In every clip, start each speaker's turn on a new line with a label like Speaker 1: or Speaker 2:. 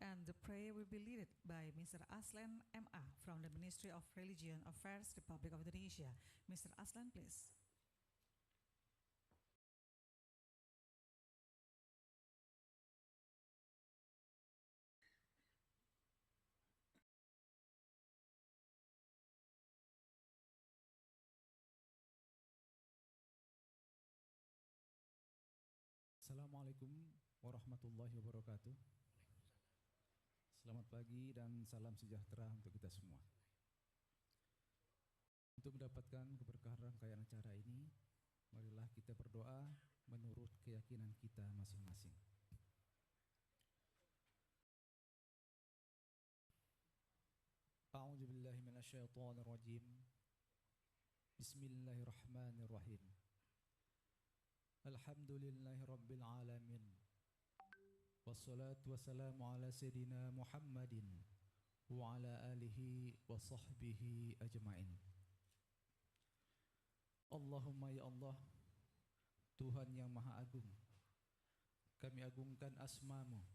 Speaker 1: And the prayer will be led by Mr. Aslan MA from the Ministry of Religion Affairs, Republic of Indonesia. Mr. Aslan, please.
Speaker 2: Assalamualaikum warahmatullahi wabarakatuh. Selamat pagi dan salam sejahtera untuk kita semua. Untuk mendapatkan keberkahan rangkaian acara ini, marilah kita berdoa menurut keyakinan kita masing-masing. A'udzubillahi minasyaitonirrajim. Bismillahirrahmanirrahim. Alhamdulillahi rabbil alamin. Wassalatu wassalamu ala sayyidina Muhammadin wa ala alihi wa sahbihi ajma'in. Allahumma ya Allah, Tuhan yang Maha Agung, kami agungkan asma-Mu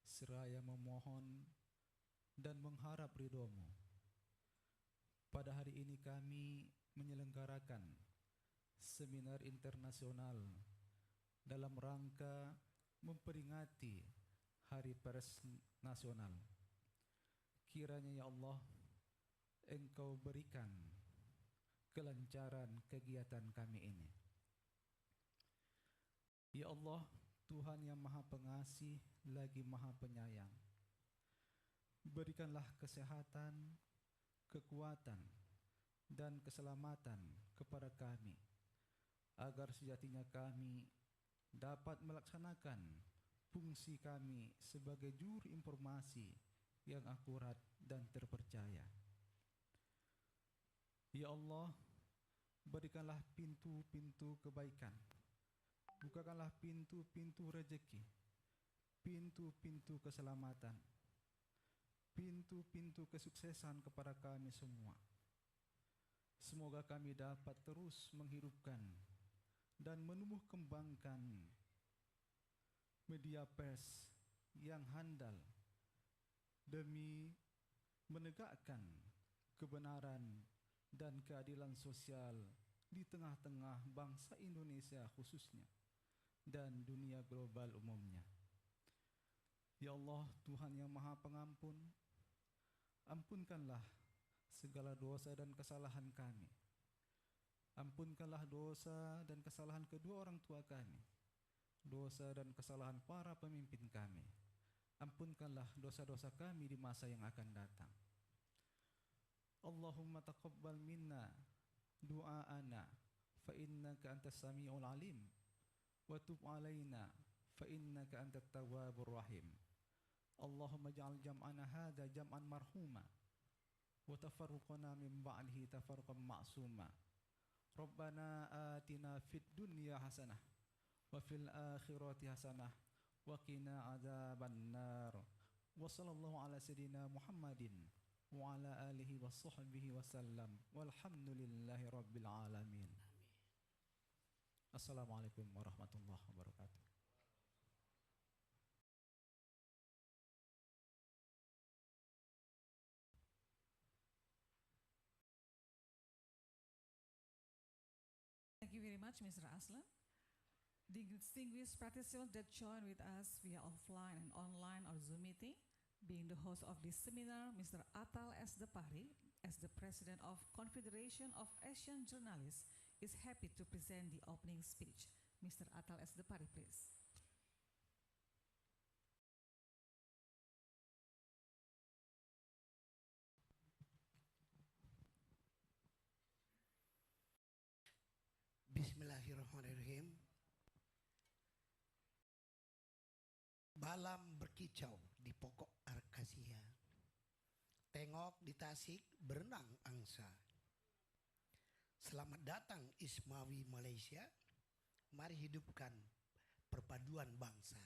Speaker 2: seraya memohon dan mengharap ridho-Mu. Pada hari ini kami menyelenggarakan seminar internasional dalam rangka memperingati Hari Pers Nasional. Kiranya ya Allah, Engkau berikan kelancaran kegiatan kami ini. Ya Allah, Tuhan yang Maha Pengasih lagi Maha Penyayang, berikanlah kesehatan, kekuatan, dan keselamatan kepada kami, agar sejatinya kami dapat melaksanakan fungsi kami sebagai juru informasi yang akurat dan terpercaya. Ya Allah, berikanlah pintu-pintu kebaikan, bukakanlah pintu-pintu rezeki, pintu-pintu keselamatan, pintu-pintu kesuksesan kepada kami semua. Semoga kami dapat terus menghidupkan dan menumbuh kembangkan media pers yang handal demi menegakkan kebenaran dan keadilan sosial di tengah-tengah bangsa Indonesia khususnya dan dunia global umumnya. Ya Allah, Tuhan yang Maha Pengampun, ampunkanlah segala dosa dan kesalahan kami. Ampunkanlah dosa dan kesalahan kedua orang tua kami, dosa dan kesalahan para pemimpin kami. Ampunkanlah dosa-dosa kami di masa yang akan datang. Allahumma taqabbal minna du'aana fa innaka antas sami'ul alim wa tub alaina fa innaka antat tawwabur rahim. Allahumma ja'al jam'ana hadza jam'an marhuma wa tafarruqana min ba'dihi tafarruqan ma'suma. Rabbana atina fid dunya hasanah wa fil akhirati hasanah wa qina adzaban nar. Wa sallallahu ala sayyidina Muhammadin wa ala alihi wa sahbihi wasallam walhamdulillahi rabbil alamin. Assalamualaikum warahmatullahi wabarakatuh.
Speaker 1: Thank you very much, Mr. Aslan. The distinguished participants that join with us via offline and online or Zoom meeting, being the host of this seminar, Mr. Atal S. Depari, as the President of Confederation of Asian Journalists, is happy to present the opening speech. Mr. Atal S. Depari, please.
Speaker 3: Bismillahirrahmanirrahim. Balam berkicau di pokok akasia, tengok di Tasik berenang angsa. Selamat datang Ismawi Malaysia, mari hidupkan perpaduan bangsa.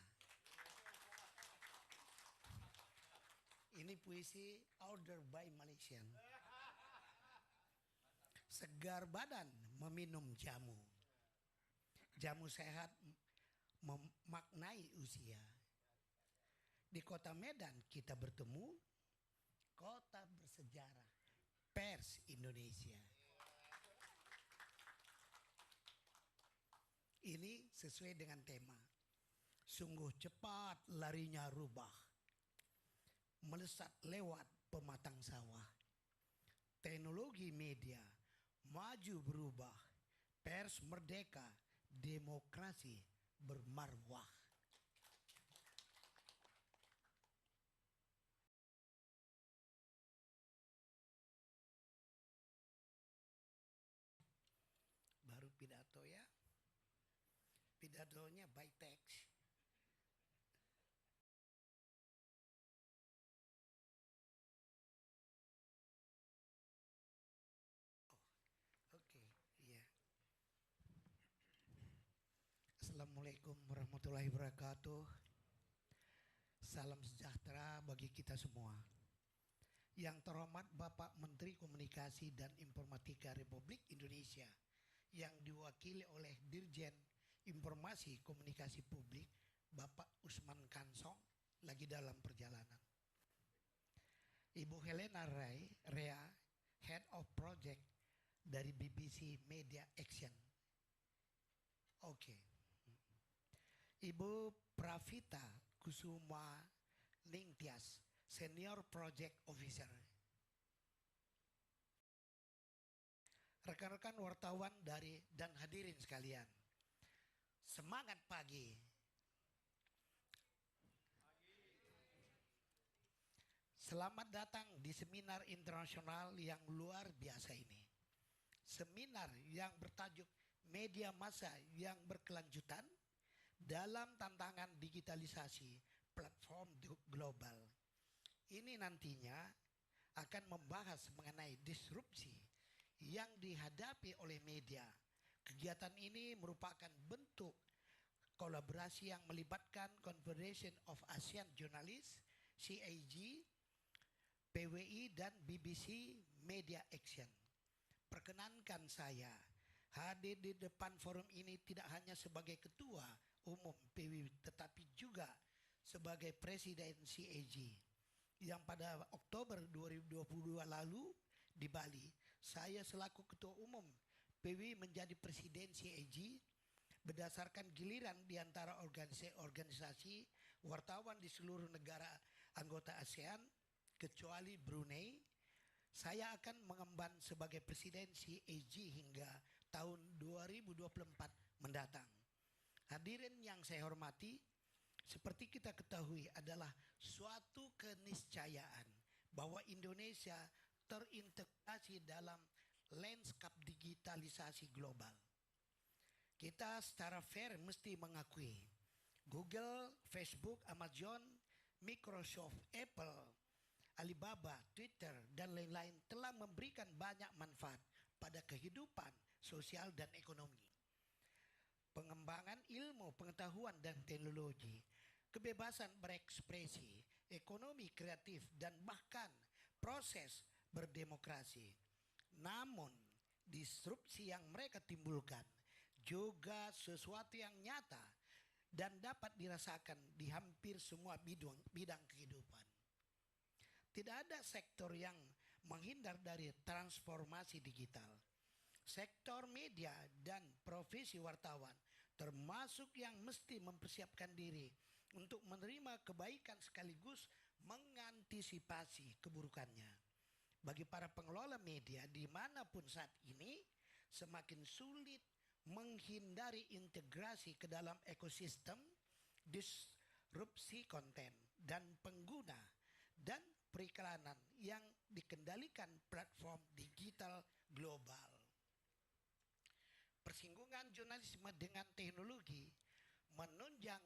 Speaker 3: Ini puisi order by Malaysian. Segar badan meminum jamu, jamu sehat memaknai usia. Di kota Medan kita bertemu, kota bersejarah, pers Indonesia. Ini sesuai dengan tema. Sungguh cepat larinya rubah, melesat lewat pematang sawah. Teknologi media maju berubah, pers merdeka, demokrasi bermarwah. Baru pidato ya. Pidatonya by text. Oke, iya. Assalamualaikum warahmatullahi wabarakatuh. Salam sejahtera bagi kita semua. Yang terhormat Bapak Menteri Komunikasi dan Informatika Republik Indonesia yang diwakili oleh Dirjen Informasi Komunikasi Publik Bapak Usman Kansong lagi dalam perjalanan. Ibu Helena Rea, Head of Project dari BBC Media Action. Oke. Ibu Pravita Kusuma Ningtyas, Senior Project Officer. Rekan-rekan wartawan dan hadirin sekalian. Semangat pagi. Selamat datang di seminar internasional yang luar biasa ini. Seminar yang bertajuk Media Massa yang Berkelanjutan dalam Tantangan Digitalisasi Platform Global. Ini nantinya akan membahas mengenai disrupsi yang dihadapi oleh media. Kegiatan ini merupakan bentuk kolaborasi yang melibatkan Confederation of Asian Journalists, CAG, PWI, dan BBC Media Action. Perkenankan saya hadir di depan forum ini tidak hanya sebagai Ketua Umum PWI, tetapi juga sebagai Presiden CAG. Yang pada Oktober 2022 lalu di Bali, saya selaku Ketua Umum PWI menjadi Presiden CAG berdasarkan giliran di antara organisasi wartawan di seluruh negara anggota ASEAN kecuali Brunei. Saya akan mengemban sebagai Presiden CAG hingga tahun 2024 mendatang. Hadirin yang saya hormati, seperti kita ketahui adalah suatu keniscayaan bahwa Indonesia terintegrasi dalam lanskap digitalisasi global. Kita secara fair mesti mengakui Google, Facebook, Amazon, Microsoft, Apple, Alibaba, Twitter, dan lain-lain telah memberikan banyak manfaat pada kehidupan sosial dan ekonomi. Pengembangan ilmu, pengetahuan, dan teknologi, kebebasan berekspresi, ekonomi kreatif, dan bahkan proses berdemokrasi. Namun, disrupsi yang mereka timbulkan juga sesuatu yang nyata dan dapat dirasakan di hampir semua bidang kehidupan. Tidak ada sektor yang menghindar dari transformasi digital. Sektor media dan profesi wartawan termasuk yang mesti mempersiapkan diri untuk menerima kebaikan sekaligus mengantisipasi keburukannya. Bagi para pengelola media dimanapun saat ini, semakin sulit menghindari integrasi ke dalam ekosistem, disrupsi konten dan pengguna, dan periklanan yang dikendalikan platform digital global. Persinggungan jurnalisme dengan teknologi menunjang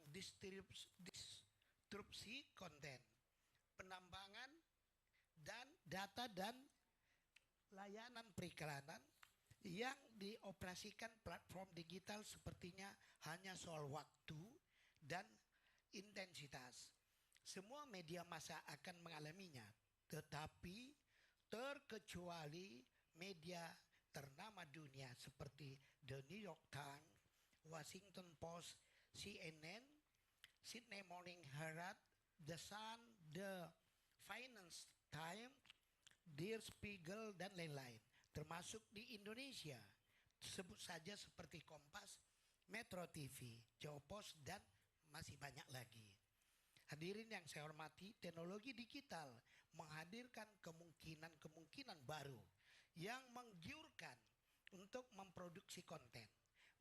Speaker 3: disrupsi konten, penambangan dan data dan layanan periklanan yang dioperasikan platform digital sepertinya hanya soal waktu dan intensitas. Semua media massa akan mengalaminya, tetapi terkecuali media ternama dunia seperti The New York Times, Washington Post, CNN, Sydney Morning Herald, The Sun, The Finance Time, Der Spiegel, dan lain-lain. Termasuk di Indonesia. Sebut saja seperti Kompas, Metro TV, Jawa Post, dan masih banyak lagi. Hadirin yang saya hormati, teknologi digital menghadirkan kemungkinan-kemungkinan baru yang menggiurkan untuk memproduksi konten,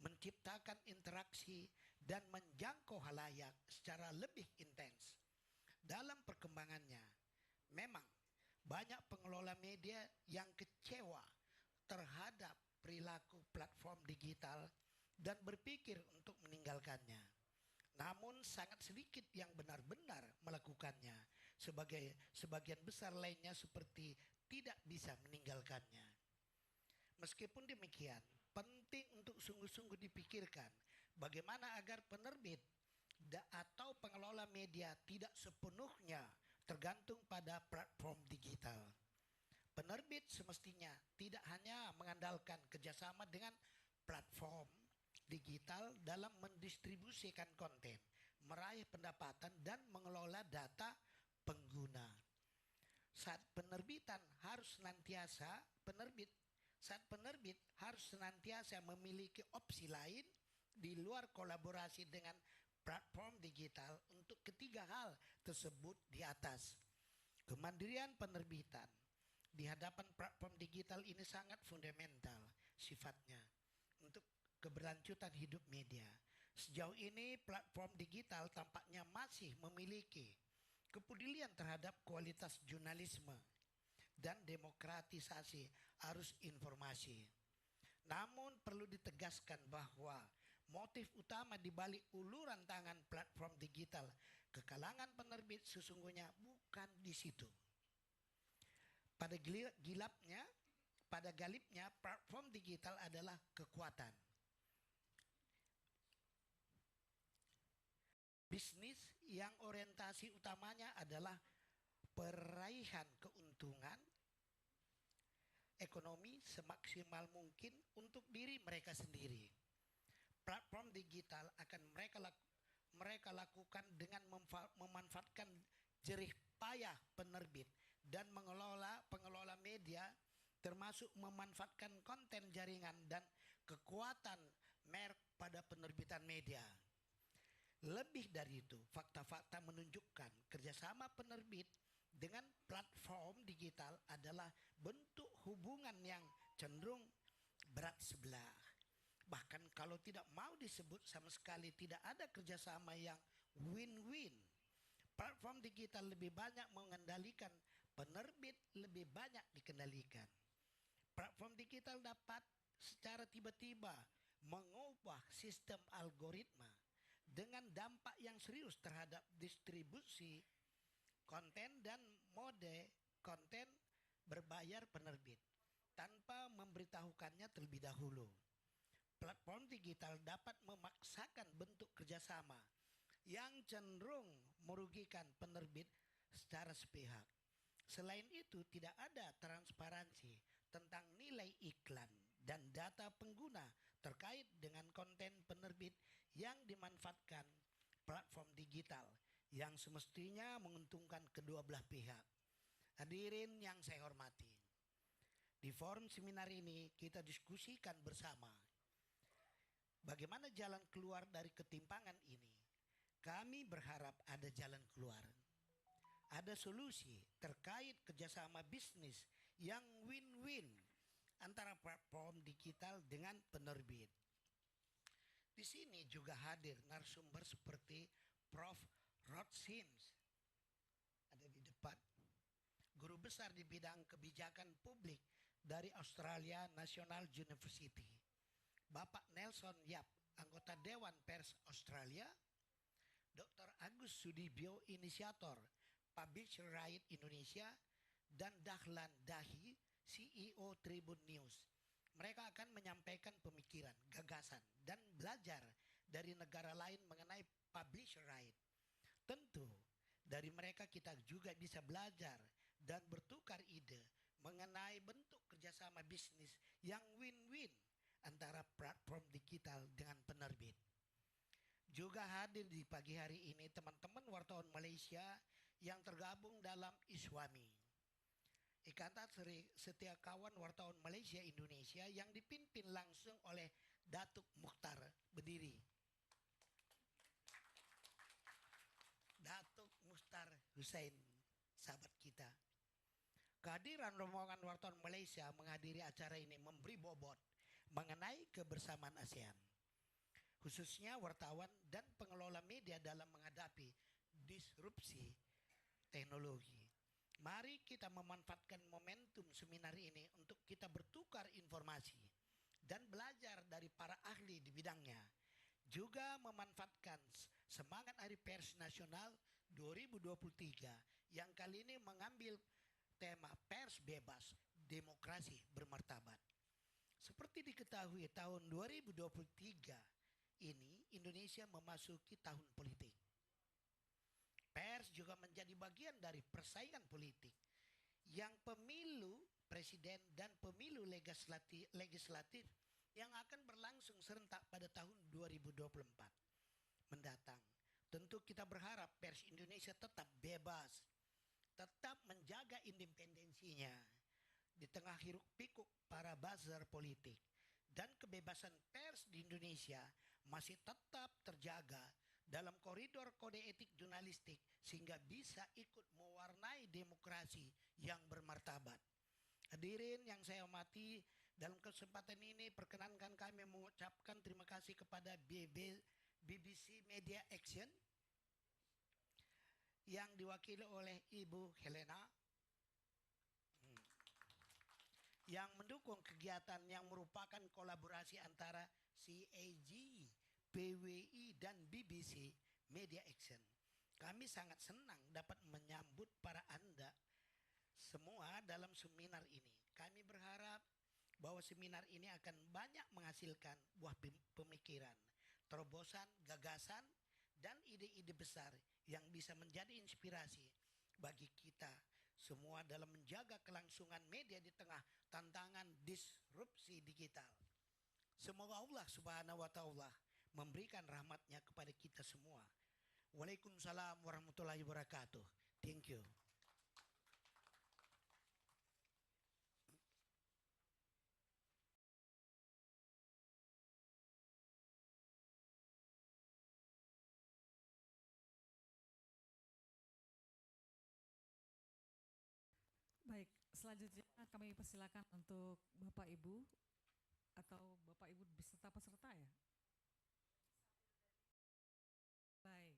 Speaker 3: menciptakan interaksi, dan menjangkau halayak secara lebih intens. Dalam perkembangannya, memang banyak pengelola media yang kecewa terhadap perilaku platform digital dan berpikir untuk meninggalkannya. Namun sangat sedikit yang benar-benar melakukannya. Sebagian besar lainnya seperti tidak bisa meninggalkannya. Meskipun demikian, penting untuk sungguh-sungguh dipikirkan bagaimana agar penerbit atau pengelola media tidak sepenuhnya tergantung pada platform digital. Penerbit semestinya tidak hanya mengandalkan kerjasama dengan platform digital dalam mendistribusikan konten, meraih pendapatan, dan mengelola data pengguna. Saat penerbit harus senantiasa memiliki opsi lain di luar kolaborasi dengan platform digital untuk ketiga hal tersebut di atas. Kemandirian penerbitan di hadapan platform digital ini sangat fundamental sifatnya untuk keberlanjutan hidup media. Sejauh ini platform digital tampaknya masih memiliki kepedulian terhadap kualitas jurnalisme dan demokratisasi arus informasi. Namun perlu ditegaskan bahwa motif utama di balik uluran tangan platform digital ke kalangan penerbit sesungguhnya bukan di situ. Pada galipnya platform digital adalah kekuatan bisnis yang orientasi utamanya adalah peraihan keuntungan ekonomi semaksimal mungkin untuk diri mereka sendiri. Platform digital akan mereka lakukan dengan memanfaatkan jerih payah penerbit dan pengelola media, termasuk memanfaatkan konten jaringan dan kekuatan merek pada penerbitan media. Lebih dari itu, fakta-fakta menunjukkan kerjasama penerbit dengan platform digital adalah bentuk hubungan yang cenderung berat sebelah. Bahkan kalau tidak mau disebut sama sekali tidak ada kerjasama yang win-win. Platform digital lebih banyak mengendalikan, penerbit lebih banyak dikendalikan. Platform digital dapat secara tiba-tiba mengubah sistem algoritma dengan dampak yang serius terhadap distribusi konten dan mode konten berbayar penerbit tanpa memberitahukannya terlebih dahulu. Platform digital dapat memaksakan bentuk kerjasama yang cenderung merugikan penerbit secara sepihak. Selain itu, tidak ada transparansi tentang nilai iklan dan data pengguna terkait dengan konten penerbit yang dimanfaatkan platform digital yang semestinya menguntungkan kedua belah pihak. Hadirin yang saya hormati, di forum seminar ini kita diskusikan bersama bagaimana jalan keluar dari ketimpangan ini. Kami berharap ada jalan keluar, ada solusi terkait kerjasama bisnis yang win-win antara platform digital dengan penerbit. Di sini juga hadir narasumber seperti Prof. Rod Sims, ada di depan, guru besar di bidang kebijakan publik dari Australia National University. Bapak Nelson Yap, anggota Dewan Pers Australia. Dr. Agus Sudibyo, inisiator Publisher Right Indonesia, dan Dahlan Dahi, CEO Tribun News. Mereka akan menyampaikan pemikiran, gagasan, dan belajar dari negara lain mengenai publisher right. Tentu, dari mereka kita juga bisa belajar dan bertukar ide mengenai bentuk kerjasama bisnis yang win-win antara platform digital dengan penerbit. Juga hadir di pagi hari ini teman-teman wartawan Malaysia yang tergabung dalam ISWAMI, Ikatan Setia Kawan Wartawan Malaysia Indonesia, yang dipimpin langsung oleh Datuk Mukhtar. Berdiri. Datuk Mukhtar Hussein, sahabat kita. Kehadiran rombongan wartawan Malaysia menghadiri acara ini memberi bobot mengenai kebersamaan ASEAN, khususnya wartawan dan pengelola media dalam menghadapi disrupsi teknologi. Mari kita memanfaatkan momentum seminar ini untuk kita bertukar informasi dan belajar dari para ahli di bidangnya. Juga memanfaatkan semangat Hari Pers Nasional 2023 yang kali ini mengambil tema Pers Bebas, Demokrasi Bermartabat. Seperti diketahui, tahun 2023 ini Indonesia memasuki tahun politik. Pers juga menjadi bagian dari persaingan politik yang pemilu presiden dan pemilu legislatif yang akan berlangsung serentak pada tahun 2024 mendatang. Tentu kita berharap pers Indonesia tetap bebas, tetap menjaga independensinya di tengah hiruk pikuk para buzzer politik, dan kebebasan pers di Indonesia masih tetap terjaga dalam koridor kode etik jurnalistik sehingga bisa ikut mewarnai demokrasi yang bermartabat. Hadirin yang saya hormati, dalam kesempatan ini perkenankan kami mengucapkan terima kasih kepada BBC Media Action yang diwakili oleh Ibu Helena yang mendukung kegiatan yang merupakan kolaborasi antara CAG, PWI dan BBC Media Action. Kami sangat senang dapat menyambut para Anda semua dalam seminar ini. Kami berharap bahwa seminar ini akan banyak menghasilkan buah pemikiran, terobosan, gagasan, dan ide-ide besar yang bisa menjadi inspirasi bagi kita semua dalam menjaga kelangsungan media di tengah tantangan disrupsi digital. Semoga Allah Subhanahu wa Ta'ala memberikan rahmatnya kepada kita semua. Waalaikumsalam warahmatullahi wabarakatuh. Thank you.
Speaker 1: Baik, selanjutnya kami persilakan untuk Bapak Ibu atau Bapak Ibu beserta peserta ya. Baik.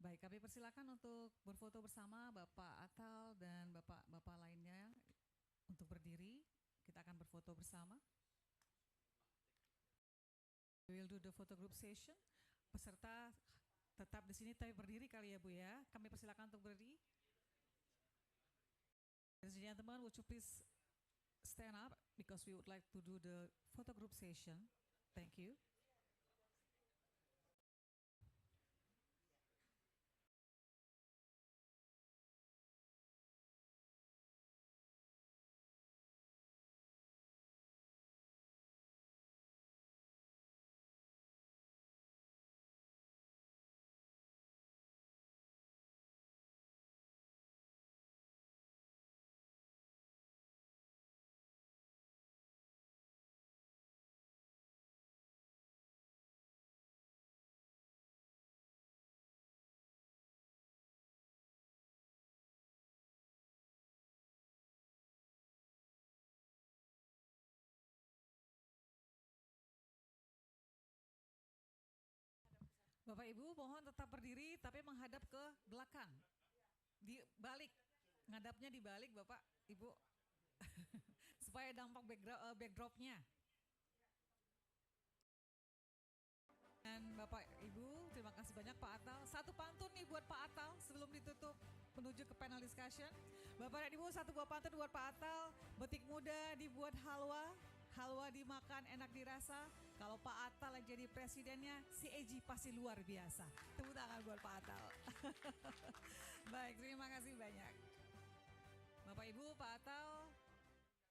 Speaker 1: Baik, kami persilakan untuk berfoto bersama Bapak Atal dan Bapak-bapak lainnya untuk berdiri. Kita akan berfoto bersama. We will do the photo group session. Peserta tetap di sini tapi berdiri kali ya Bu ya. Kami persilakan untuk berdiri. Ladies and gentlemen, would you please stand up because we would like to do the photo group session. Thank you. Bapak Ibu mohon tetap berdiri tapi menghadap ke belakang. Di balik, ngadapnya di balik Bapak Ibu. Supaya dampak backdropnya. Dan Bapak Ibu, terima kasih banyak Pak Atal. Satu pantun nih buat Pak Atal sebelum ditutup menuju ke panel discussion. Bapak dan Ibu, satu buah pantun buat Pak Atal. Betik muda dibuat halwa, halwa dimakan enak dirasa. Kalau Pak Atal yang jadi presidennya, si Eji pasti luar biasa. Tepuk tangan buat Pak Atal. Baik, terima kasih banyak. Bapak Ibu, Pak Atal.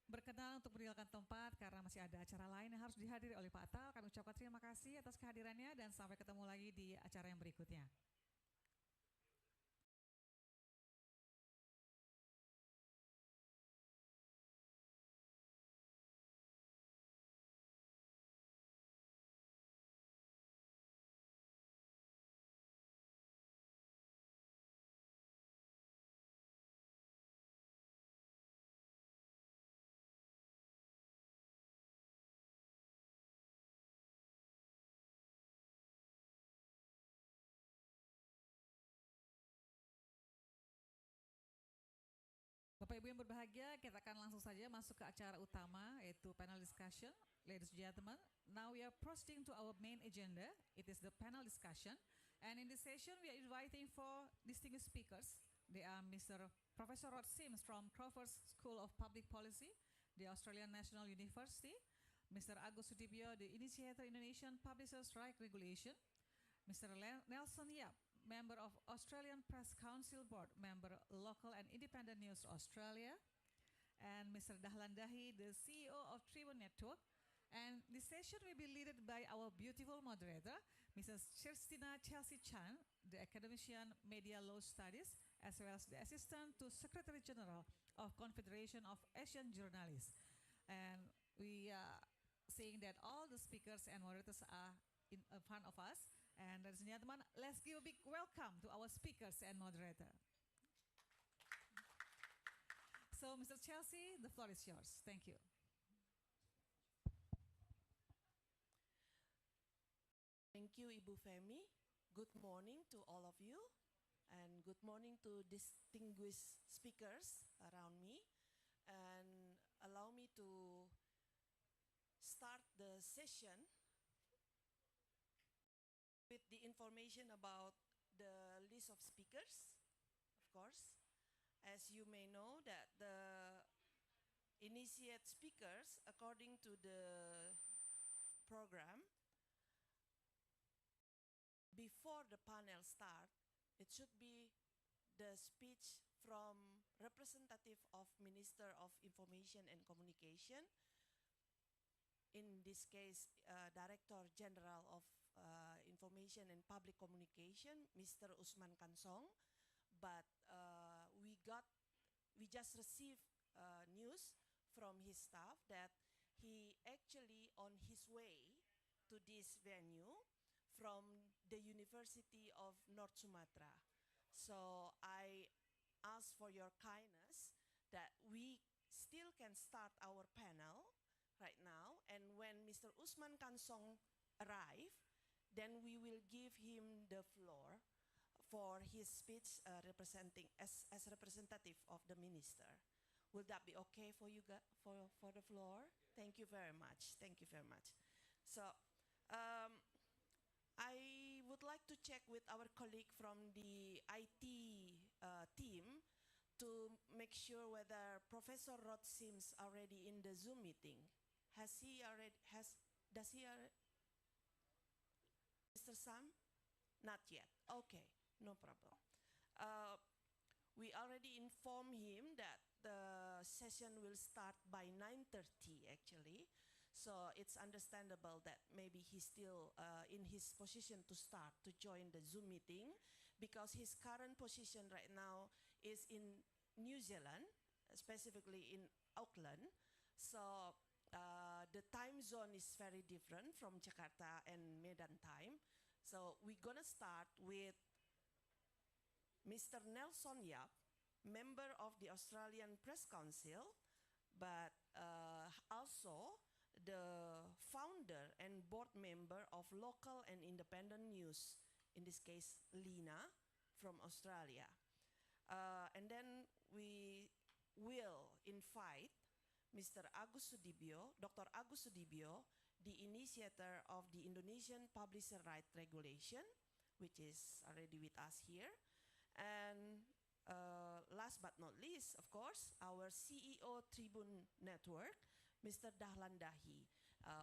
Speaker 1: berkenan untuk meninggalkan tempat karena masih ada acara lain yang harus dihadiri oleh Pak Atal. Kami ucapkan terima kasih atas kehadirannya dan sampai ketemu lagi di acara yang berikutnya. Bapak Ibu yang berbahagia, kita akan langsung saja masuk ke acara utama yaitu panel discussion. Ladies and gentlemen, now we are proceeding to our main agenda. It is the panel discussion. And in this session, we are inviting four distinguished speakers. They are Mr. Professor Rod Sims from Crawford School of Public Policy, the Australian National University. Mr. Agus Sudibyo, the initiator Indonesian Publishers' Right Regulation. Mr. Nelson Yap, member of Australian Press Council Board, member Local and Independent News Australia, and Mr. Dahlan Dahi, the CEO of Tribune Network. And this session will be led by our beautiful moderator, Mrs. Cherstina Chelsea Chan, the academician Media Law Studies, as well as the assistant to Secretary General of Confederation of Asian Journalists. And we are saying that all the speakers and moderators are in front of us. And ladies and gentlemen, let's give a big welcome to our speakers and moderator. So, Mr. Chelsea, the floor is yours. Thank you.
Speaker 4: Thank you, Ibu Femi. Good morning to all of you, and good morning to distinguished speakers around me. And allow me to start the session with the information about the list of speakers, of course. As you may know that the initiate speakers, according to the program, before the panel start, it should be the speech from representative of Minister of Information and Communication, in this case, Director General of Information and Public Communication, Mr. Usman Kansong. But we just received news from his staff that he actually on his way to this venue from the University of North Sumatra. So I ask for your kindness that we still can start our panel right now, and when Mr. Usman Kansong arrive, then we will give him the floor for his speech representing as representative of the minister. Will that be okay for you for the floor? Thank you very much. Thank you very much. So I would like to check with our colleague from the IT team to make sure whether Professor Rod Sims already in the Zoom meeting. Does he already, Mr. Sam? Not yet. Okay, no problem. We already informed him that the session will start by 9:30 actually. So it's understandable that maybe he's still in his position to start to join the Zoom meeting, because his current position right now is in New Zealand, specifically in Auckland. So the time zone is very different from Jakarta and Medan time. So we're gonna start with Mr. Nelson Yap, member of the Australian Press Council, but also the founder and board member of Local and Independent News, in this case, Lina, from Australia. And then we will invite Mr. Agus Sudibyo, Dr. Agus Sudibyo, the initiator of the Indonesian Publisher Right Regulation, which is already with us here. And last but not least, of course, our CEO Tribune Network, Mr. Dahlan Dahi,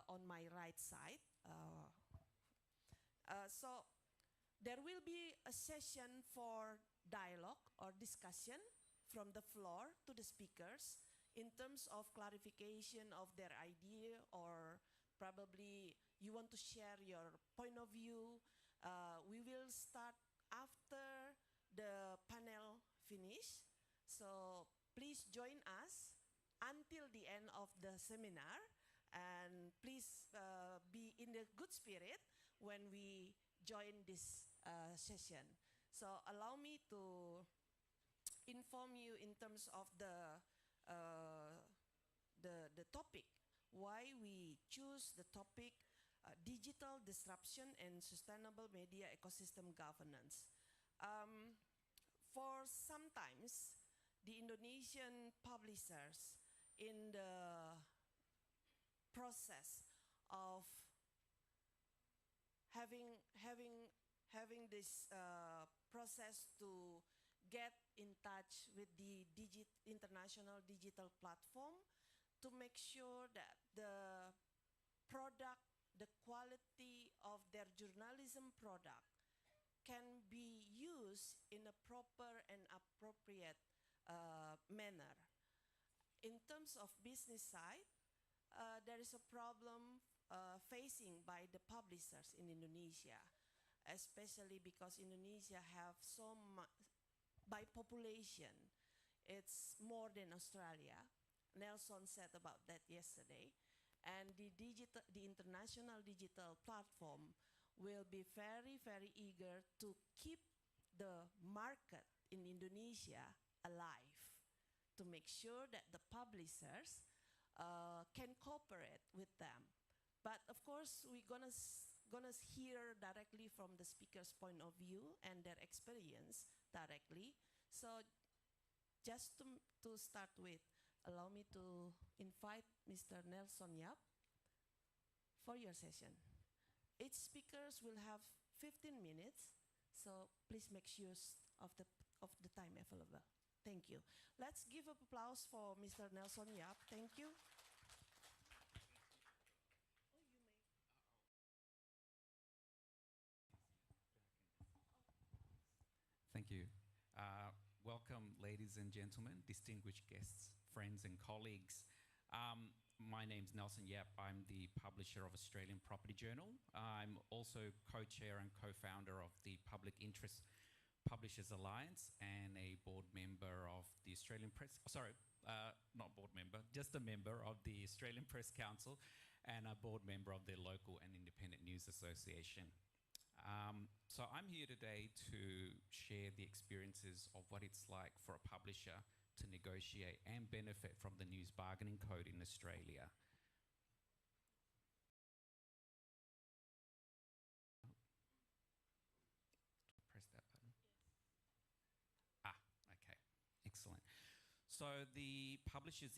Speaker 4: on my right side. So there will be a session for dialogue or discussion from the floor to the speakers in terms of clarification of their idea, or probably you want to share your point of view. We will start after the panel finish. So please join us until the end of the seminar, and please be in a good spirit when we join this session. So allow me to inform you in terms of the topic, why we choose the topic digital disruption and sustainable media ecosystem governance. For sometimes the Indonesian publishers, in the process of having this process to get in touch with the international digital platform, to make sure that the product, the quality of their journalism product can be used in a proper and appropriate manner. In terms of business side, there is a problem facing by the publishers in Indonesia, especially because Indonesia have by population, it's more than Australia. Nelson said about that yesterday. And the international digital platform will be very, very eager to keep the market in Indonesia alive, to make sure that the publishers can cooperate with them. But of course, we're gonna hear directly from the speaker's point of view and their experience directly. So just to start with, allow me to invite Mr. Nelson Yap for your session. Each speakers will have 15 minutes, so please make use of the time available. Thank you. Let's give an applause for Mr. Nelson Yap. Thank you.
Speaker 5: Thank you. Welcome, ladies and gentlemen, distinguished guests, friends and colleagues. My name's Nelson Yap. I'm the publisher of Australian Property Journal. I'm also co-chair and co-founder of the Public Interest Publishers Alliance and a board member of the Australian Press, not board member, just a member of the Australian Press Council and a board member of the Local and Independent News Association. So I'm here today to share the experiences of what it's like for a publisher to negotiate and benefit from the News Bargaining Code in Australia. Press that button. Okay, excellent. So the Publishers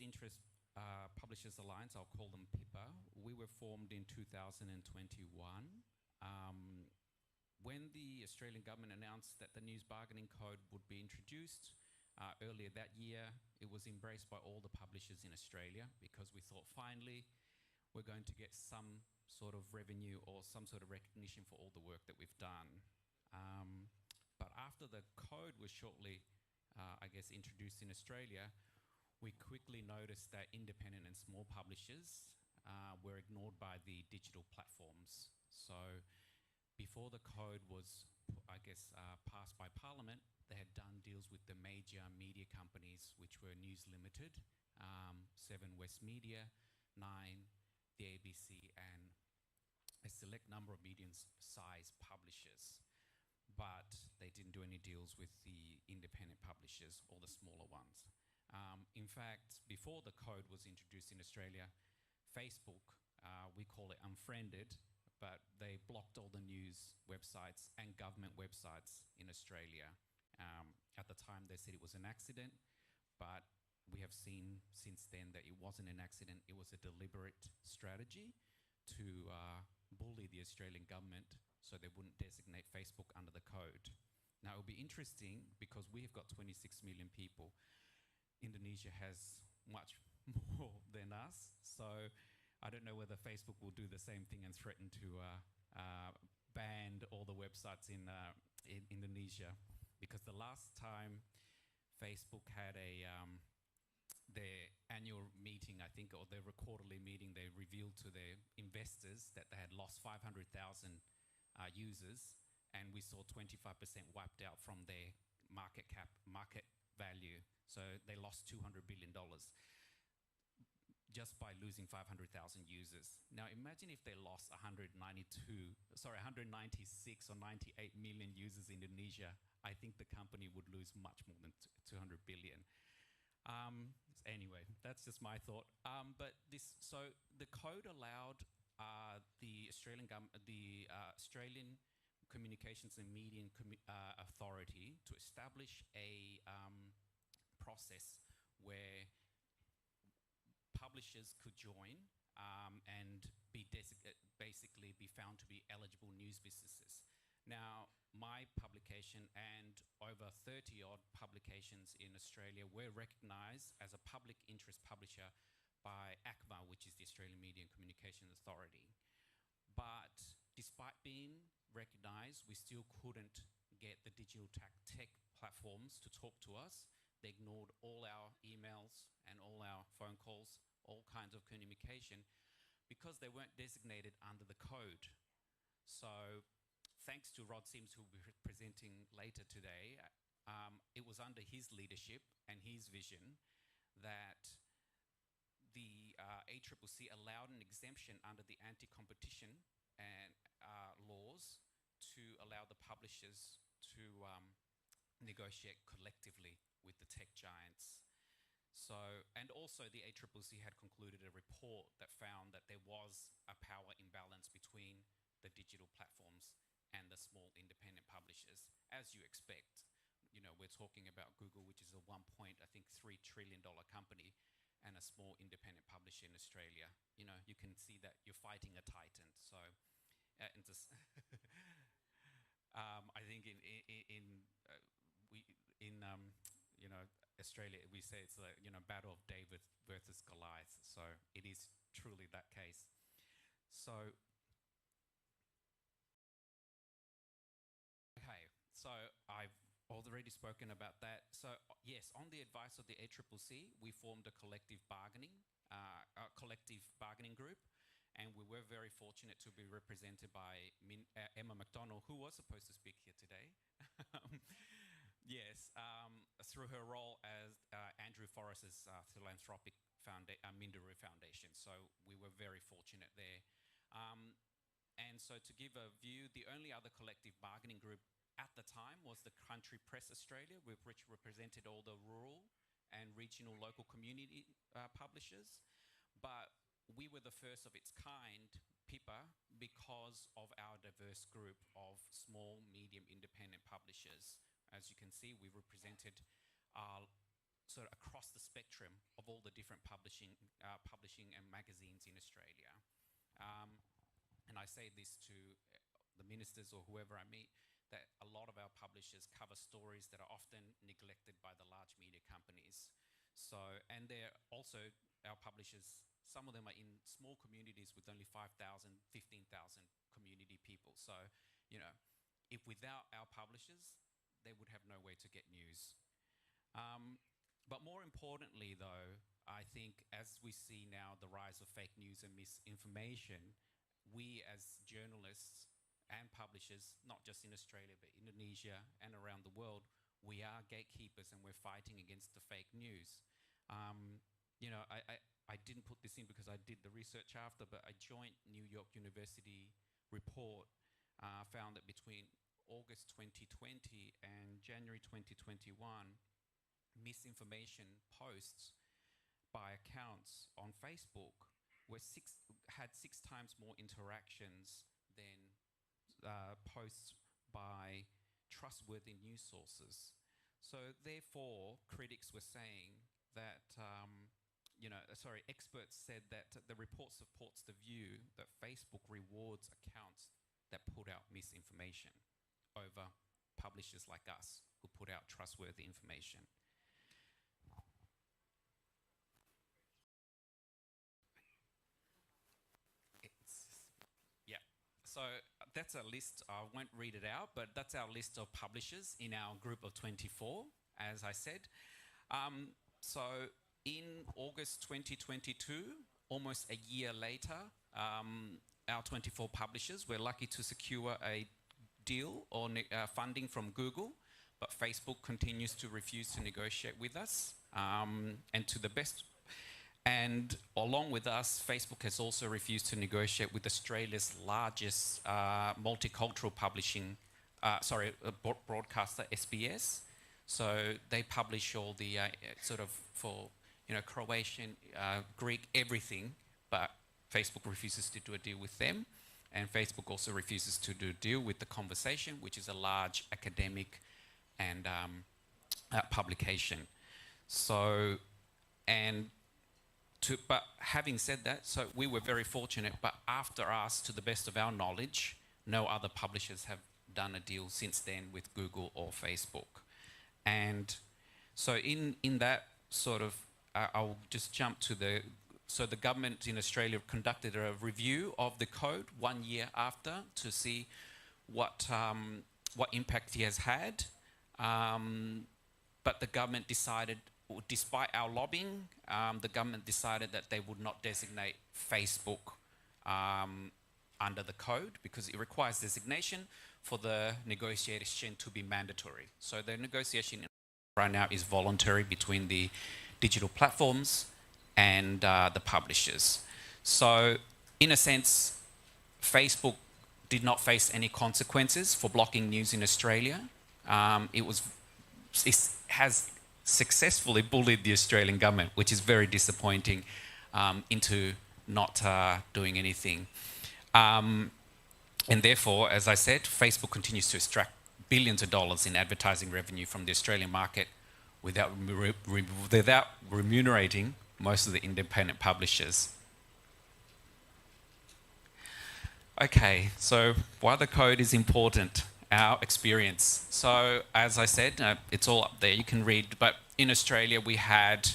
Speaker 5: Publishers Alliance, I'll call them PIPA, we were formed in 2021. When the Australian government announced that the News Bargaining Code would be introduced earlier that year, it was embraced by all the publishers in Australia because we thought finally we're going to get some sort of revenue or some sort of recognition for all the work that we've done. But after the code was shortly, introduced in Australia, we quickly noticed that independent and small publishers were ignored by the digital platforms. So before the code was, passed by Parliament, they had done deals with the major media companies, which were News Limited, 7 West Media, 9, the ABC, and a select number of medium-sized publishers. But they didn't do any deals with the independent publishers or the smaller ones. In fact, before the code was introduced in Australia, Facebook, we call it unfriended, but they blocked all the news websites and government websites in Australia. At the time, they said it was an accident, but we have seen since then that it wasn't an accident. It was a deliberate strategy to bully the Australian government so they wouldn't designate Facebook under the code. Now, it'll be interesting because we have got 26 million people. Indonesia has much more than us, so I don't know whether Facebook will do the same thing and threaten to ban all the websites in Indonesia, because the last time Facebook had their annual meeting, I think, or their quarterly meeting, they revealed to their investors that they had lost 500,000 users, and we saw 25% wiped out from their market value. So they lost $200 billion just by losing 500,000 users. Now imagine if they lost 196 or 98 million users in Indonesia. I think the company would lose much more than 200 billion. Anyway, that's just my thought. So the code allowed the Australian Communications and Media Authority to establish a process where publishers could join and basically be found to be eligible news businesses. Now, my publication and over 30 odd publications in Australia were recognised as a public interest publisher by ACMA, which is the Australian Media and Communications Authority. But despite being recognised, we still couldn't get the digital tech platforms to talk to us. They ignored all our emails and all our phone calls, all kinds of communication, because they weren't designated under the code. So thanks to Rod Sims, who will be presenting later today, it was under his leadership and his vision that the ACCC allowed an exemption under the anti-competition and laws to allow the publishers to negotiate collectively with the tech giants. So, and also the ACCC had concluded a report that found that there was a power imbalance between the digital platforms and the small independent publishers, as you expect. You know, we're talking about Google, which is a $1.3 trillion company, and a small independent publisher in Australia. You know, you can see that you're fighting a titan. So, and just I think in Australia, we say it's a battle of David versus Goliath. So it is truly that case. So. Okay, so I've already spoken about that. So yes, on the advice of the ACCC, we formed a collective bargaining group, and we were very fortunate to be represented by Emma McDonald, who was supposed to speak here today. Yes, through her role as Andrew Forrest's philanthropic Minderoo Foundation. So we were very fortunate there. And so to give a view, the only other collective bargaining group at the time was the Country Press Australia, which represented all the rural and regional local community publishers. But we were the first of its kind, PIPA, because of our diverse group of small, medium, independent publishers. As you can see, we represented sort of across the spectrum of all the different publishing and magazines in Australia. And I say this to the ministers or whoever I meet, that a lot of our publishers cover stories that are often neglected by the large media companies. So, and they're also, our publishers, some of them are in small communities with only 5,000, 15,000 community people. So, you know, if without our publishers, they would have no way to get news. But more importantly, though, I think as we see now the rise of fake news and misinformation, we as journalists and publishers, not just in Australia, but Indonesia and around the world, we are gatekeepers and we're fighting against the fake news. You know, I didn't put this in because I did the research after, but a joint New York University report found that between August 2020 and January 2021, misinformation posts by accounts on Facebook had 6 times more interactions than posts by trustworthy news sources. So therefore, critics were saying that, experts said that the report supports the view that Facebook rewards accounts that put out misinformation over publishers like us who put out trustworthy information. So that's a list. I won't read it out, but that's our list of publishers in our group of 24, as I said. So in August 2022, almost a year later, our 24 publishers were lucky to secure a deal or funding from Google, but Facebook continues to refuse to negotiate with us. And along with us, Facebook has also refused to negotiate with Australia's largest multicultural broadcaster, SBS. So they publish all the Croatian, Greek, everything, but Facebook refuses to do a deal with them. And Facebook also refuses to do a deal with The Conversation, which is a large academic and publication. But having said that, so we were very fortunate, but after us, to the best of our knowledge, no other publishers have done a deal since then with Google or Facebook. And so in that sort of, I'll just jump to the government in Australia conducted a review of the code 1 year after to see what impact it has had. But the government decided, despite our lobbying, the government decided that they would not designate Facebook under the code because it requires designation for the negotiation to be mandatory. So the negotiation right now is voluntary between the digital platforms and the publishers. So in a sense, Facebook did not face any consequences for blocking news in Australia. It has successfully bullied the Australian government, which is very disappointing, into not doing anything. And therefore, as I said, Facebook continues to extract billions of dollars in advertising revenue from the Australian market without remunerating most of the independent publishers. Okay, so why the code is important, our experience. So as I said, it's all up there, you can read, but in Australia we had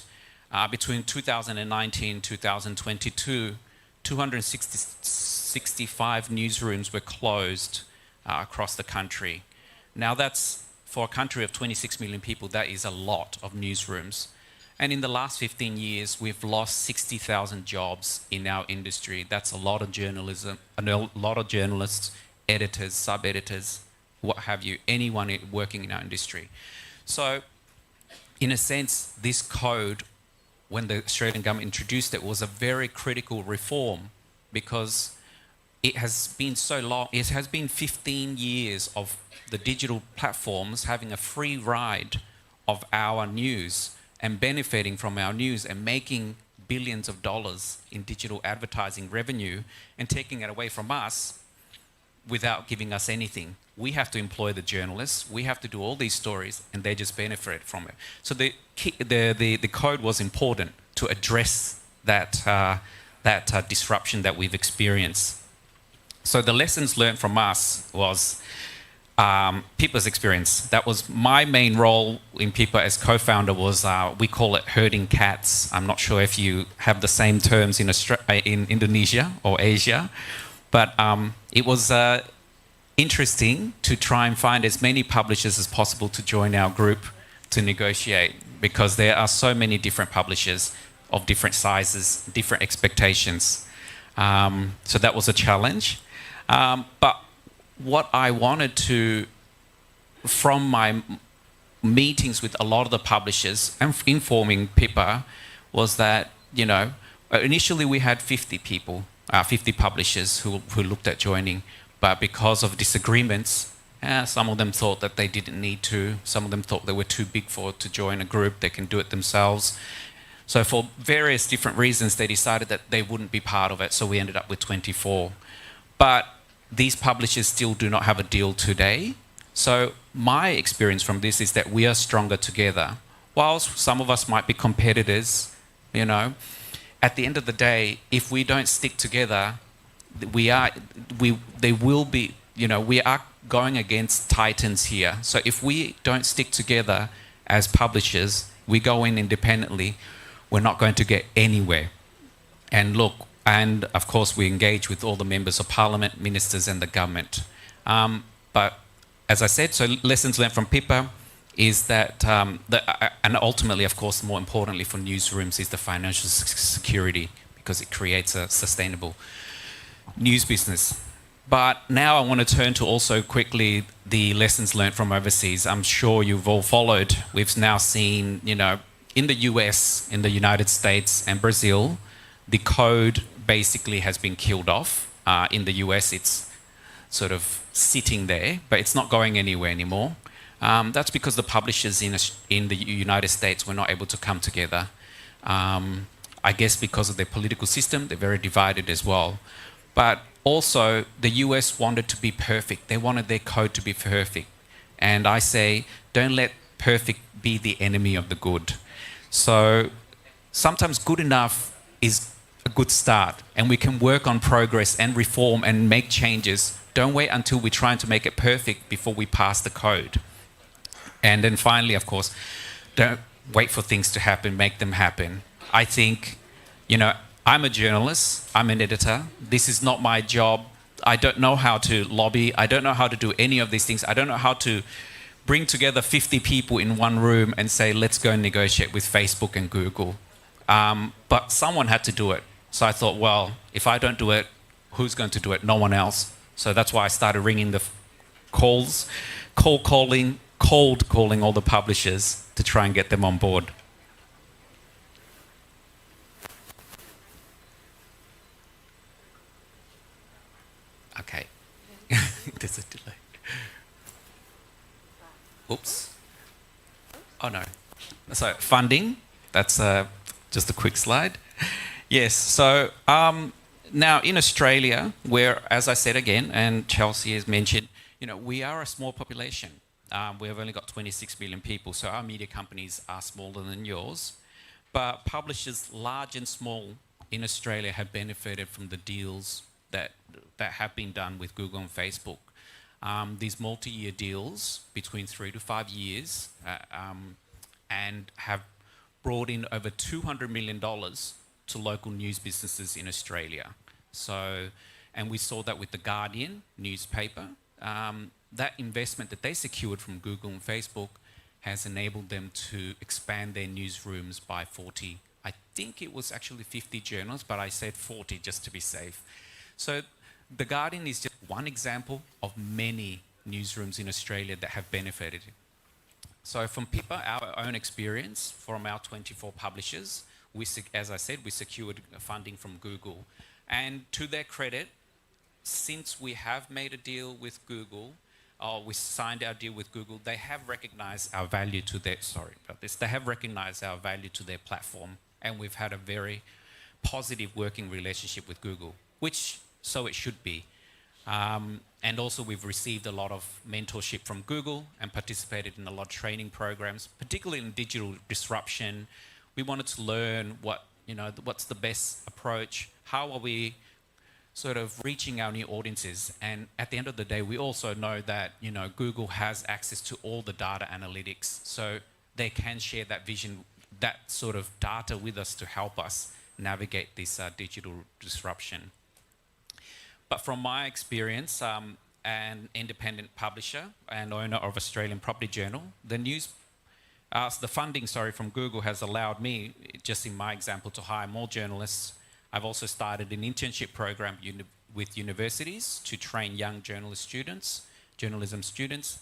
Speaker 5: between 2019 and 2022, 265 newsrooms were closed across the country. Now that's, for a country of 26 million people, that is a lot of newsrooms. And in the last 15 years, we've lost 60,000 jobs in our industry. That's a lot of journalism, a lot of journalists, editors, sub-editors, what have you, anyone working in our industry. So, in a sense, this code, when the Australian government introduced it, was a very critical reform because it has been so long, it has been 15 years of the digital platforms having a free ride of our news and benefiting from our news and making billions of dollars in digital advertising revenue and taking it away from us without giving us anything. We have to employ the journalists, we have to do all these stories, and they just benefit from it. So the code was important to address that disruption that we've experienced. So the lessons learned from us was Pippa's experience. That was my main role in Pippa as co-founder was, we call it herding cats. I'm not sure if you have the same terms in Indonesia or Asia, but it was interesting to try and find as many publishers as possible to join our group to negotiate because there are so many different publishers of different sizes, different expectations. So that was a challenge. But what I wanted to, from my meetings with a lot of the publishers and informing Pippa, was that, you know, initially we had 50 people, 50 publishers who looked at joining, but because of disagreements, some of them thought that they didn't need to, some of them thought they were too big to join a group, they can do it themselves. So for various different reasons, they decided that they wouldn't be part of it, so we ended up with 24. But these publishers still do not have a deal today. So my experience from this is that we are stronger together. Whilst some of us might be competitors, you know, at the end of the day, if we don't stick together, we are going against titans here. So if we don't stick together as publishers, we go in independently, we're not going to get anywhere. And look, and of course we engage with all the members of parliament, ministers and the government. But as I said, so lessons learned from Pippa, is that, and ultimately, of course, more importantly for newsrooms, is the financial security, because it creates a sustainable news business. But now I want to turn to also quickly the lessons learned from overseas. I'm sure you've all followed. We've now seen, in the US, in the United States and Brazil, the code basically has been killed off. In the US, it's sort of sitting there, but it's not going anywhere anymore. That's because the publishers in the United States were not able to come together. I guess because of their political system, they're very divided as well. But also, the US wanted to be perfect. They wanted their code to be perfect. And I say, don't let perfect be the enemy of the good. So sometimes good enough is a good start, and we can work on progress and reform and make changes. Don't wait until we're trying to make it perfect before we pass the code. And then finally, of course, don't wait for things to happen, make them happen. I think, I'm a journalist, I'm an editor. This is not my job. I don't know how to lobby. I don't know how to do any of these things. I don't know how to bring together 50 people in one room and say, let's go and negotiate with Facebook and Google. But someone had to do it. So I thought, well, if I don't do it, who's going to do it? No one else. So that's why I started ringing the calls, cold calling all the publishers to try and get them on board. Okay. There's a delay. Oops. Oh no. So funding, that's just a quick slide. Yes, so now in Australia, where, as I said again, and Chelsea has mentioned, we are a small population. We have only got 26 million people, so our media companies are smaller than yours. But publishers, large and small, in Australia have benefited from the deals that have been done with Google and Facebook. These multi-year deals between 3 to 5 years and have brought in over $200 million to local news businesses in Australia. So, and we saw that with the Guardian newspaper. That investment that they secured from Google and Facebook has enabled them to expand their newsrooms by 40. I think it was actually 50 journals, but I said 40 just to be safe. So the Guardian is just one example of many newsrooms in Australia that have benefited. So from Pippa, our own experience from our 24 publishers, as I said, we secured funding from Google. And to their credit, since we have made a deal with Google, we signed our deal with Google, they have recognized our value to their, they have recognized our value to their platform. And we've had a very positive working relationship with Google, which so it should be. And also we've received a lot of mentorship from Google and participated in a lot of training programs, particularly in digital disruption. We wanted to learn what's the best approach, how are we sort of reaching our new audiences. And at the end of the day, we also know that, Google has access to all the data analytics, so they can share that vision, that sort of data with us to help us navigate this digital disruption. But from my experience, an independent publisher and owner of Australian Property Journal, the funding from Google has allowed me, just in my example, to hire more journalists. I've also started an internship program with universities to train young journalism students.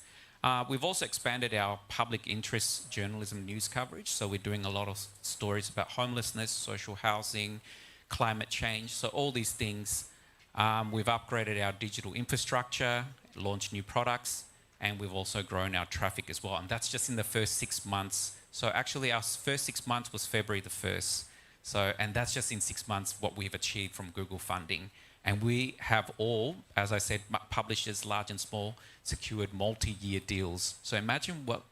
Speaker 5: We've also expanded our public interest journalism news coverage. So we're doing a lot of stories about homelessness, social housing, climate change. So all these things. We've upgraded our digital infrastructure, launched new products, and we've also grown our traffic as well. And that's just in the first 6 months. So actually our first 6 months was February the 1st. So, and that's just in 6 months what we've achieved from Google funding. And we have all, as I said, publishers, large and small, secured multi-year deals. So imagine what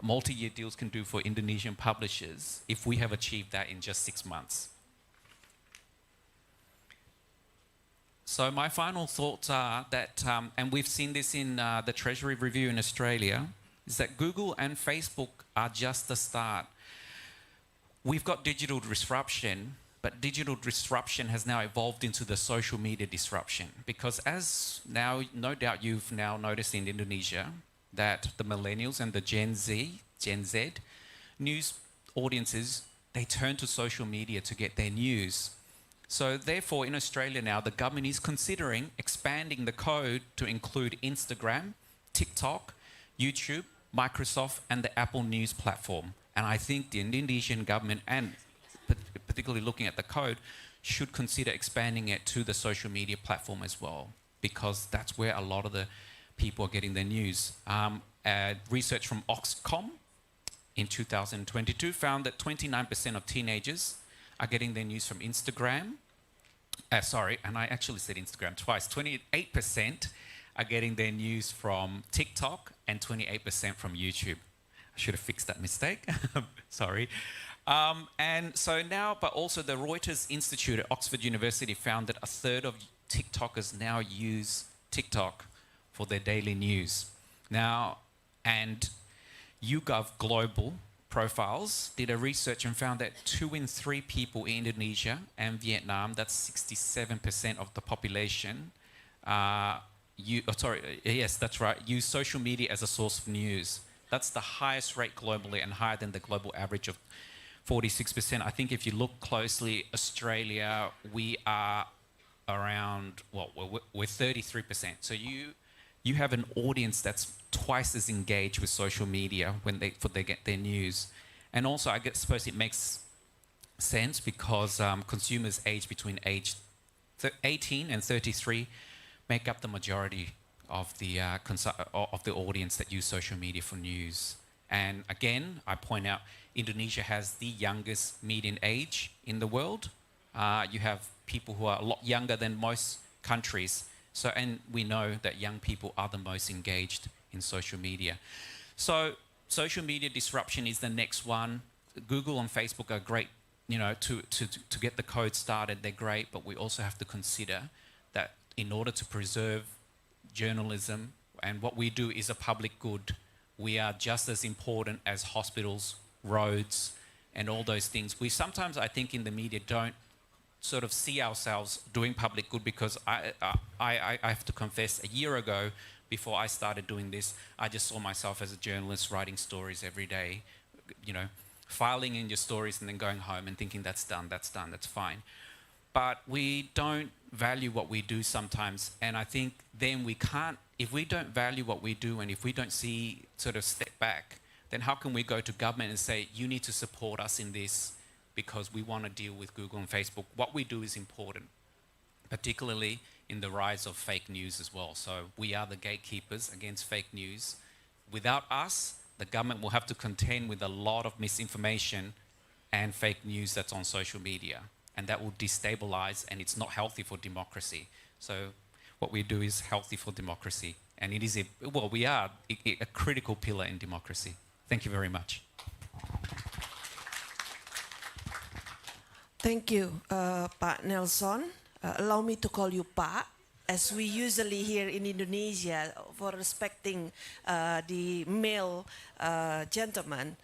Speaker 5: multi-year deals can do for Indonesian publishers if we have achieved that in just 6 months. So my final thoughts are that, and we've seen this in the Treasury Review in Australia, is that Google and Facebook are just the start. We've got digital disruption, but digital disruption has now evolved into the social media disruption. Because as now, no doubt you've now noticed in Indonesia, that the millennials and the Gen Z news audiences, they turn to social media to get their news. So therefore, in Australia now, the government is considering expanding the code to include Instagram, TikTok, YouTube, Microsoft, and the Apple News platform. And I think the Indonesian government, and particularly looking at the code, should consider expanding it to the social media platform as well, because that's where a lot of the people are getting their news. Research from Oxcom in 2022 found that 29% of teenagers are getting their news from Instagram. And I actually said Instagram twice. 28% are getting their news from TikTok and 28% from YouTube. I should have fixed that mistake. Sorry. And so now, but also the Reuters Institute at Oxford University found that a third of TikTokers now use TikTok for their daily news. Now, and YouGov Global Profiles did a research and found that 2 in 3 people in Indonesia and Vietnam, that's 67% of the population, yes, that's right, use social media as a source of news. That's the highest rate globally and higher than the global average of 46%. I think if you look closely, Australia, we are around, well, we're 33%. So you have an audience that's twice as engaged with social media when they get their news. And also, I suppose it makes sense because consumers aged between age 18 and 33 make up the majority of the audience that use social media for news. And again, I point out, Indonesia has the youngest median age in the world. You have people who are a lot younger than most countries. So, and we know that young people are the most engaged in social media. So, social media disruption is the next one. Google and Facebook are great, you know, to get the code started. They're great, but we also have to consider that in order to preserve journalism, and what we do is a public good, we are just as important as hospitals, roads, and all those things. We sometimes, I think, in the media don't sort of see ourselves doing public good, because I have to confess, a year ago, before I started doing this, I just saw myself as a journalist writing stories every day, you know, filing in your stories and then going home and thinking that's done, that's fine. But we don't value what we do sometimes, and I think then we can't, if we don't value what we do and if we don't see, sort of step back, then how can we go to government and say, you need to support us in this because we want to deal with Google and Facebook? What we do is important, particularly in the rise of fake news as well. So we are the gatekeepers against fake news. Without us, the government will have to contend with a lot of misinformation and fake news that's on social media. And that will destabilize, and it's not healthy for democracy. So what we do is healthy for democracy. And it is, we are a critical pillar in democracy. Thank you very much.
Speaker 4: Thank you, Pak Nelson. Allow me to call you Pak, as we usually here in Indonesia, for respecting the male gentleman,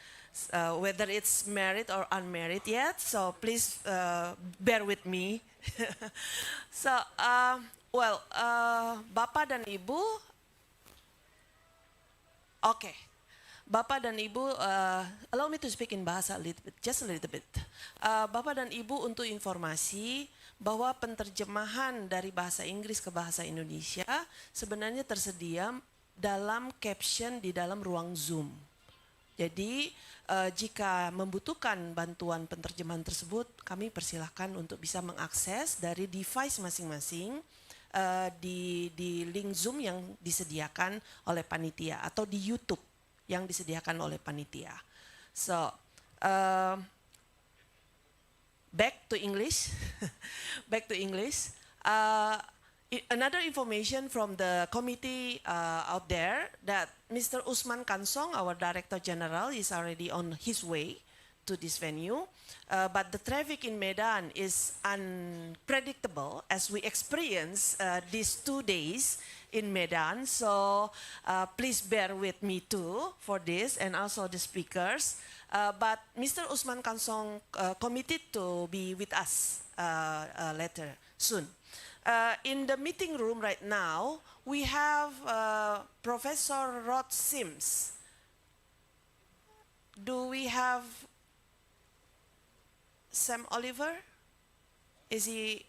Speaker 4: whether it's married or unmarried yet. So please bear with me. So, Bapak dan Ibu, okay. Bapak dan Ibu, allow me to speak in bahasa a little bit, just a little bit. Bapak dan Ibu, untuk informasi bahwa penterjemahan dari bahasa Inggris ke bahasa Indonesia sebenarnya tersedia dalam caption di dalam ruang Zoom. Jadi jika membutuhkan bantuan penterjemahan tersebut, kami persilahkan untuk bisa mengakses dari device masing-masing di link Zoom yang disediakan oleh panitia atau di YouTube yang disediakan oleh panitia. So, back to English. Back to English. Another information from the committee out there that Mr. Usman Kansong, our Director General, is already on his way to this venue. But the traffic in Medan is unpredictable as we experience these 2 days in Medan. So please bear with me too for this, and also the speakers. But Mr. Usman Kansong committed to be with us later soon. In the meeting room right now, we have Professor Rod Sims. Do we have Sam Oliver? Is he?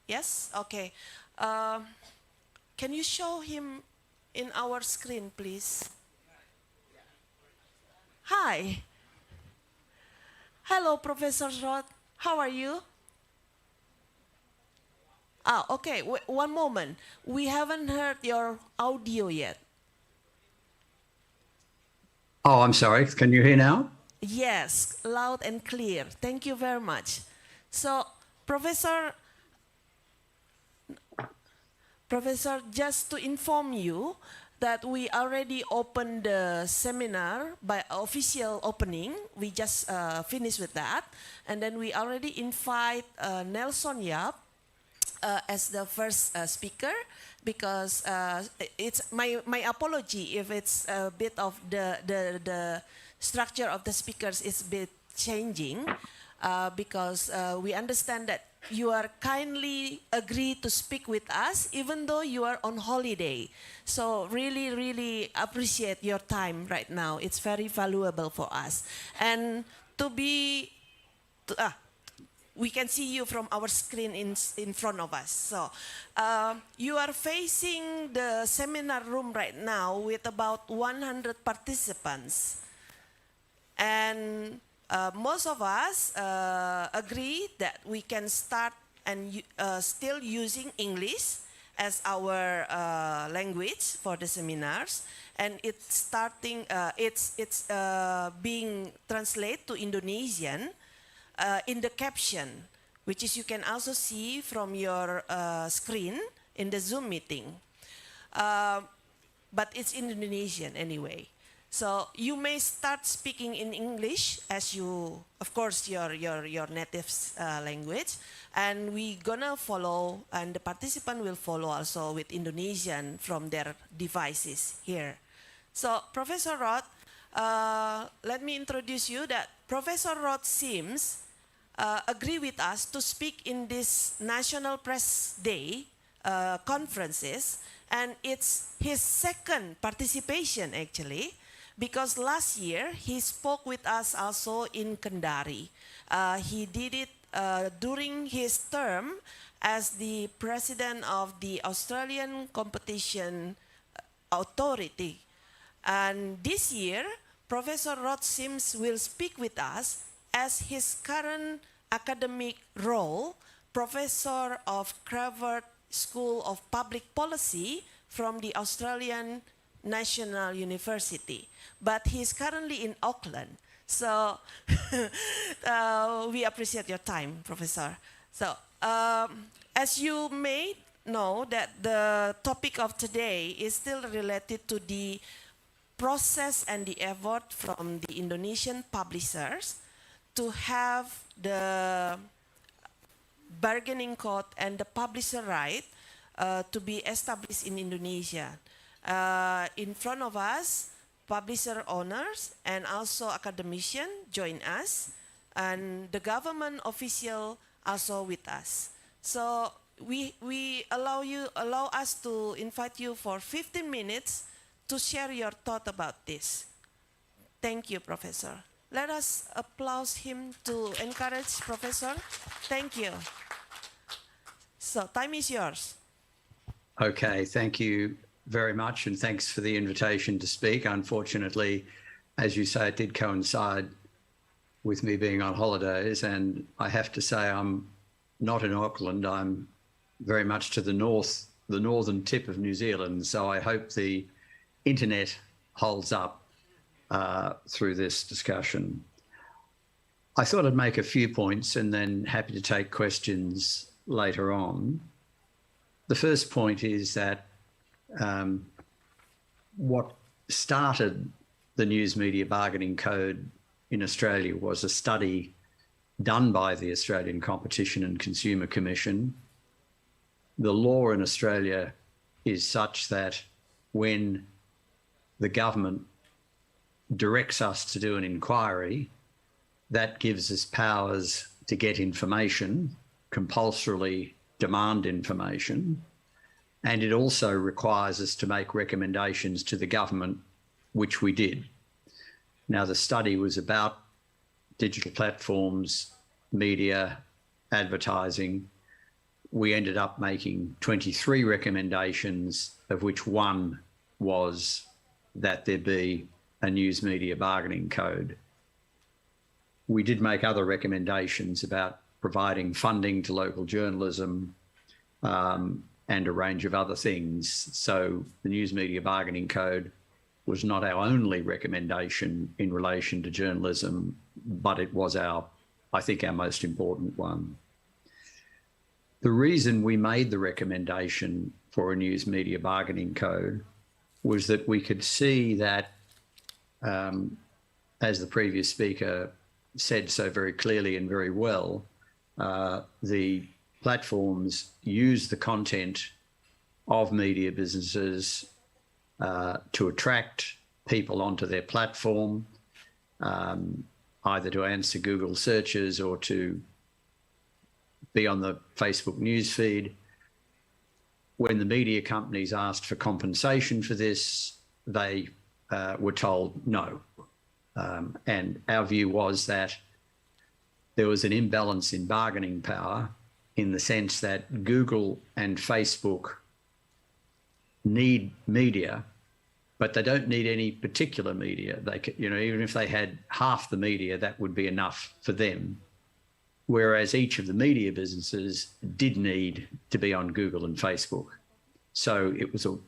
Speaker 4: Yes? Okay. Can you show him in our screen, please? Hi. Hello, Professor Rod. How are you? Ah, okay. One moment. We haven't heard your audio yet.
Speaker 6: Oh, I'm sorry. Can you hear now?
Speaker 4: Yes, loud and clear. Thank you very much. So, Professor, just to inform you that we already opened the seminar by official opening. We just finished with that. And then we already invite Nelson Yap as the first speaker, because it's my apology if it's a bit of the structure of the speakers is a bit changing, because we understand that you are kindly agree to speak with us even though you are on holiday. So really appreciate your time right now. It's very valuable for us. And we can see you from our screen in front of us. So you are facing the seminar room right now with about 100 participants. And most of us agree that we can start and still using English as our language for the seminars. And it's being translated to Indonesian in the caption, which is you can also see from your screen in the Zoom meeting. But it's in Indonesian anyway. So you may start speaking in English as you, of course, your native language, and we gonna follow, and the participant will follow also with Indonesian from their devices here. So Professor Rod, let me introduce you that Professor Rod Sims agree with us to speak in this National Press Day conferences, and it's his second participation actually, because last year he spoke with us also in Kendari. He did it during his term as the president of the Australian Competition Authority. And this year, Professor Rod Sims will speak with us as his current academic role, Professor of Cravert School of Public Policy from the Australian National University. But he's currently in Auckland. So we appreciate your time, Professor. So as you may know that the topic of today is still related to the process and the effort from the Indonesian publishers to have the bargaining code and the publisher right to be established in Indonesia. In front of us, publisher owners and also academician join us, and the government official also with us. So we allow us to invite you for 15 minutes to share your thought about this. Thank you, Professor. Let us applaud him to encourage Professor. Thank you. So time is yours.
Speaker 6: Okay, thank you very much, and thanks for the invitation to speak. Unfortunately, as you say, it did coincide with me being on holidays, and I have to say I'm not in Auckland. I'm very much to the north, the northern tip of New Zealand, so I hope the internet holds up through this discussion. I thought I'd make a few points and then happy to take questions later on. The first point is that what started the News Media Bargaining Code in Australia was a study done by the Australian Competition and Consumer Commission. The law in Australia is such that when the government directs us to do an inquiry, that gives us powers to get information compulsorily demand information, and it also requires us to make recommendations to the government, which we did. Now, the study was about digital platforms, media, advertising. We ended up making 23 recommendations, of which one was that there be a news media bargaining code. We did make other recommendations about providing funding to local journalism and a range of other things. So the news media bargaining code was not our only recommendation in relation to journalism, but it was I think our most important one. The reason we made the recommendation for a news media bargaining code was that we could see that, as the previous speaker said so very clearly and very well, the platforms use the content of media businesses to attract people onto their platform, either to answer Google searches or to be on the Facebook newsfeed. When the media companies asked for compensation for this, they were told no. And our view was that there was an imbalance in bargaining power, in the sense that Google and Facebook need media, but they don't need any particular media. They could, even if they had half the media, that would be enough for them. Whereas each of the media businesses did need to be on Google and Facebook. So it was an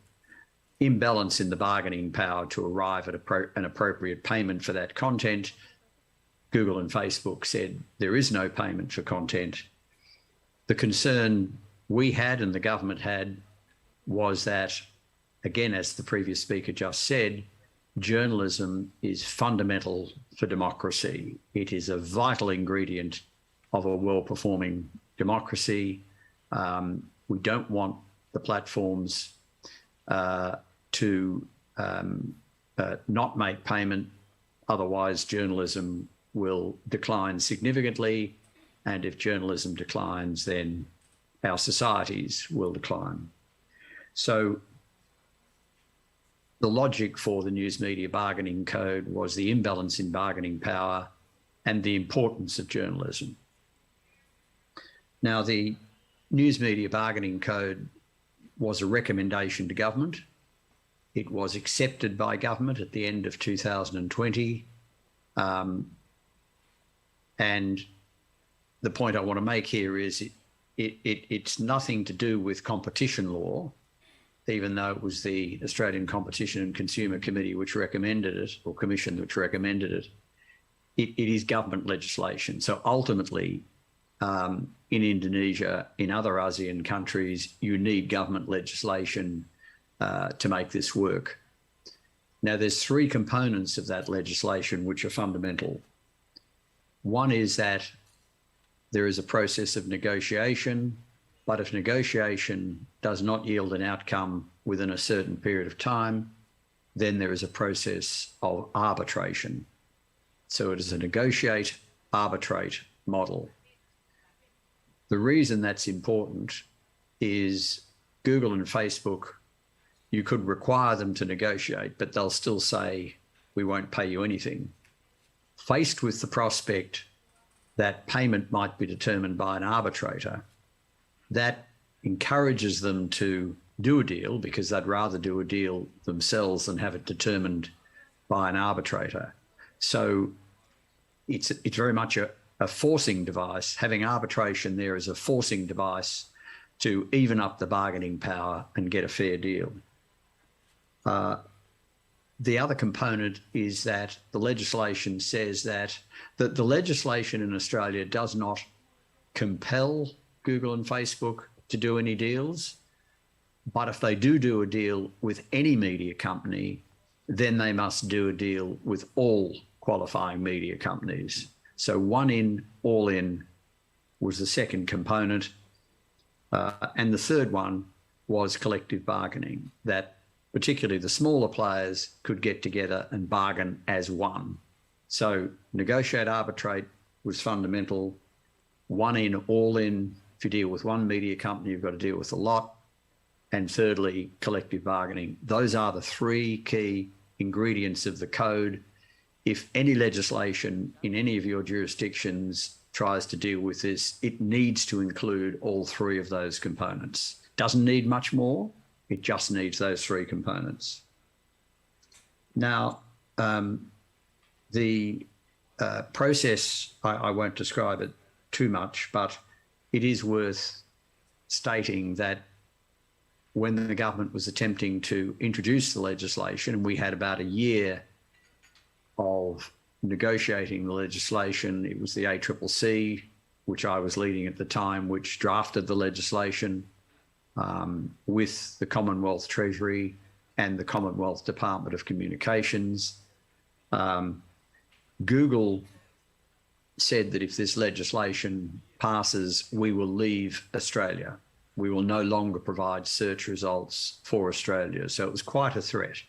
Speaker 6: imbalance in the bargaining power to arrive at an appropriate payment for that content. Google and Facebook said there is no payment for content. The concern we had and the government had was that, again, as the previous speaker just said, journalism is fundamental for democracy. It is a vital ingredient of a well-performing democracy. We don't want the platforms to not make payment, otherwise journalism will decline significantly, and if journalism declines, then our societies will decline. So the logic for the News Media Bargaining Code was the imbalance in bargaining power and the importance of journalism. Now, the News Media Bargaining Code was a recommendation to government. It was accepted by government at the end of 2020. And the point I want to make here is it's nothing to do with competition law, even though it was the Australian Competition and Consumer Committee which recommended it, or Commission which recommended it. It is government legislation. So ultimately, in Indonesia, in other ASEAN countries, you need government legislation to make this work. Now, there's three components of that legislation which are fundamental. One is that there is a process of negotiation, but if negotiation does not yield an outcome within a certain period of time, then there is a process of arbitration. So it is a negotiate, arbitrate model. The reason that's important is Google and Facebook, you could require them to negotiate, but they'll still say, we won't pay you anything. Faced with the prospect that payment might be determined by an arbitrator, that encourages them to do a deal because they'd rather do a deal themselves than have it determined by an arbitrator. So it's very much a forcing device. Having arbitration there is a forcing device to even up the bargaining power and get a fair deal. The other component is that the legislation says that the legislation in Australia does not compel Google and Facebook to do any deals, but if they do a deal with any media company, then they must do a deal with all qualifying media companies. So one in, all in was the second component. And the third one was collective bargaining, that particularly the smaller players could get together and bargain as one. So negotiate, arbitrate was fundamental. One in, all in If you deal with one media company, you've got to deal with a lot. And thirdly, collective bargaining. Those are the three key ingredients of the code. If any legislation in any of your jurisdictions tries to deal with this, it needs to include all three of those components. Doesn't need much more. It just needs those three components. Now, the process, I won't describe it too much, but it is worth stating that when the government was attempting to introduce the legislation, we had about a year of negotiating the legislation. It was the ACCC, which I was leading at the time, which drafted the legislation with the Commonwealth Treasury and the Commonwealth Department of Communications. Google said that if this legislation passes, we will leave Australia. We will no longer provide search results for Australia. So it was quite a threat.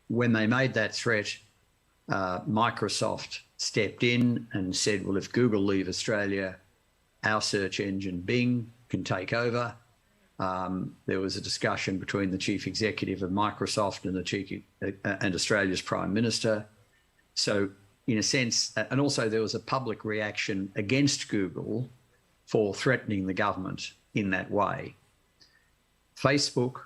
Speaker 6: When they made that threat, Microsoft stepped in and said, well, if Google leave Australia, our search engine Bing can take over. There was a discussion between the chief executive of Microsoft and Australia's Prime Minister. So in a sense, and also there was a public reaction against Google for threatening the government in that way. Facebook,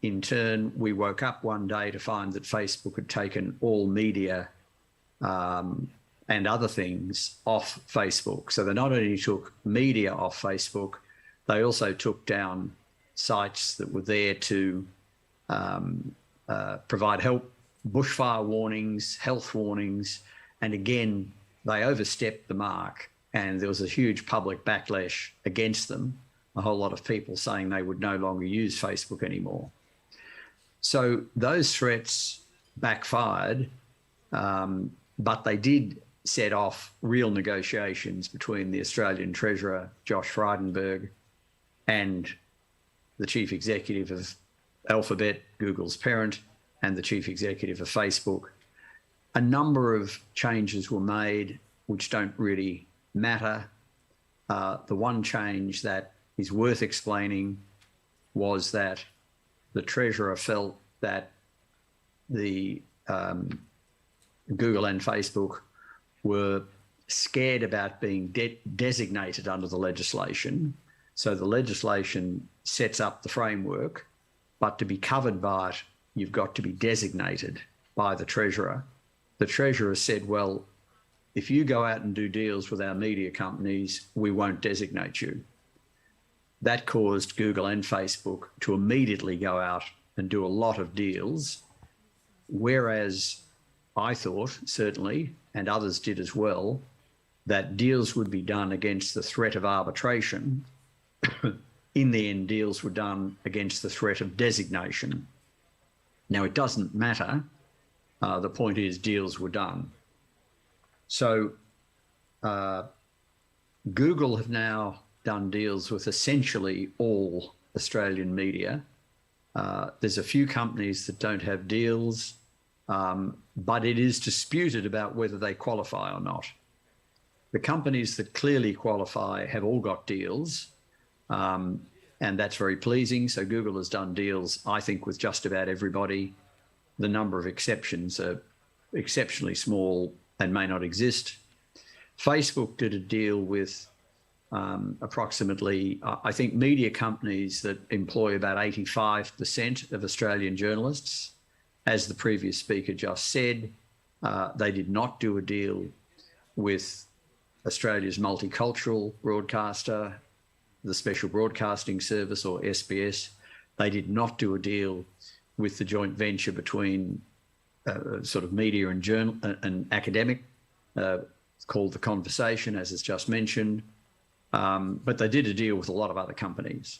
Speaker 6: in turn, we woke up one day to find that Facebook had taken all media and other things off Facebook. So they not only took media off Facebook, they also took down sites that were there to provide help, bushfire warnings, health warnings, and again, they overstepped the mark and there was a huge public backlash against them, a whole lot of people saying they would no longer use Facebook anymore. So those threats backfired, but they did set off real negotiations between the Australian Treasurer, Josh Frydenberg, and the chief executive of Alphabet, Google's parent, and the chief executive of Facebook. A number of changes were made which don't really matter. The one change that is worth explaining was that the Treasurer felt that the Google and Facebook were scared about being designated under the legislation. So the legislation sets up the framework, but to be covered by it, you've got to be designated by the Treasurer. The Treasurer said, well, if you go out and do deals with our media companies, we won't designate you. That caused Google and Facebook to immediately go out and do a lot of deals, whereas I thought, certainly, and others did as well, that deals would be done against the threat of arbitration. In the end, deals were done against the threat of designation. Now, it doesn't matter. The point is deals were done. So Google have now done deals with essentially all Australian media. There's a few companies that don't have deals, but it is disputed about whether they qualify or not. The companies that clearly qualify have all got deals, and that's very pleasing. So Google has done deals, I think, with just about everybody. The number of exceptions are exceptionally small and may not exist. Facebook did a deal with approximately, I think, media companies that employ about 85% of Australian journalists. As the previous speaker just said, they did not do a deal with Australia's multicultural broadcaster, the Special Broadcasting Service, or SBS. They did not do a deal with the joint venture between sort of media and academic, called The Conversation, as is just mentioned. But they did a deal with a lot of other companies.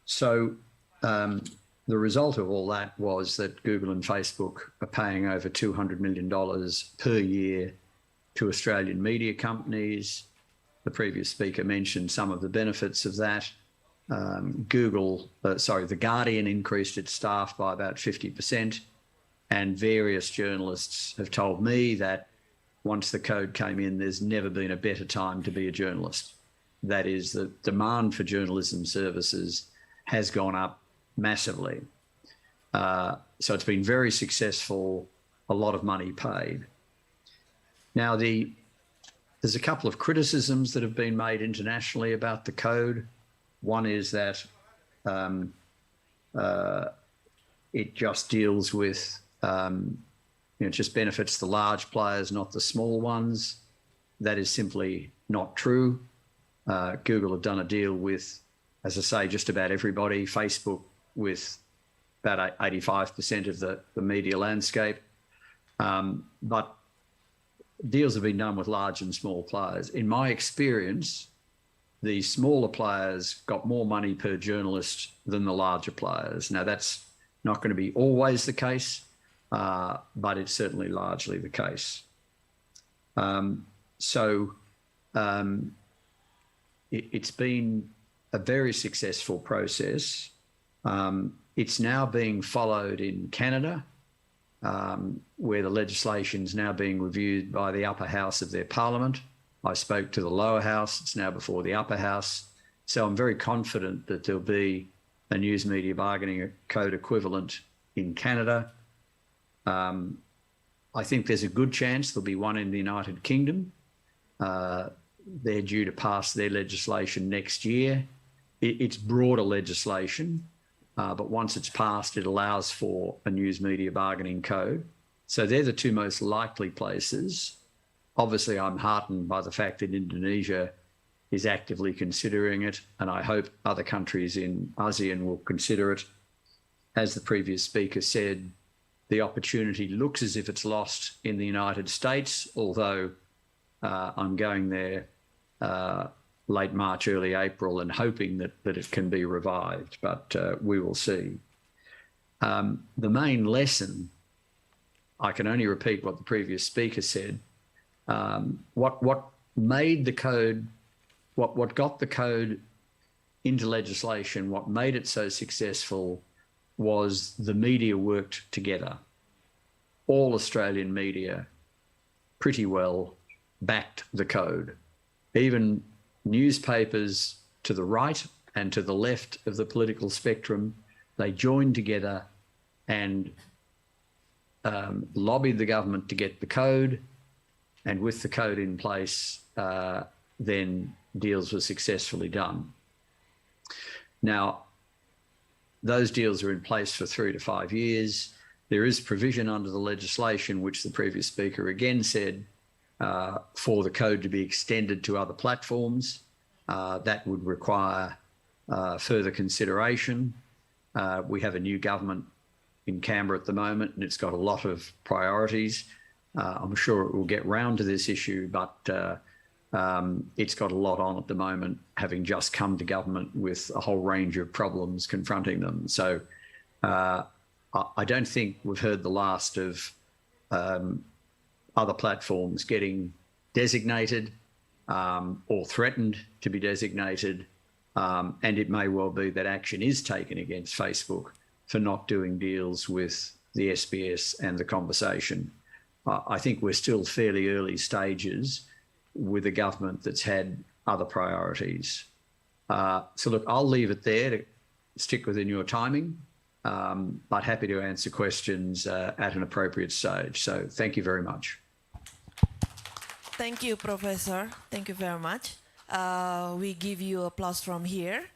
Speaker 6: So the result of all that was that Google and Facebook are paying over $200 million per year to Australian media companies. The previous speaker mentioned some of the benefits of that. The Guardian increased its staff by about 50%, and various journalists have told me that once the code came in, there's never been a better time to be a journalist. That is, the demand for journalism services has gone up massively. So it's been very successful, a lot of money paid. Now, there's a couple of criticisms that have been made internationally about the code. One is that it just deals with, it just benefits the large players, not the small ones. That is simply not true. Google have done a deal with, as I say, just about everybody. Facebook with about 85% of the media landscape. But deals have been done with large and small players. In my experience, the smaller players got more money per journalist than the larger players. Now, that's not going to be always the case, but it's certainly largely the case. It's been a very successful process. It's now being followed in Canada, where the legislation is now being reviewed by the upper house of their parliament. I spoke to the lower house. It's now before the upper house. So I'm very confident that there'll be a news media bargaining code equivalent in Canada. I think there's a good chance there'll be one in the United Kingdom. They're due to pass their legislation next year. It's broader legislation, but once it's passed, it allows for a news media bargaining code. So they're the two most likely places. Obviously, I'm heartened by the fact that Indonesia is actively considering it, and I hope other countries in ASEAN will consider it. As the previous speaker said, the opportunity looks as if it's lost in the United States, although I'm going there late March, early April, and hoping that it can be revived, but we will see. The main lesson, I can only repeat what the previous speaker said, what made the code, what got the code into legislation, what made it so successful was the media worked together. All Australian media pretty well backed the code. Even newspapers to the right and to the left of the political spectrum, they joined together and lobbied the government to get the code. And with the code in place, then deals were successfully done. Now, those deals are in place for 3 to 5 years. There is provision under the legislation, which the previous speaker again said, for the code to be extended to other platforms. That would require further consideration. We have a new government in Canberra at the moment, and it's got a lot of priorities. I'm sure it will get round to this issue, but it's got a lot on at the moment, having just come to government with a whole range of problems confronting them. So I don't think we've heard the last of other platforms getting designated or threatened to be designated. And it may well be that action is taken against Facebook for not doing deals with the SBS and the Conversation. I think we're still fairly early stages with a government that's had other priorities. So look, I'll leave it there to stick within your timing, but happy to answer questions at an appropriate stage. So thank you very much.
Speaker 4: Thank you, Professor. Thank you very much. We give you applause from here.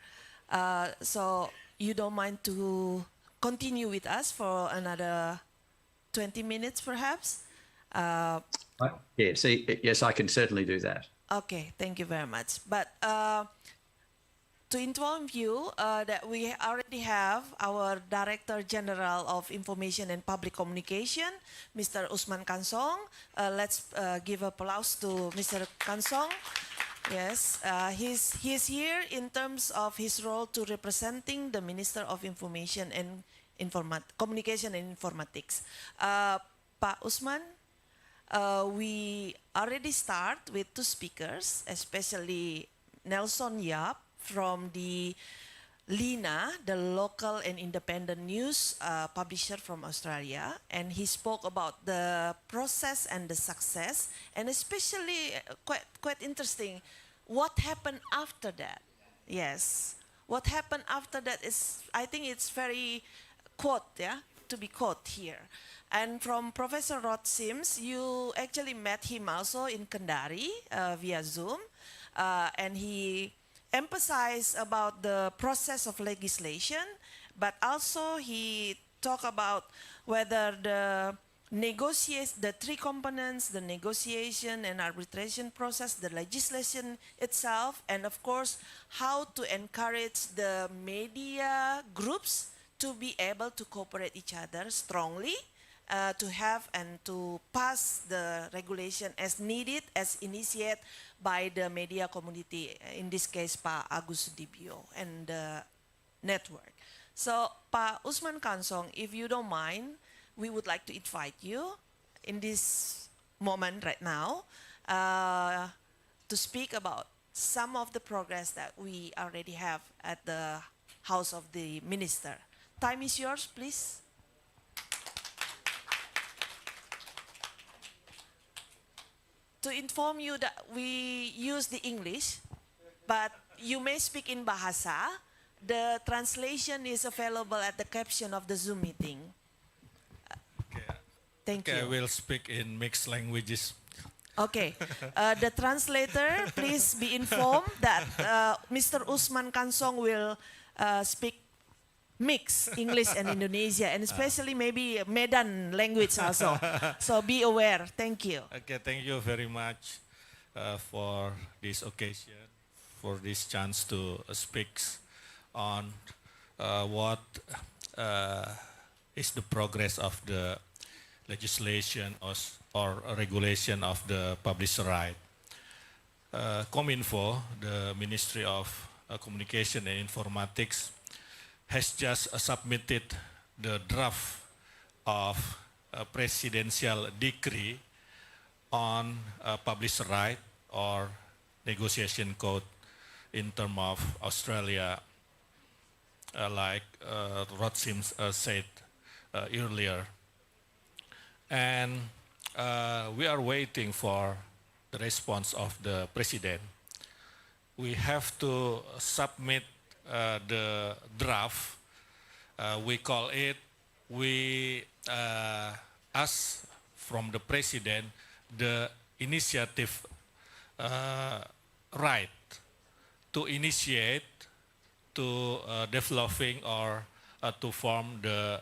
Speaker 4: So you don't mind to continue with us for another 20 minutes, perhaps?
Speaker 6: Yes, I can certainly do that.
Speaker 4: Okay, thank you very much. But to inform you that we already have our Director General of Information and Public Communication, Mr. Usman Kansong. Let's give applause to Mr. Kansong. Yes, he's here in terms of his role to representing the Minister of Information and Communication and Informatics. Pak Usman, we already start with 2 speakers, especially Nelson Yap from the Lina, the local and independent news publisher from Australia, and he spoke about the process and the success, and especially quite interesting, what happened after that. Yes, what happened after that is, I think it's very quote, yeah, to be quote here. And from Professor Rod Sims, you actually met him also in Kendari via Zoom, and he emphasized about the process of legislation, but also he talked about whether the the three components, the negotiation and arbitration process, the legislation itself, and of course, how to encourage the media groups to be able to cooperate each other strongly, to have and to pass the regulation as needed, as initiated by the media community, in this case, Pak Agus Sudibyo and the network. So, Pak Usman Kansong, if you don't mind, we would like to invite you in this moment right now to speak about some of the progress that we already have at the House of the Minister. Time is yours, please. To inform you that we use the English, but you may speak in Bahasa. The translation is available at the caption of the Zoom meeting. Thank
Speaker 7: Okay,
Speaker 4: you.
Speaker 7: I will speak in mixed languages.
Speaker 4: Okay, the translator, please be informed that Mr. Usman Kansong will speak mix English and Indonesia, and especially maybe Medan language also. So be aware. Thank you.
Speaker 7: Okay, thank you very much for this occasion, for this chance to speak on what is the progress of the legislation or regulation of the publisher right. Cominfo, the Ministry of Communication and Informatics, has just submitted the draft of a presidential decree on publisher right or negotiation code in terms of Australia, like Rod Sims said earlier. And we are waiting for the response of the president. We have to submit the draft. We call it, we ask from the president the initiative right to initiate to developing or to form the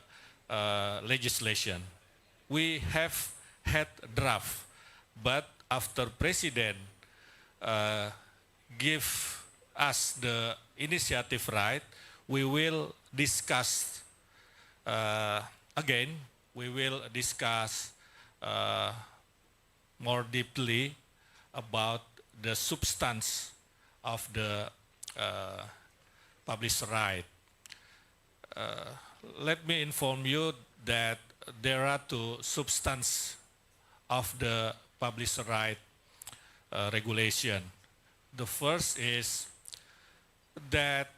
Speaker 7: legislation. We have had draft, but after president give us the initiative right, we will discuss again. We will discuss more deeply about the substance of the publisher right. Let me inform you that there are two substance of the publisher right regulation. The first is that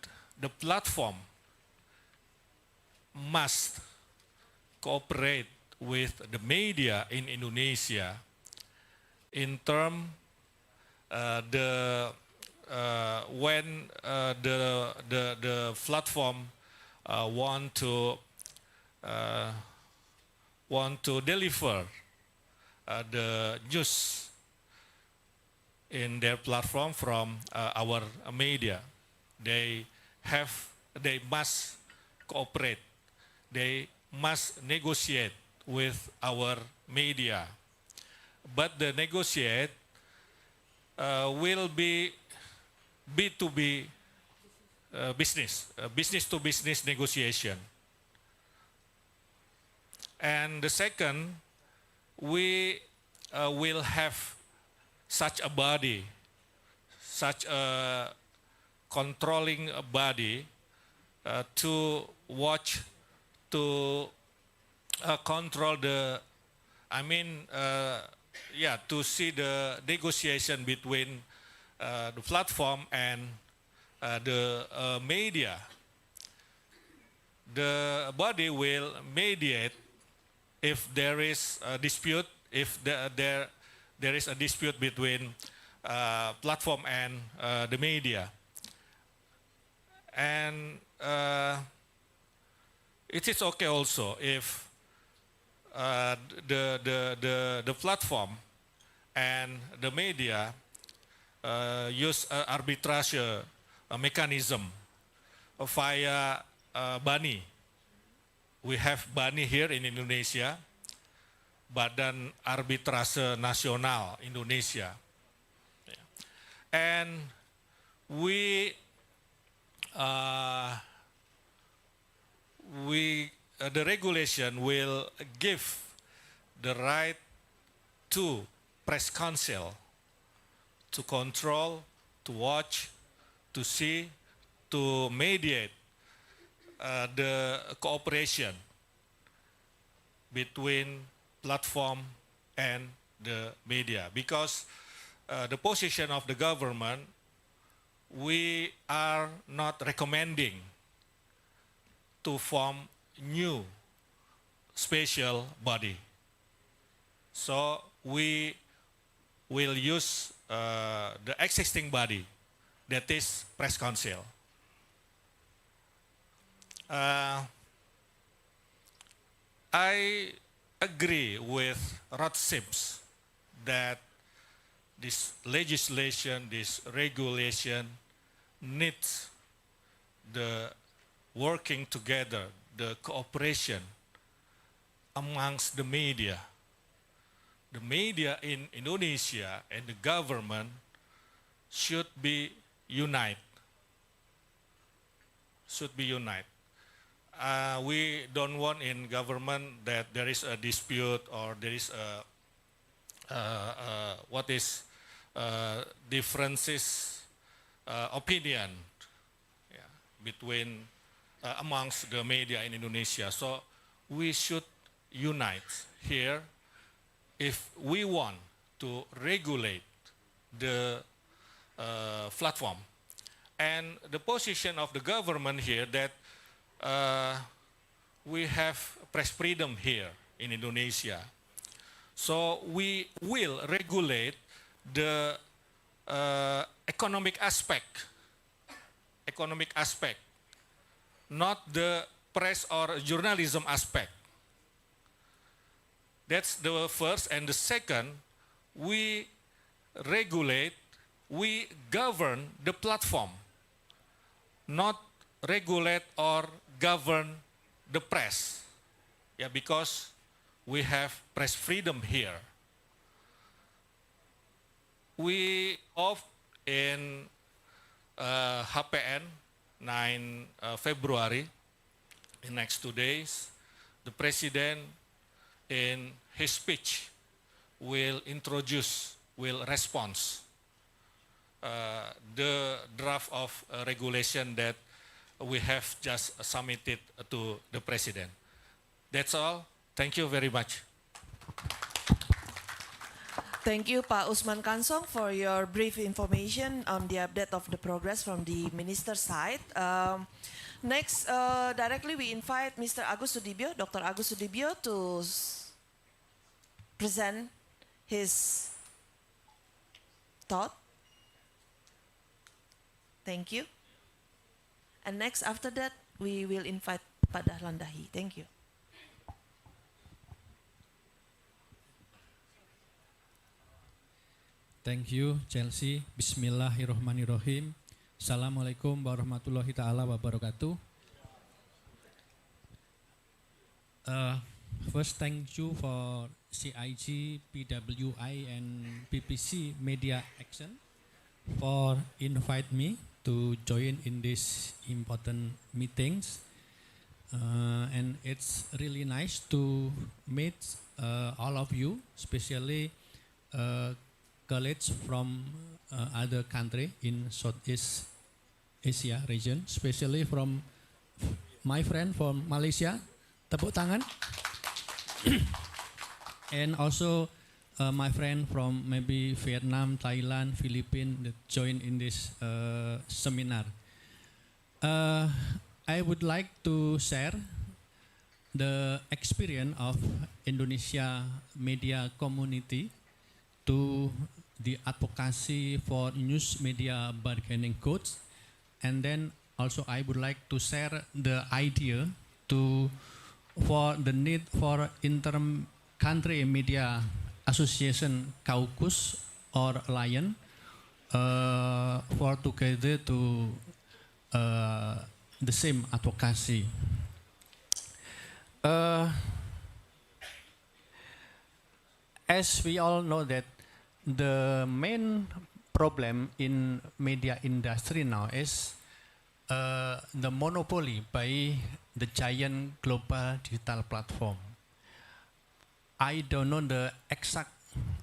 Speaker 7: the platform must cooperate with the media in Indonesia in terms when the platform want to deliver the news in their platform from our media. They must cooperate. They must negotiate with our media. But the negotiate will be B2B business, business to business negotiation. And the second, we will have such a body, such a controlling body to watch, to control the, to see the negotiation between the platform and the media the body will mediate if there is a dispute, if there is a dispute between platform and the media. And it is okay also if the platform and the media use arbitrage mechanism via BANI. We have BANI here in Indonesia, Badan Arbitrase Nasional Indonesia. And we the regulation will give the right to press council to control, to watch, to see, to mediate the cooperation between platform and the media. Because the position of the government, we are not recommending to form new special body. So we will use the existing body, that is press council. I agree with Rod Sims that this legislation, this regulation needs the working together, the cooperation amongst the media. The media in Indonesia and the government should be united. Should be united. We don't want in government that there is a dispute or there is differences opinion between amongst the media in Indonesia. So we should unite here if we want to regulate the platform. And the position of the government here that we have press freedom here in Indonesia. So we will regulate the economic aspect, not the press or journalism aspect. That's the first. And the second, we regulate, we govern the platform, not regulate or govern the press. Yeah, because we have press freedom here. We off in HPN 9 February, in next 2 days, the president in his speech will respond the draft of regulation that we have just submitted to the president. That's all. Thank you very much.
Speaker 4: Thank you, Pak Usman Kansong, for your brief information on the update of the progress from the minister's side. Next, directly we invite Mr. Agus Sudibyo, Dr. Agus Sudibyo, to present his thought. Thank you. And next, after that, we will invite Pak Dahlan Dahi. Thank you.
Speaker 8: Thank you, Chelsea. Bismillahirrahmanirrahim. Assalamualaikum warahmatullahi ta'ala wabarakatuh. First, thank you for CIG, PWI, and PPC Media Action for invite me to join in these important meetings. And it's really nice to meet all of you, especially colleagues from other country in Southeast Asia region, especially from my friend from Malaysia, tepuk tangan. And also my friend from maybe Vietnam, Thailand, Philippines that join in this seminar. I would like to share the experience of Indonesia media community to the advocacy for news media bargaining codes, and then also I would like to share the idea for the need for inter-country media association caucus or alliance for together to the same advocacy. As we all know that the main problem in media industry now is the monopoly by the giant global digital platform. I don't know the exact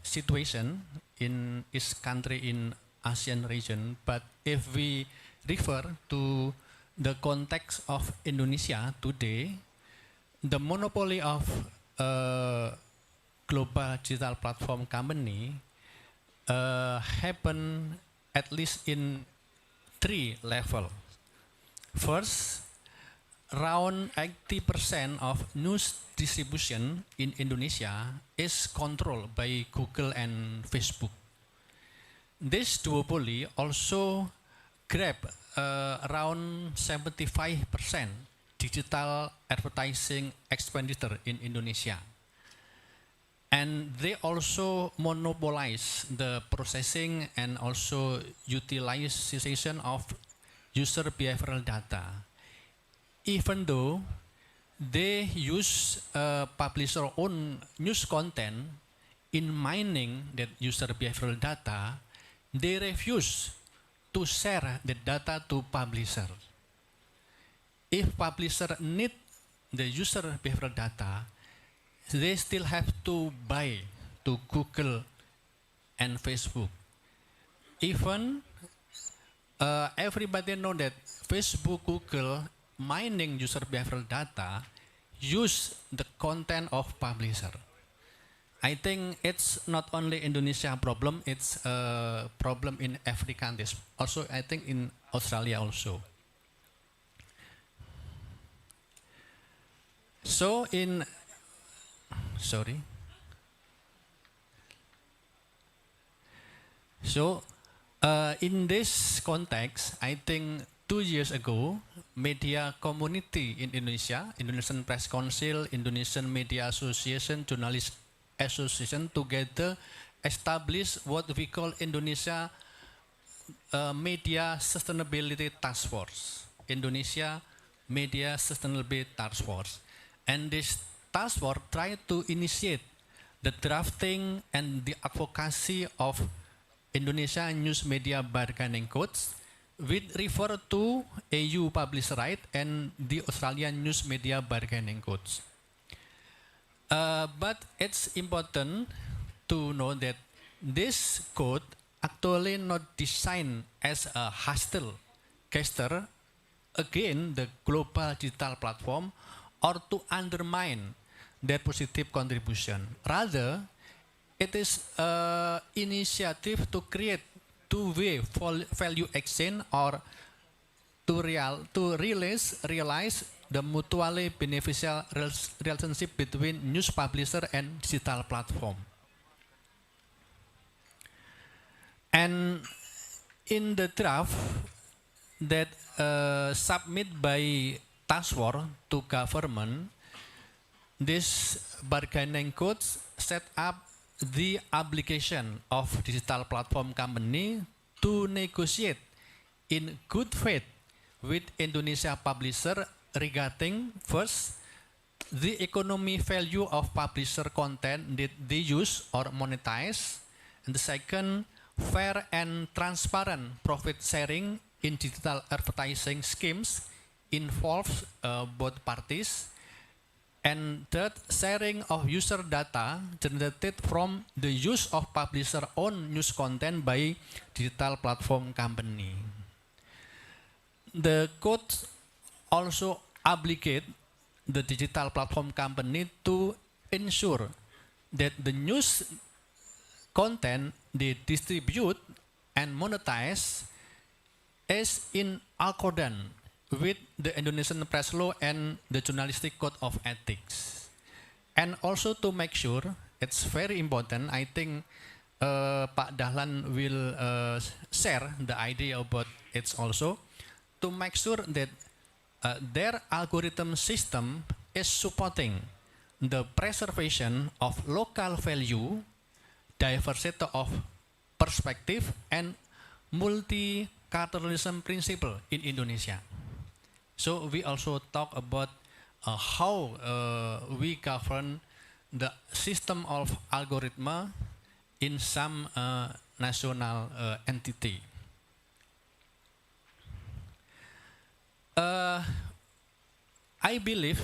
Speaker 8: situation in each country in ASEAN region, but if we refer to the context of Indonesia today, the monopoly of global digital platform company happen at least in 3 levels. First, around 80% of news distribution in Indonesia is controlled by Google and Facebook. This duopoly also grab around 75% digital advertising expenditure in Indonesia. And they also monopolize the processing and also utilization of user behavioral data. Even though they use publisher own news content in mining that user behavioral data, they refuse to share the data to publisher. If publisher need the user behavioral data, they still have to buy to Google and Facebook. Even everybody know that Facebook, Google mining user behavioral data use the content of publisher. I think it's not only Indonesia problem, it's a problem in every country. Also, I think in Australia also. So in in this context, I think 2 years ago, media community in Indonesia, Indonesian Press Council, Indonesian Media Association, Journalist Association together established what we call Indonesia Media Sustainability Task Force. Indonesia Media Sustainability Task Force. And this task force tried to initiate the drafting and the advocacy of Indonesia News Media Bargaining Codes, which refer to EU Publisher Right and the Australian News Media Bargaining Codes. But it's important to know that this code actually not designed as a hostile gesture against the global digital platform or to undermine their positive contribution. Rather, it is an initiative to create two-way value exchange or to realize the mutually beneficial relationship between news publisher and digital platform. And in the draft that submitted by task force to government, this bargaining codes set up the obligation of digital platform company to negotiate in good faith with Indonesia publisher regarding first, the economy value of publisher content that they use or monetize, and the second, fair and transparent profit sharing in digital advertising schemes involves both parties, and third, sharing of user data generated from the use of publisher own news content by digital platform company. The code also obligate the digital platform company to ensure that the news content they distribute and monetize is in accordance with the Indonesian press law and the journalistic code of ethics. And also to make sure, it's very important, I think Pak Dahlan will share the idea about it also, to make sure that their algorithm system is supporting the preservation of local value, diversity of perspective, and multiculturalism principle in Indonesia. So we also talk about how we govern the system of algorithm in some national entity. I believe,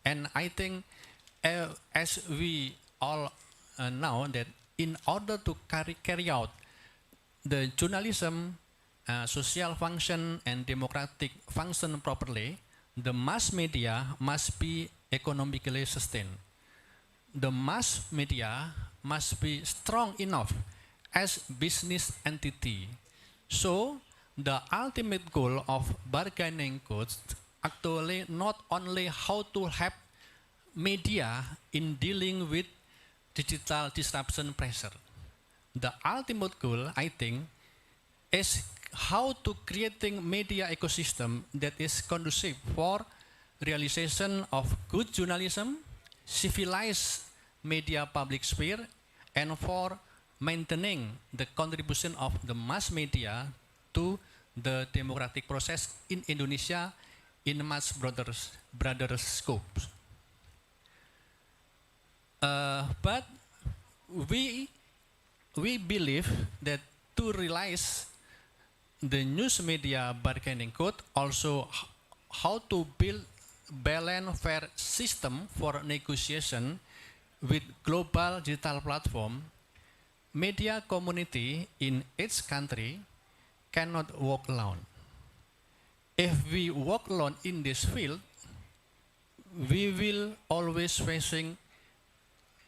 Speaker 8: and I think, as we all know, that in order to carry out the journalism, social function, and democratic function properly, the mass media must be economically sustained. The mass media must be strong enough as business entity. So the ultimate goal of bargaining codes actually not only how to help media in dealing with digital disruption pressure. The ultimate goal, I think, is how to creating media ecosystem that is conducive for realization of good journalism, civilized media public sphere, and for maintaining the contribution of the mass media to the democratic process in Indonesia in much broader scope. But we believe that to realize the news media bargaining code, also how to build balanced fair system for negotiation with global digital platform, media community in each country cannot walk alone. If we walk alone in this field, we will always facing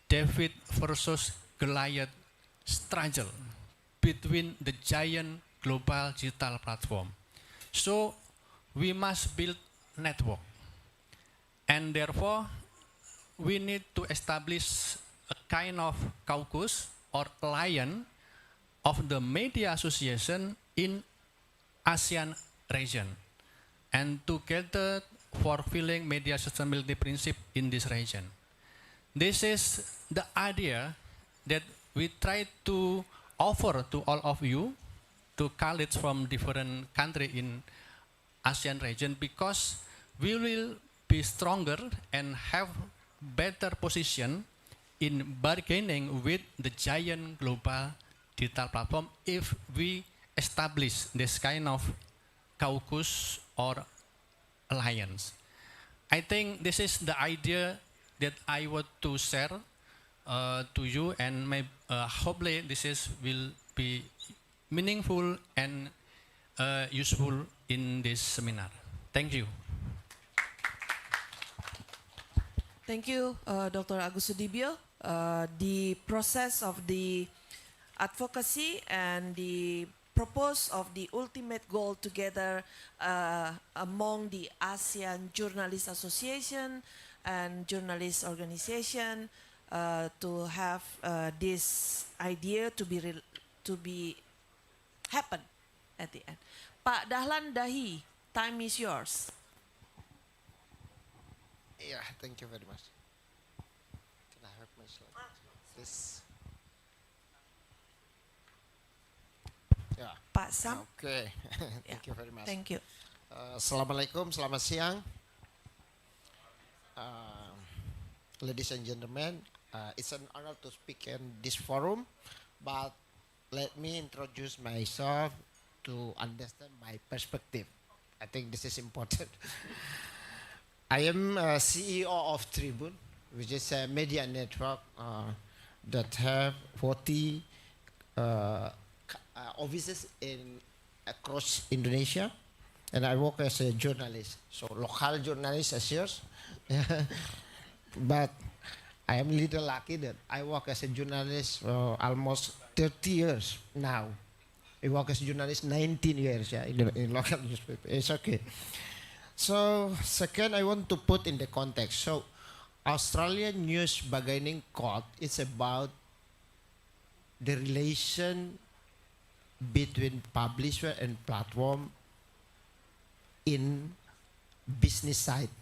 Speaker 8: David versus Goliath struggle between the giant global digital platform. So we must build network, and therefore we need to establish a kind of caucus or alliance of the media association in ASEAN region, and together fulfilling media sustainability principle in this region. This is the idea that we try to offer to all of you, to colleagues from different countries in ASEAN region, because we will be stronger and have better position in bargaining with the giant global digital platform if we establish this kind of caucus or alliance. I think this is the idea that I want to share to you, and hopefully this will be meaningful and useful in this seminar. Thank you.
Speaker 4: Thank you, Dr. Agus Sudibyo. The process of the advocacy and the purpose of the ultimate goal together among the ASEAN Journalists Association and journalist organization to have this idea to be happen at the end. Pak Dahlan Dahi, time is yours.
Speaker 9: Yeah, thank you very much. Can I have my slide? This. Yeah.
Speaker 4: Pak Sam.
Speaker 9: Okay. Thank you very much.
Speaker 4: Thank you.
Speaker 9: Assalamualaikum, selamat siang. Ladies and gentlemen, it's an honor to speak in this forum, but let me introduce myself to understand my perspective. I think this is important. I am CEO of Tribune, which is a media network that have 40 offices across Indonesia, and I work as a journalist, so local journalist as yours. But I am a little lucky that I work as a journalist for almost 30 years now. I work as a journalist 19 years, yeah, in local newspaper. It's okay. So second, I want to put in the context. So Australian News Bargaining Code is about the relation between publisher and platform in business side.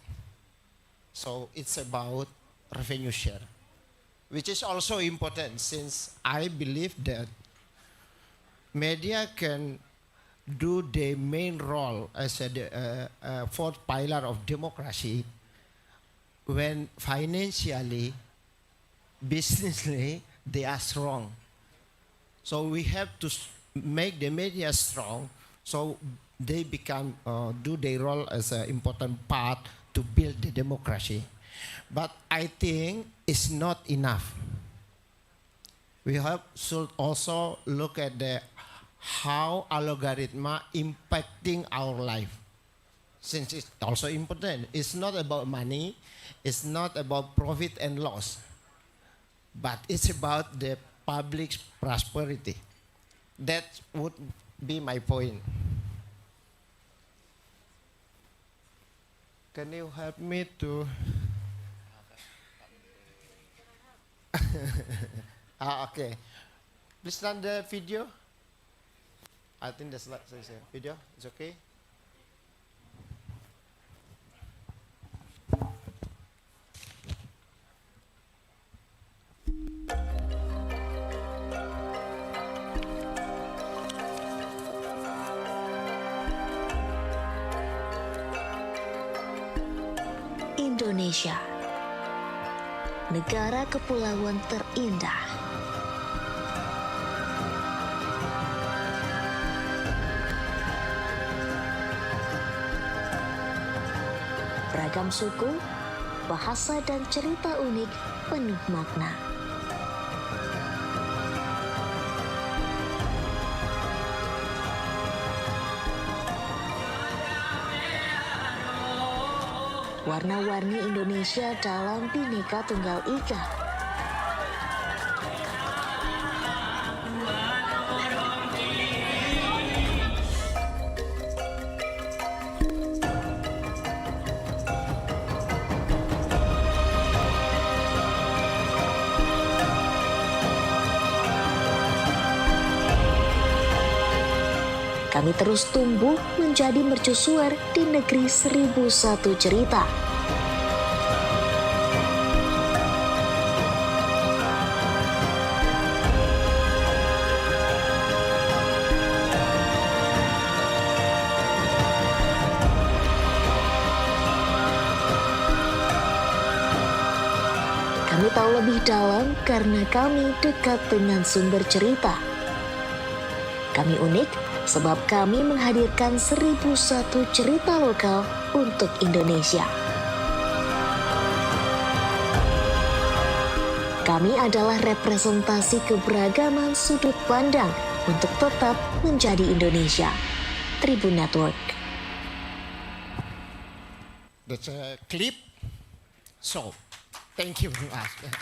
Speaker 9: So it's about revenue share, which is also important since I believe that media can do the main role as a fourth pillar of democracy when financially, businessly, they are strong. So we have to make the media strong so they become, do their role as an important part to build the democracy. But I think it's not enough. Should also look at the how algorithm are impacting our life. Since it's also important. It's not about money, it's not about profit and loss, but it's about the public's prosperity. That would be my point. Can you help me to... okay. Please run the video. I think the slide says video is okay.
Speaker 10: Indonesia, negara kepulauan terindah. Beragam suku, bahasa dan cerita unik penuh makna. Warna-warni Indonesia dalam Bhinneka Tunggal Ika. Kami terus tumbuh menjadi mercusuar di negeri 1001 cerita. Kami tahu lebih dalam karena kami dekat dengan sumber cerita. Kami unik sebab kami menghadirkan 1001 cerita lokal untuk Indonesia. Kami adalah representasi keberagaman sudut pandang untuk tetap menjadi Indonesia. Tribun Network.
Speaker 9: That's a clip. So, thank you very much.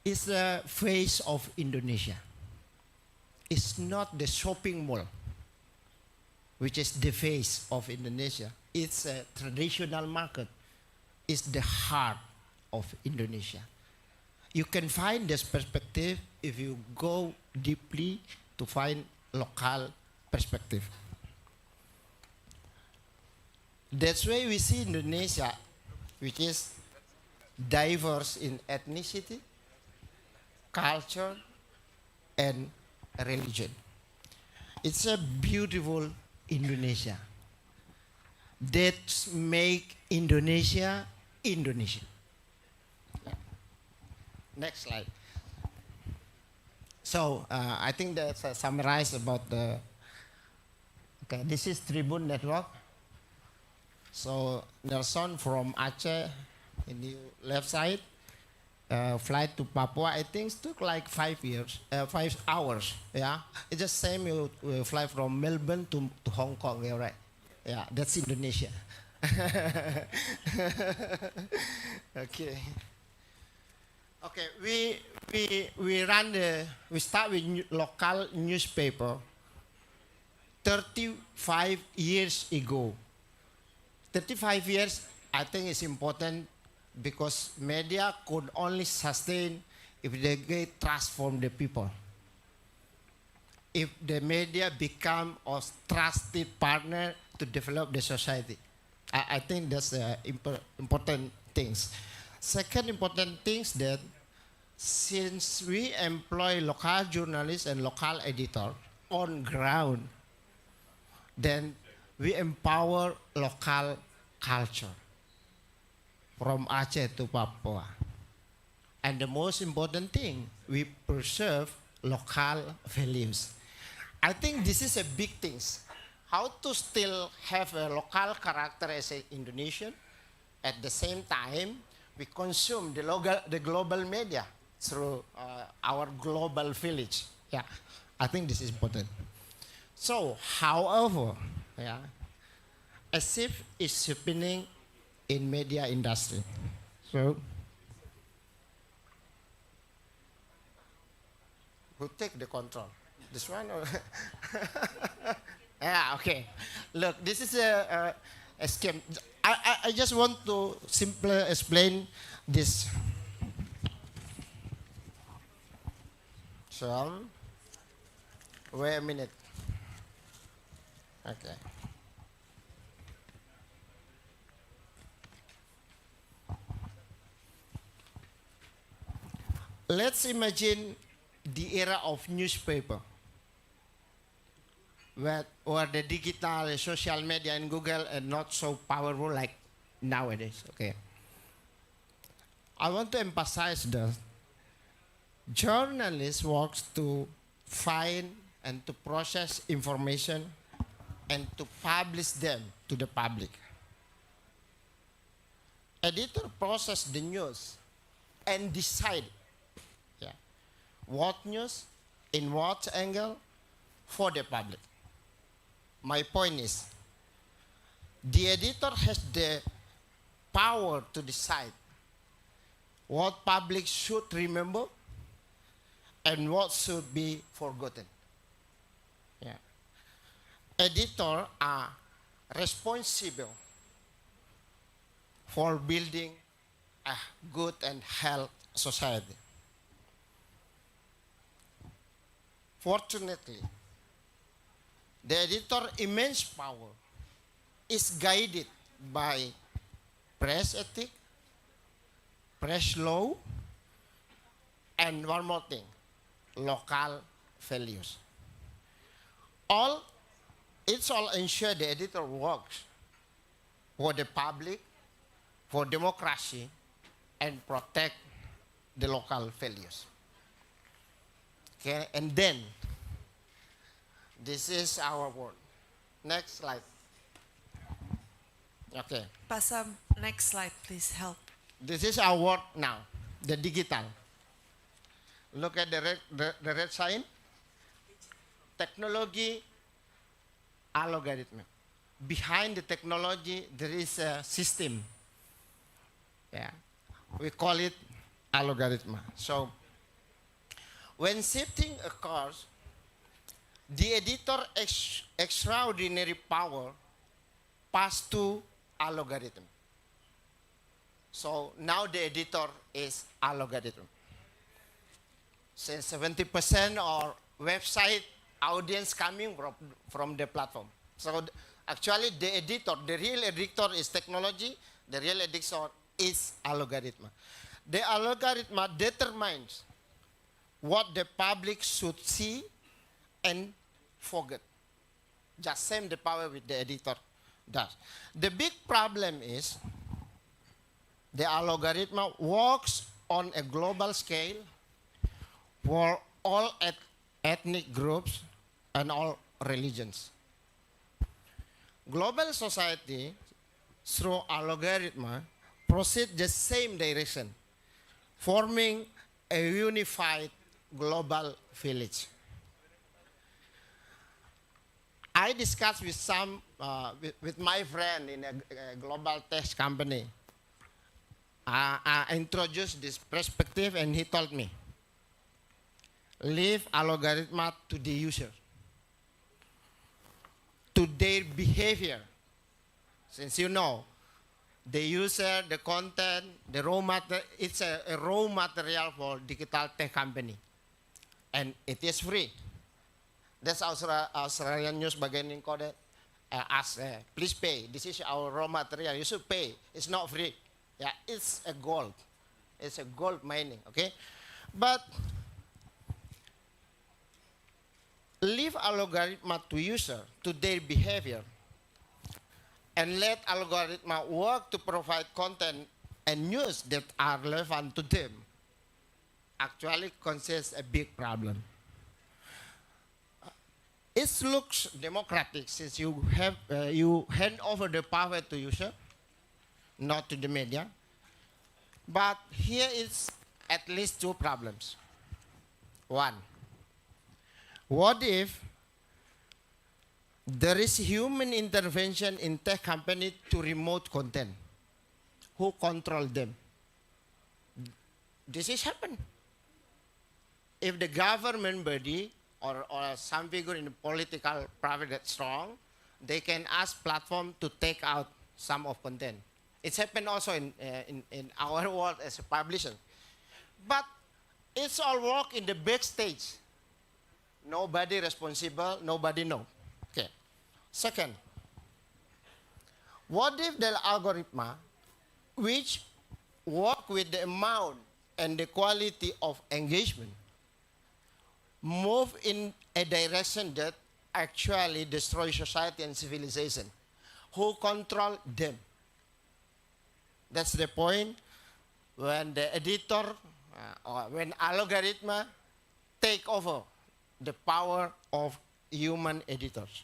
Speaker 9: It's the face of Indonesia. It's not the shopping mall, which is the face of Indonesia. It's a traditional market. It's the heart of Indonesia. You can find this perspective if you go deeply to find local perspective. That's why we see Indonesia, which is diverse in ethnicity, culture, and religion. It's a beautiful Indonesia that make Indonesia Indonesia. Next slide. So I think that's summarized about the. Okay, this is Tribun Network. So Nelson from Aceh in the left side. Flight to Papua, I think it took like 5 hours. Yeah, it's the same. You fly from Melbourne to Hong Kong. Yeah, right. Yeah, that's Indonesia. Okay. Okay, we start with local newspaper. 35 years ago. 35 years, I think it's important because media could only sustain if they get trust from the people. If the media become a trusted partner to develop the society. I think that's important things. Second important things that since we employ local journalists and local editor on ground, then we empower local culture from Aceh to Papua. And the most important thing, we preserve local values. I think this is a big thing. How to still have a local character as an Indonesian, at the same time, we consume the global media through our global village. Yeah, I think this is important. So, however, yeah, as if it's happening in media industry. So, who take the control? This one or? Yeah, okay. Look, this is a scheme. I just want to simply explain this. So, wait a minute. Okay. Let's imagine the era of newspaper, where the digital, social media, and Google are not so powerful like nowadays. Okay. I want to emphasize that journalists works to find and to process information and to publish them to the public. Editor process the news and decide what news, in what angle, for the public. My point is, the editor has the power to decide what public should remember and what should be forgotten. Yeah. Editors are responsible for building a good and healthy society. Fortunately, the editor's immense power is guided by press ethics, press law, and one more thing, local values. It's all ensure the editor works for the public, for democracy, and protect the local values. Okay, and then, this is our word. Next slide. Okay.
Speaker 4: Pasam, next slide, please help.
Speaker 9: This is our word now, the digital. Look at the red sign. Technology, algorithm. Behind the technology, there is a system. Yeah, we call it algorithm. So, when shifting occurs, the editor extraordinary power pass to algorithm. So now the editor is algorithm. Since 70% of website audience coming from the platform. So actually the editor, the real editor is technology, the real editor is algorithm. The algorithm determines what the public should see and forget. Just same the power with the editor does. The big problem is the algorithm works on a global scale for all ethnic groups and all religions. Global society, through algorithm, proceed the same direction, forming a unified global village. I discussed with with my friend in a global tech company. I introduced this perspective and he told me, leave algorithm to the user. to their behavior. Since you know, the user, the content, the raw matter, it's a raw material for digital tech company. And it is free. That's Australian news bagian encoded. Ask, please pay. This is our raw material. You should pay. It's not free. Yeah, it's a gold. It's a gold mining, okay? But leave algorithm to user, to their behavior, and let algorithm work to provide content and news that are relevant to them, actually causes a big problem. It looks democratic since you have you hand over the power to user, not to the media. But here is at least two problems. One, what if there is human intervention in tech company to remote content? Who control them? This is happen. If the government body or some figure in the political private that's strong, they can ask platform to take out some of content. It's happened also in our world as a publisher. But it's all work in the backstage. Nobody responsible, nobody know. Okay. Second, what if the algorithm which work with the amount and the quality of engagement move in a direction that actually destroys society and civilization? Who control them? That's the point when the editor or when algorithm take over the power of human editors.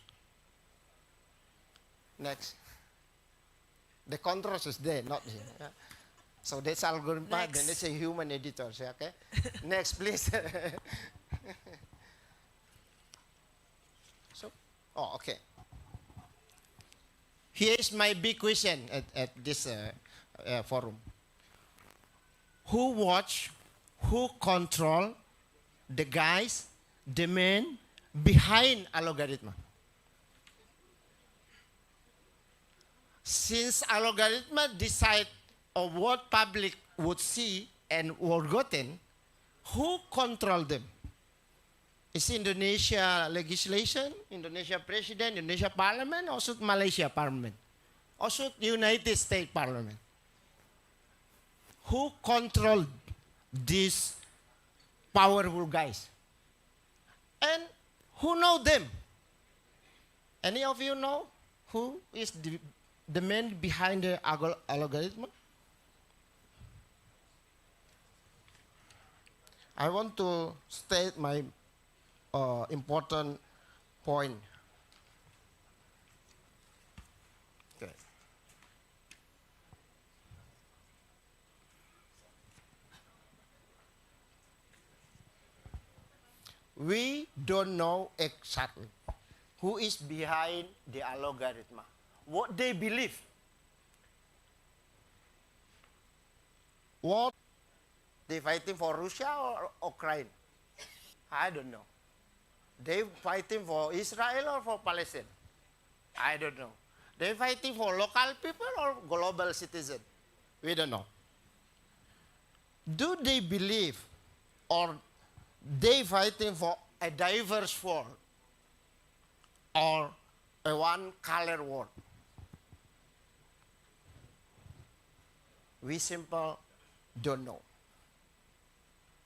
Speaker 9: Next. The contrast is there, not here. Yeah. So that's algorithm, then it's a human editors. Okay. Next, please. So, okay. Here is my big question at this forum. Who watch, who control the guys, the men behind algorithm? Since algorithm decide of what public would see and were gotten, who control them? Is Indonesia legislation, Indonesia president, Indonesia parliament, or should Malaysia parliament? Or should United States parliament? Who control these powerful guys? And who know them? Any of you know who is the man behind the algorithm? I want to state my important point. Okay. We don't know exactly who is behind the algorithm, what they believe. What they fighting for Russia or Ukraine? I don't know. They fighting for Israel or for Palestine? I don't know. They fighting for local people or global citizen? We don't know. Do they believe or they fighting for a diverse world or a one color world? We simply don't know.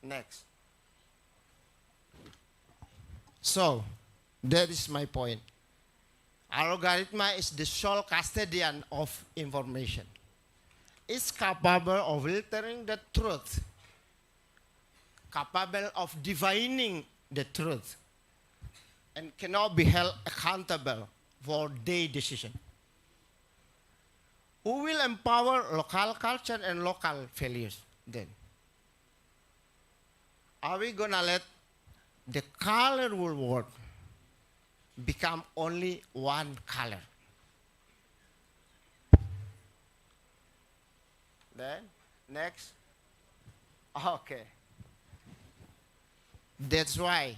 Speaker 9: Next. So, that is my point. Algorithm is the sole custodian of information. It's capable of filtering the truth, capable of divining the truth, and cannot be held accountable for their decision. Who will empower local culture and local values then? Are we going to let the colorful world become only one color? Then, next. Okay. That's why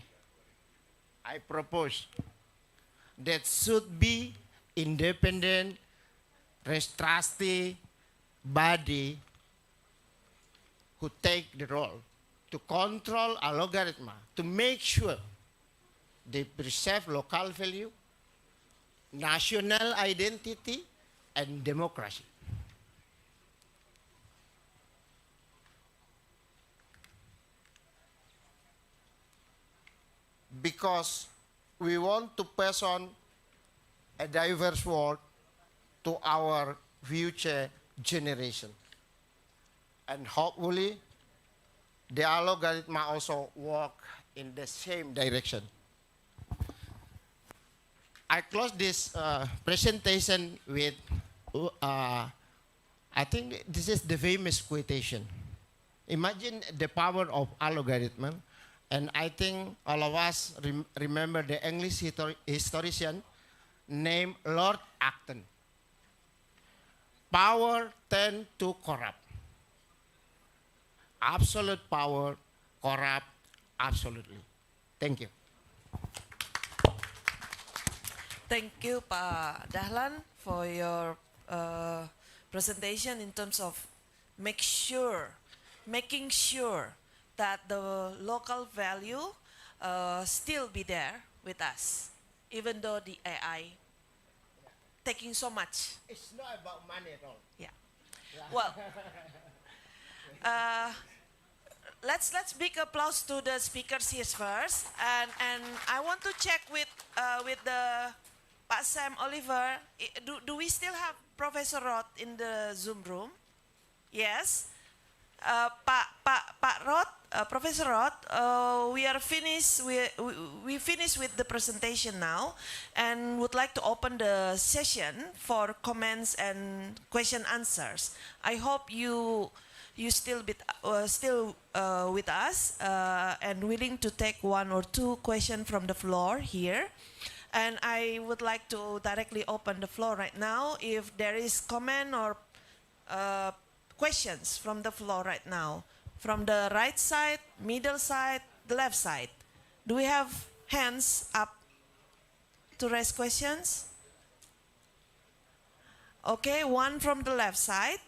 Speaker 9: I propose that should be independent, trustee body who take the role to control a logarithm, to make sure they preserve local value, national identity, and democracy. Because we want to pass on a diverse world to our future generation. And hopefully, the algorithm also work in the same direction. I close this presentation with, I think this is the famous quotation. Imagine the power of algorithm. And I think all of us remember the English historian named Lord Acton. Power tend to corrupt. Absolute power corrupt absolutely. Thank you.
Speaker 4: Thank you, Pak Dahlan, for your presentation in terms of making sure that the local value still be there with us, even though the AI taking so much.
Speaker 9: It's not about money at all.
Speaker 4: Yeah. Well, let's big applause to the speakers here first, and I want to check with the Pak Sam Oliver. Do we still have Professor Roth in the Zoom room? Yes. Pak Roth, Professor Roth, we are finished. We finished with the presentation now, and would like to open the session for comments and question answers. I hope you still with us and willing to take one or two questions from the floor here. And I would like to directly open the floor right now. If there is comment or questions from the floor right now, from the right side, middle side, the left side. Do we have hands up to raise questions? Okay, one from the left side.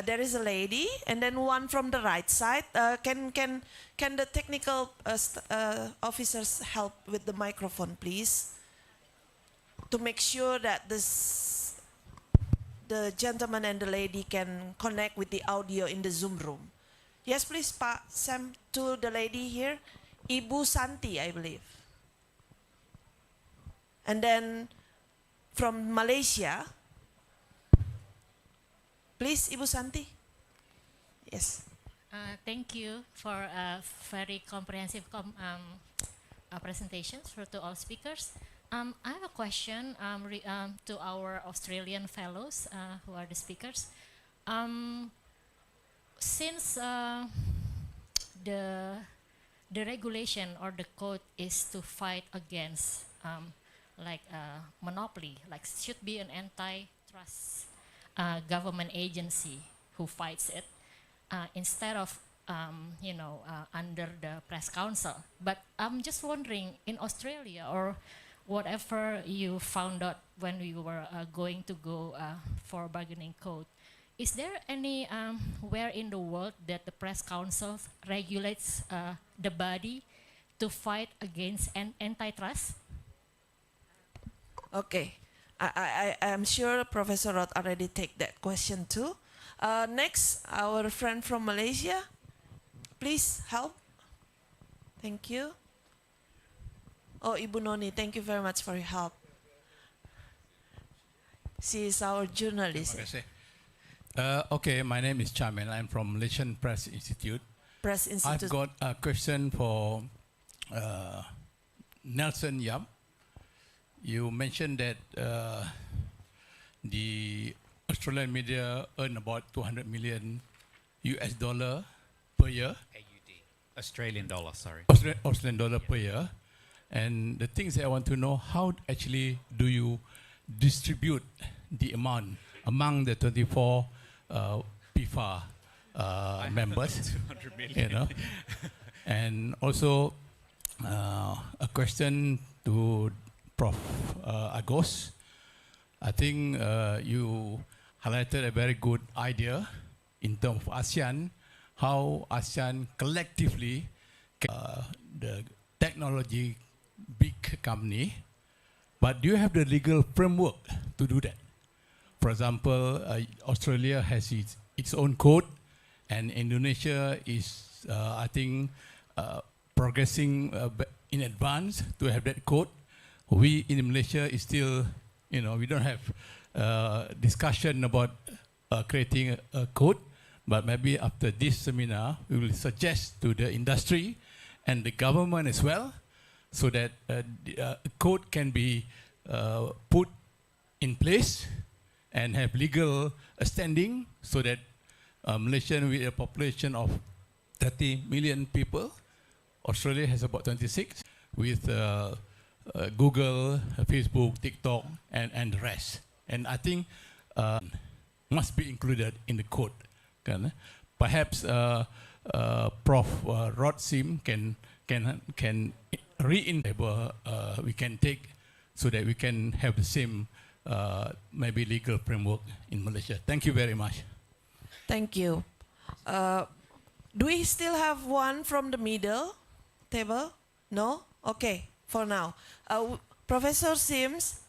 Speaker 4: There is a lady, and then one from the right side. Can the technical officers help with the microphone, please, to make sure that the gentleman and the lady can connect with the audio in the Zoom room? Yes, please, Pak Sam, to the lady here, Ibu Santi, I believe. And then from Malaysia, please, Ibu Santi. Yes.
Speaker 11: Thank you for a very comprehensive presentations to all speakers. I have a question to our Australian fellows who are the speakers. Since the regulation or the code is to fight against monopoly, like should be an antitrust government agency who fights it instead of under the press council. But I'm just wondering, in Australia or whatever you found out when we were going to go for bargaining code, is there any where in the world that the press council regulates the body to fight against antitrust?
Speaker 4: Okay, I'm sure Professor Roth already take that question too. Next, our friend from Malaysia, please help. Thank you. Oh, Ibu Noni, thank you very much for your help. She is our journalist.
Speaker 12: Okay, my name is Chamen. I'm from Malaysian Press Institute.
Speaker 4: Press Institute.
Speaker 12: I've got a question for Nelson Yap. You mentioned that the Australian media earn about 200 million US dollar per year.
Speaker 5: AUD, Australian dollar, sorry.
Speaker 12: Australian dollar per year. And the things that I want to know, how actually do you distribute the amount among the 24 PIFA members?
Speaker 5: 200 million.
Speaker 12: And also a question to Prof. Agos. I think you highlighted a very good idea in terms of ASEAN, how ASEAN collectively, the technology big company, but do you have the legal framework to do that? For example, Australia has its own code, and Indonesia is, I think, progressing in advance to have that code. We in Malaysia is still, we don't have discussion about creating a code, but maybe after this seminar, we will suggest to the industry and the government as well, so that the code can be put in place and have legal standing, so that Malaysia with a population of 30 million people, Australia has about 26, with Google, Facebook, TikTok, and the rest. And I think must be included in the code. Perhaps Prof. Rod Sim can re-enable we can take, so that we can have the same maybe legal framework in Malaysia. Thank you very much.
Speaker 4: Thank you. Do we still have one from the middle table? No? Okay, for now. Professor Sims,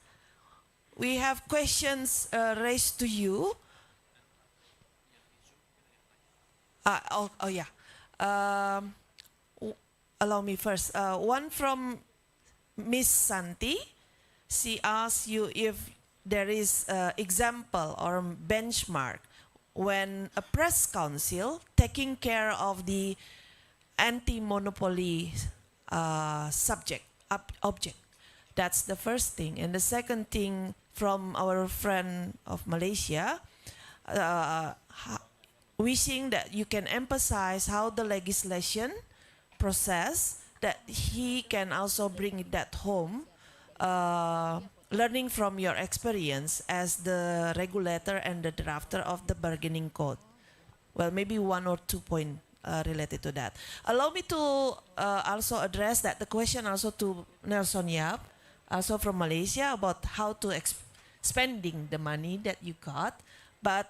Speaker 4: we have questions raised to you. Yeah. Allow me first. One from Miss Santi. She asks you if there is example or benchmark when a press council taking care of the anti-monopoly object. That's the first thing. And the second thing from our friend of Malaysia, wishing that you can emphasize how the legislation process, that he can also bring that home, learning from your experience as the regulator and the drafter of the bargaining code. Well, maybe 1 or 2 points related to that. Allow me to also address that the question also to Nelson Yap, also from Malaysia, about how to spending the money that you got. But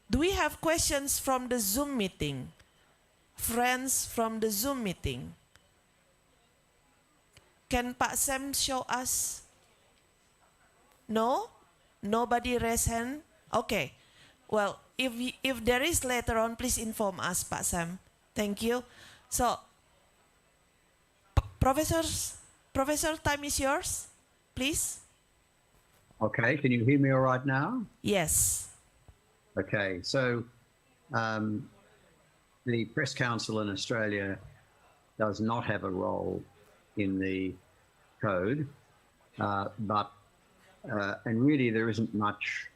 Speaker 4: do we have questions from the Zoom meeting? Friends from the Zoom meeting? Can Pak Sam show us? No? Nobody raise hand? Okay. Well, if there is later on, please inform us, Pak Sam. Thank you. So, Professor, time is yours, please.
Speaker 6: Okay, can you hear me all right now?
Speaker 4: Yes.
Speaker 6: Okay, so the Press Council in Australia does not have a role in the code, and really there isn't much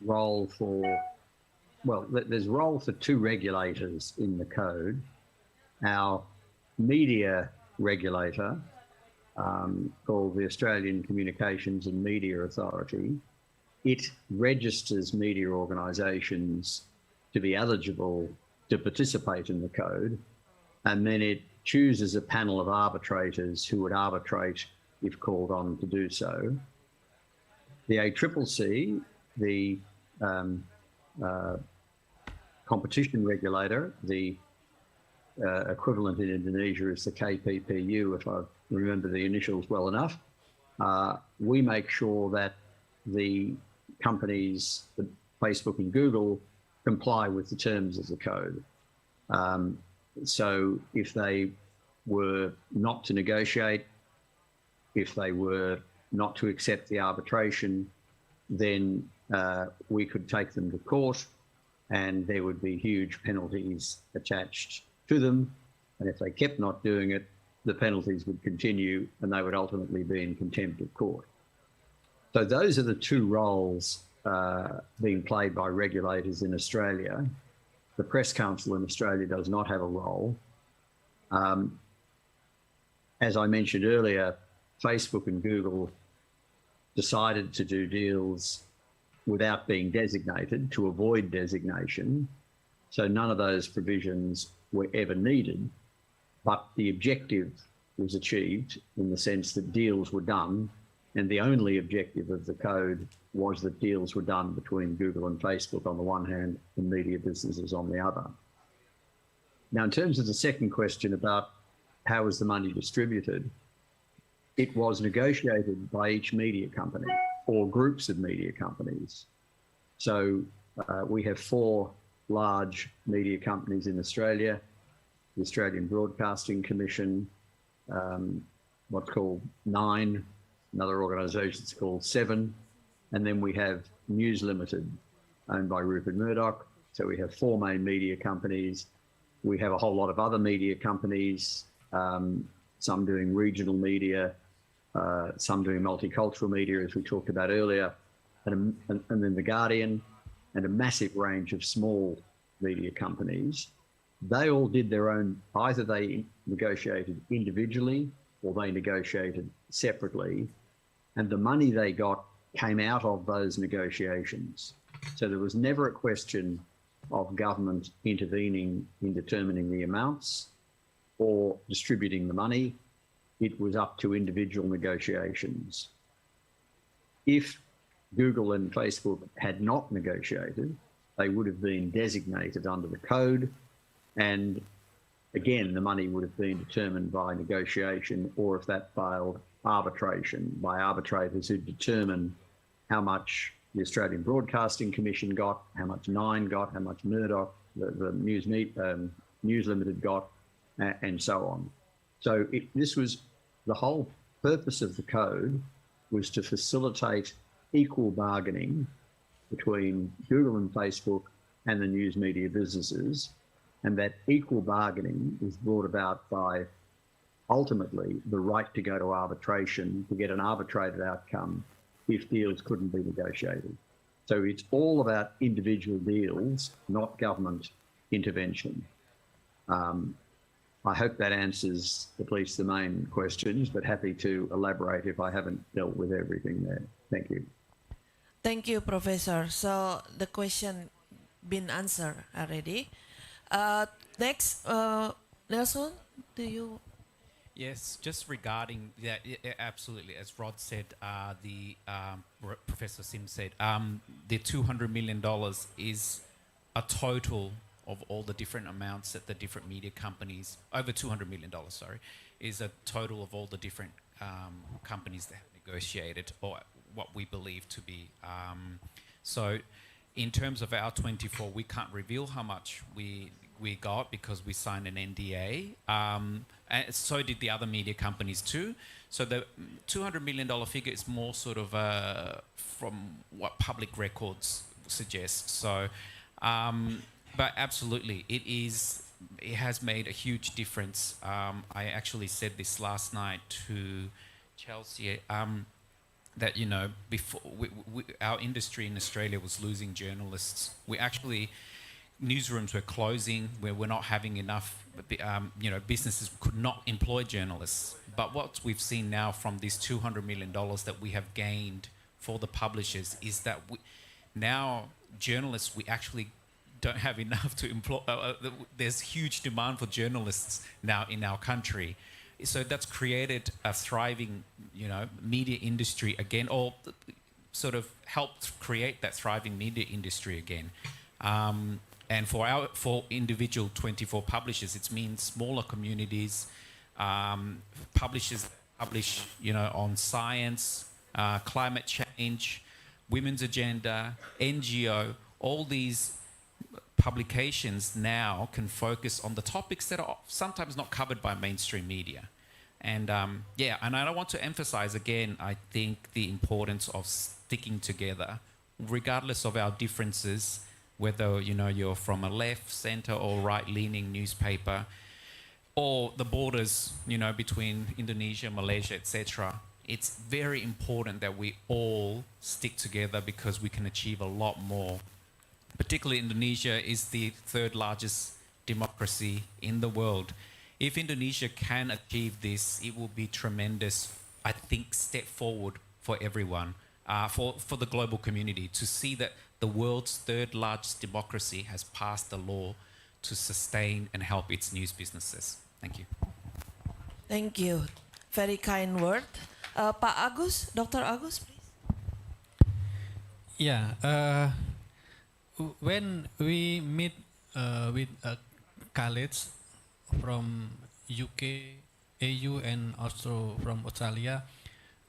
Speaker 6: role for, well, there's role for two regulators in the code. Our media regulator, called the Australian Communications and Media Authority, it registers media organisations to be eligible to participate in the code, and then it chooses a panel of arbitrators who would arbitrate if called on to do so. The ACCC, the competition regulator, the equivalent in Indonesia is the KPPU, if I remember the initials well enough. We make sure that the companies, Facebook and Google, comply with the terms of the code. So if they were not to negotiate, if they were not to accept the arbitration, then we could take them to court and there would be huge penalties attached to them. And if they kept not doing it, the penalties would continue and they would ultimately be in contempt of court. So those are the two roles being played by regulators in Australia. The Press Council in Australia does not have a role. As I mentioned earlier, Facebook and Google decided to do deals without being designated to avoid designation. So none of those provisions were ever needed. But the objective was achieved in the sense that deals were done, and the only objective of the code was that deals were done between Google and Facebook on the one hand and media businesses on the other. Now, in terms of the second question about how was the money distributed, it was negotiated by each media company or groups of media companies. So we have 4 large media companies in Australia: the Australian Broadcasting Commission, what's called Nine, another organisation that's called Seven, and then we have News Limited, owned by Rupert Murdoch. So we have 4 main media companies. We have a whole lot of other media companies, some doing regional media, some doing multicultural media, as we talked about earlier, and then The Guardian, and a massive range of small media companies. They all did their own, either they negotiated individually or they negotiated separately, and the money they got came out of those negotiations. So there was never a question of government intervening in determining the amounts or distributing the money. It was up to individual negotiations. If Google and Facebook had not negotiated, they would have been designated under the code, and again, the money would have been determined by negotiation, or if that failed, arbitration by arbitrators who determine how much the Australian Broadcasting Commission got, how much Nine got, how much Murdoch, the News Limited got, and so on. So this was the whole purpose of the code, was to facilitate equal bargaining between Google and Facebook and the news media businesses, and that equal bargaining was brought about by ultimately the right to go to arbitration to get an arbitrated outcome if deals couldn't be negotiated. So it's all about individual deals, not government intervention. I hope that answers at least the main questions, but happy to elaborate if I haven't dealt with everything there. Thank you.
Speaker 4: Thank you, Professor. So the question been answered already. Next, Nelson, do you?
Speaker 5: Yes, just regarding that, absolutely. As Rod said, Professor Sim said, the $200 million is a total of all the different amounts that the different media companies, over $200 million, sorry, is a total of all the different companies that have negotiated, or what we believe to be. So in terms of our 24, we can't reveal how much we got because we signed an NDA. And so did the other media companies too. So the $200 million figure is more sort of from what public records suggest. So, but absolutely, it has made a huge difference. I actually said this last night to Chelsea, that, you know, before our industry in Australia was losing journalists. Newsrooms were closing, where we're not having enough, businesses could not employ journalists. But what we've seen now from this $200 million that we have gained for the publishers is that now journalists, we actually don't have enough to employ. There's huge demand for journalists now in our country. So that's created a thriving, media industry again, or sort of helped create that thriving media industry again. And for individual 24 publishers, it means smaller communities, publishers that publish, on science, climate change, women's agenda, NGO, all these publications now can focus on the topics that are sometimes not covered by mainstream media. And and I want to emphasize again, I think the importance of sticking together, regardless of our differences, whether you're from a left, center, or right-leaning newspaper, or the borders between Indonesia, Malaysia, etc. It's very important that we all stick together because we can achieve a lot more. Particularly Indonesia is the 3rd largest democracy in the world. If Indonesia can achieve this, it will be tremendous, I think, step forward for everyone, for the global community, to see that the world's 3rd largest democracy has passed a law to sustain and help its news businesses. Thank you.
Speaker 4: Thank you. Very kind word. Pak Agus, Dr. Agus, please.
Speaker 8: Yeah, when we meet with colleagues from UK, AU, and also from Australia,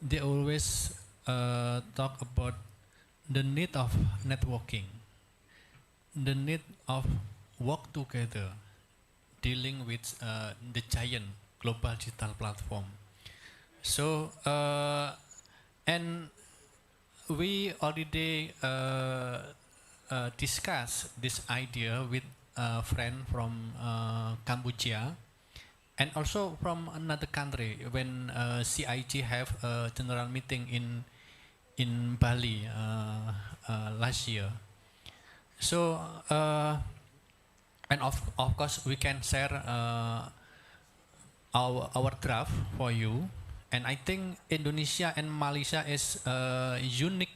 Speaker 8: they always talk about the need of networking, the need of work together, dealing with the giant global digital platform. So, and we already discussed this idea with a friend from Cambodia and also from another country when CIG have a general meeting in Bali last year. So, and of course we can share our draft for you. And I think Indonesia and Malaysia is a unique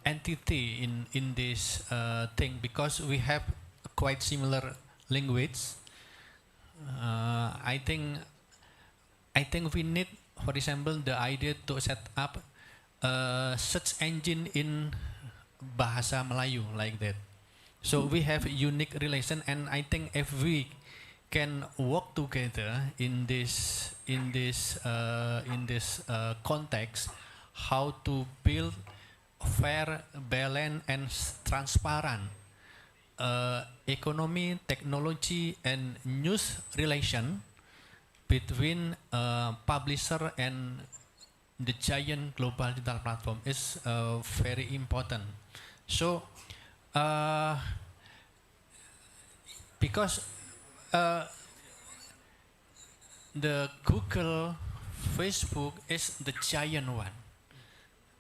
Speaker 8: entity in this thing because we have quite similar language. I think we need, for example, the idea to set up search engine in Bahasa Melayu like that. So we have unique relation, and I think if we can work together in this context, how to build fair, balanced, and transparent economy, technology, and news relation between publisher and the giant global digital platform is very important. So because the Google, Facebook is the giant one,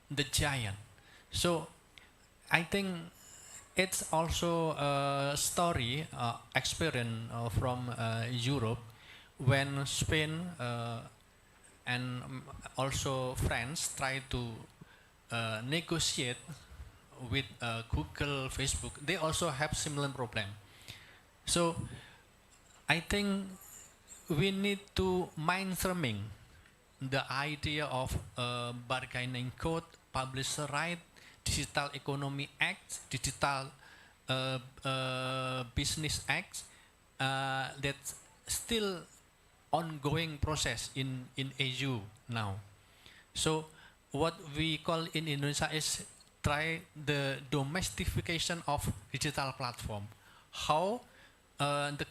Speaker 8: the giant. So I think it's also a story, experience from Europe when Spain and also France try to negotiate with Google, Facebook. They also have similar problem. So I think we need to mainstreaming the idea of bargaining code, publisher right, Digital Economy Act, Digital Business Act, that's still ongoing process in EU now. So what we call in Indonesia is try the domestication of digital platform. How the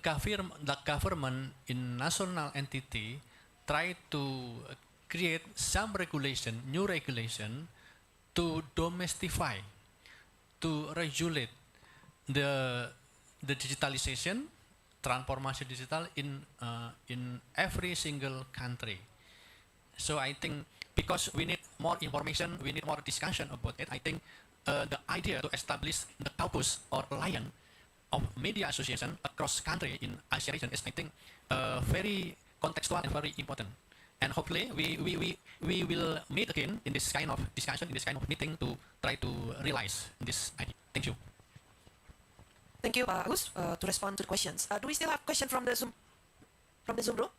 Speaker 8: government in national entity try to create some regulation, new regulation, to domestify, to regulate the digitalization, transformation digital in every single country. So I think because we need more information, we need more discussion about it. I think the idea to establish the caucus or lion of media association across country in Asia region is, I think, very contextual and very important. And hopefully we will meet again in this kind of discussion, in this kind of meeting to try to realize this idea. Thank you.
Speaker 4: Thank you, Pak Agus, to respond to the questions. Do we still have question from the Zoom room?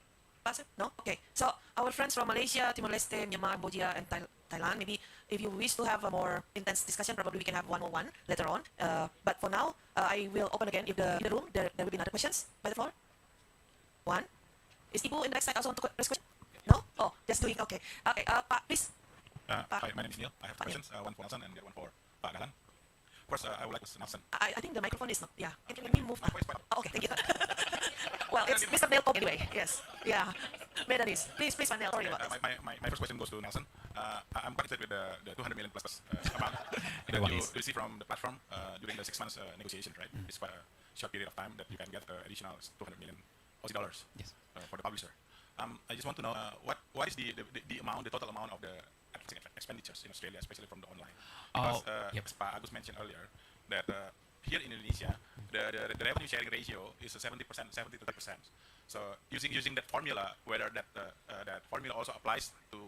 Speaker 4: No? Okay. So our friends from Malaysia, Timor-Leste, Myanmar, Cambodia, and Thailand, maybe if you wish to have a more intense discussion, probably we can have one-on-one later on. But for now, I will open again. If in the room there will be another questions by the floor. One. Is Ibu in the next slide also want to raise question? No? Oh, just doing. Okay. Okay. Pak, please.
Speaker 13: Hi, my name is Neil. I have two questions. One for Nelson and the other one for Pak Dahlan. First, I would like to ask Nelson.
Speaker 4: I think the microphone is not. Yeah. Can we move? Oh, okay. Thank you. Well, it's Mr. Neil Pope anyway. Yes. Yeah. Better this. Please, Neil. Sorry about this.
Speaker 13: My first question goes to Nelson. I'm quite excited with the 200 million plus amount that you receive from the platform during the 6 months negotiation, right? It's quite a short period of time that you can get additional 200 million Aussie dollars for the publisher. I just want to know what is the amount, the total amount of the expenditures in Australia, especially from the online? Because as Pak Agus mentioned earlier, that here in Indonesia, the revenue sharing ratio is 70%, 70 to 30%. So using that formula, whether that formula also applies to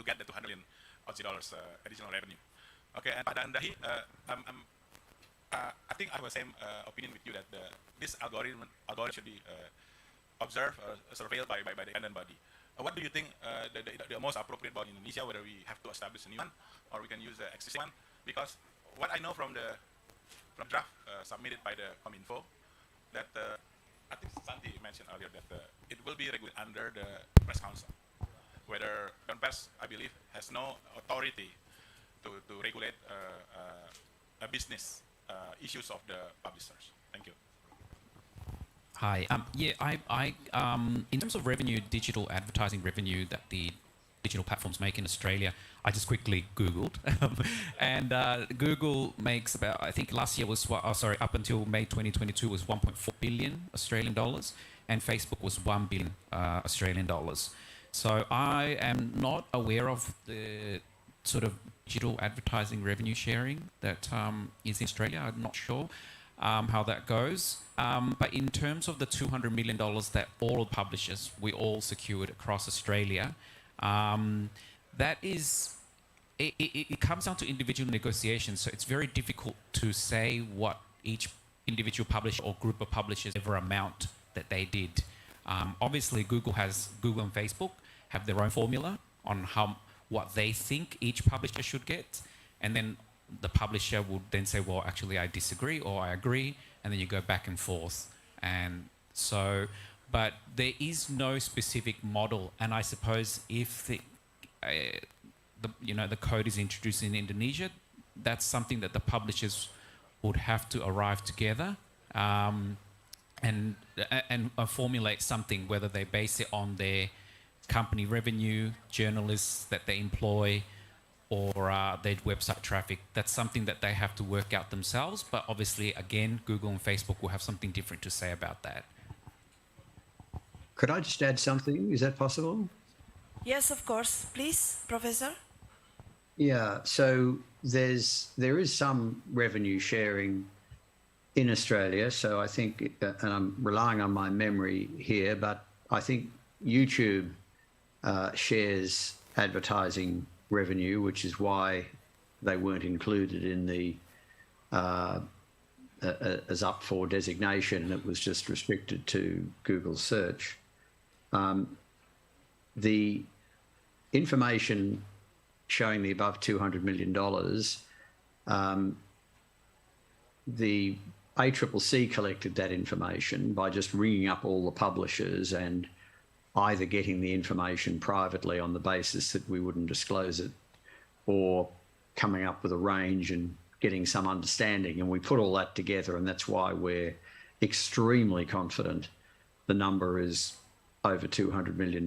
Speaker 13: get the 200 million Aussie dollars additional revenue. Okay, and Pak Dahi, I think I have the same opinion with you that this algorithm should be observed, surveilled by the independent body. What do you think the most appropriate body in Indonesia, whether we have to establish a new one or we can use the existing one? Because what I know from the draft submitted by the Kominfo, that I think Santi mentioned earlier that it will be regulated under the Press Council, whether Dewan Pers, I believe, has no authority to regulate a business issues of the publishers. Thank you.
Speaker 5: Hi. In terms of revenue, digital advertising revenue that the digital platforms make in Australia, I just quickly Googled, and Google makes about, I think last year was, up until May 2022 was 1.4 billion Australian dollars, and Facebook was 1 billion Australian dollars. So I am not aware of the sort of digital advertising revenue sharing that is in Australia. I'm not sure how that goes. But in terms of the $200 million that all publishers, we all secured across Australia, that is, it comes down to individual negotiations. So it's very difficult to say what each individual publisher or group of publishers ever amount that they did. Obviously, Google and Facebook have their own formula on what they think each publisher should get, and then the publisher would then say, well, actually I disagree or I agree, and then you go back and forth. And so, but there is no specific model, and I suppose if the code is introduced in Indonesia, that's something that the publishers would have to arrive together and formulate something, whether they base it on their company revenue, journalists that they employ, or their website traffic. That's something that they have to work out themselves. But obviously, again, Google and Facebook will have something different to say about that.
Speaker 6: Could I just add something? Is that possible?
Speaker 4: Yes, of course. Please, Professor.
Speaker 6: Yeah, so there is some revenue sharing in Australia. So I think, and I'm relying on my memory here, but I think YouTube shares advertising revenue, which is why they weren't included in the as up for designation. It was just restricted to Google search. The information showing the above $200 million, the ACCC collected that information by just ringing up all the publishers and either getting the information privately on the basis that we wouldn't disclose it, or coming up with a range and getting some understanding. And we put all that together, and that's why we're extremely confident the number is over $200 million.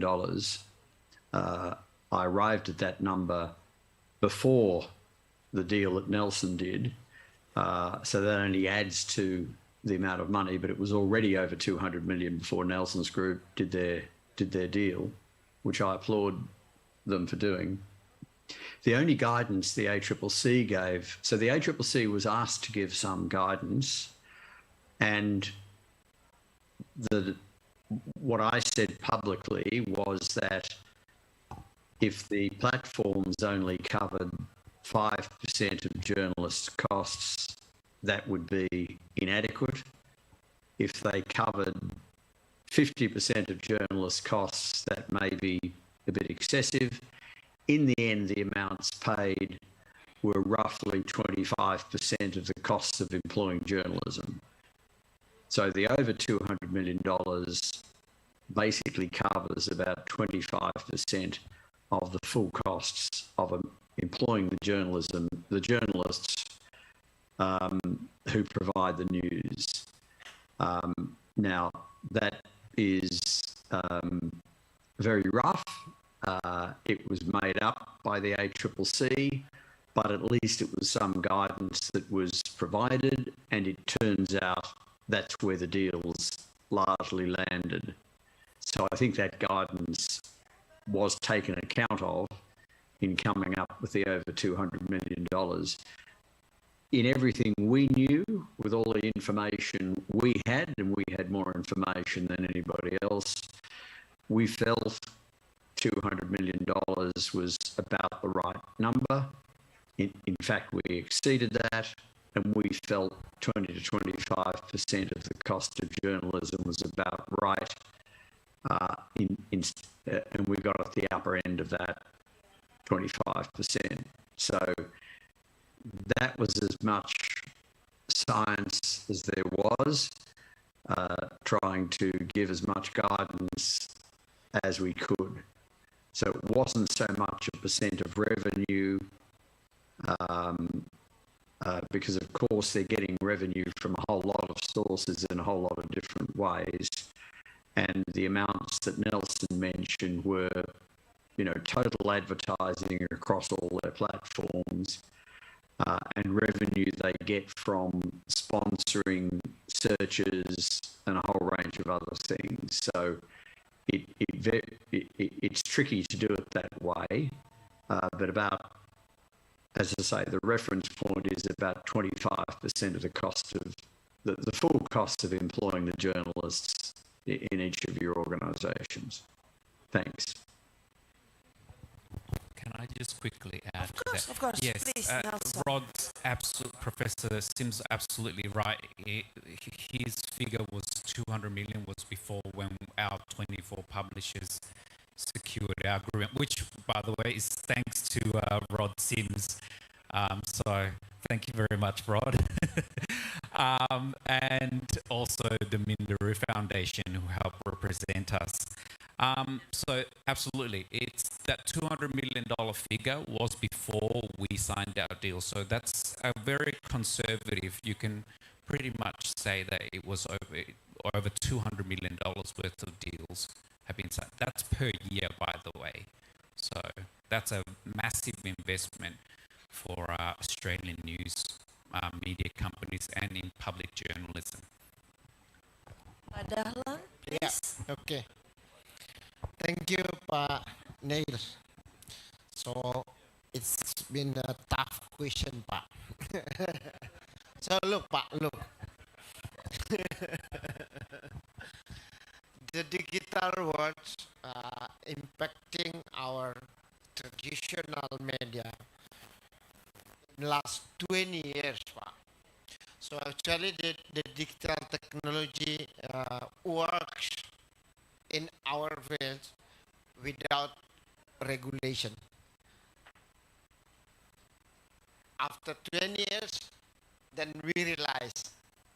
Speaker 6: I arrived at that number before the deal that Nelson did, so that only adds to the amount of money, but it was already over 200 million before Nelson's group did their deal, which I applaud them for doing. The only guidance the ACCC gave, so the ACCC was asked to give some guidance, and what I said publicly was that if the platforms only covered 5% of journalists' costs, that would be inadequate. If they covered 50% of journalists' costs, that may be a bit excessive. In the end, the amounts paid were roughly 25% of the costs of employing journalism. So the over $200 million basically covers about 25% of the full costs of employing the journalists who provide the news. Now, that is very rough. It was made up by the ACCC, but at least it was some guidance that was provided, and it turns out that's where the deals largely landed. So I think that guidance was taken account of in coming up with the over $200 million. In everything we knew, with all the information we had, and we had more information than anybody else, we felt $200 million was about the right number. In fact, we exceeded that, and we felt 20 to 25% of the cost of journalism was about right. and we got at the upper end of that 25%. So that was as much science as there was, trying to give as much guidance as we could. So it wasn't so much a percent of revenue, because of course they're getting revenue from a whole lot of sources in a whole lot of different ways. And the amounts that Nelson mentioned were, total advertising across all their platforms, and revenue they get from sponsoring searches and a whole range of other things. So it's tricky to do it that way, but about, as I say, the reference point is about 25% of the cost of the full cost of employing the journalists in each of your organisations. Thanks.
Speaker 5: Can I just quickly add to that?
Speaker 4: Of course,
Speaker 5: yes,
Speaker 4: please, Nelson.
Speaker 5: Professor Sim's absolutely right. His figure was 200 million was before when our 24 publishers secured our agreement, which, by the way, is thanks to Rod Sims. So thank you very much, Rod. And also the Mindaru Foundation, who helped represent us. So absolutely, it's that $200 million figure was before we signed our deal. So that's a very conservative. You can pretty much say that it was over $200 million worth of deals have been signed. That's per year, by the way. So that's a massive investment for Australian news media companies and in public journalism.
Speaker 4: Dahlan, please.
Speaker 9: Yeah, okay. Thank you, Pak Neil. So it's been a tough question, Pak. So look, Pak, look. The digital world impacting our traditional media in last 20 years, Pak. So actually the digital technology works in our field without regulation. After 20 years, then we realize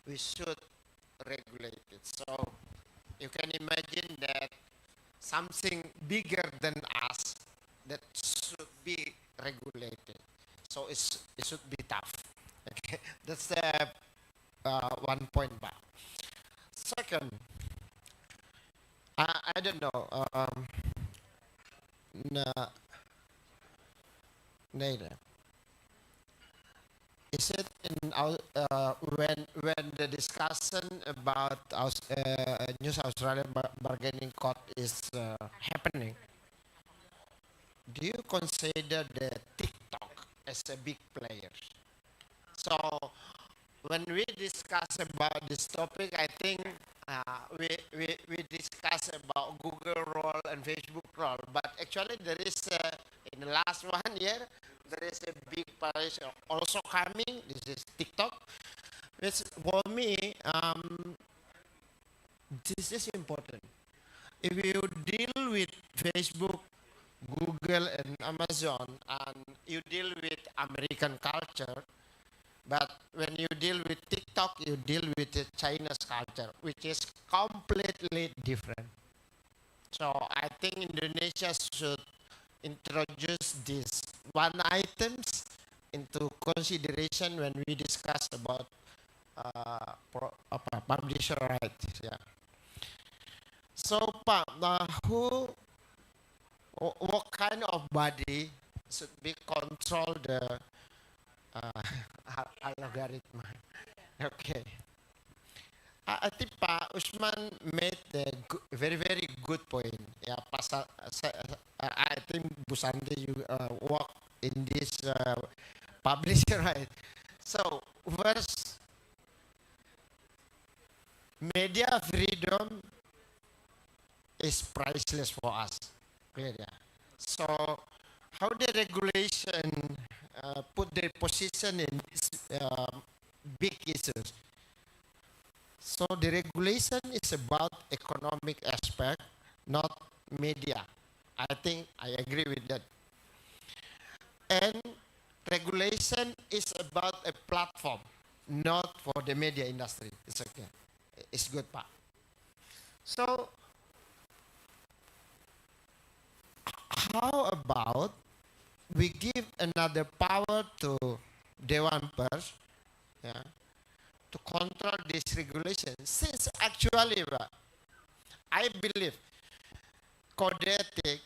Speaker 9: we should regulate it. So you can imagine that something bigger than us that should be regulated. So it should be tough. Okay, that's the one point back. Second, I don't know. Neither. Is it in our when the discussion about News Australia bargaining court is happening? Do you consider the TikTok as a big player? So when we discuss about this topic, I think we discuss about Google role and Facebook role, but actually there is in the last 1 year there is a big player also coming. This is TikTok, which for me this is important. If you deal with Facebook, Google, and Amazon, and you deal with American culture, but when you deal with TikTok, you deal with the China's culture, which is completely different. So I think Indonesia should introduce these one items into consideration when we discuss about publisher rights. Yeah. So, Pak, what kind of body should be control the algorithm? Okay. I think Pak Usman made a very, very good point. Yeah, pasal, I think Bu Santi work in this publisher, right? So, first, media freedom is priceless for us. Clear, yeah? So, how the regulation put their position in this big issues? So the regulation is about economic aspect, not media. I think I agree with that. And regulation is about a platform, not for the media industry. It's okay. It's good, Pak. So, how about we give another power to Dewan Pers, yeah, to control this regulation? Since actually, Pak, I believe code ethic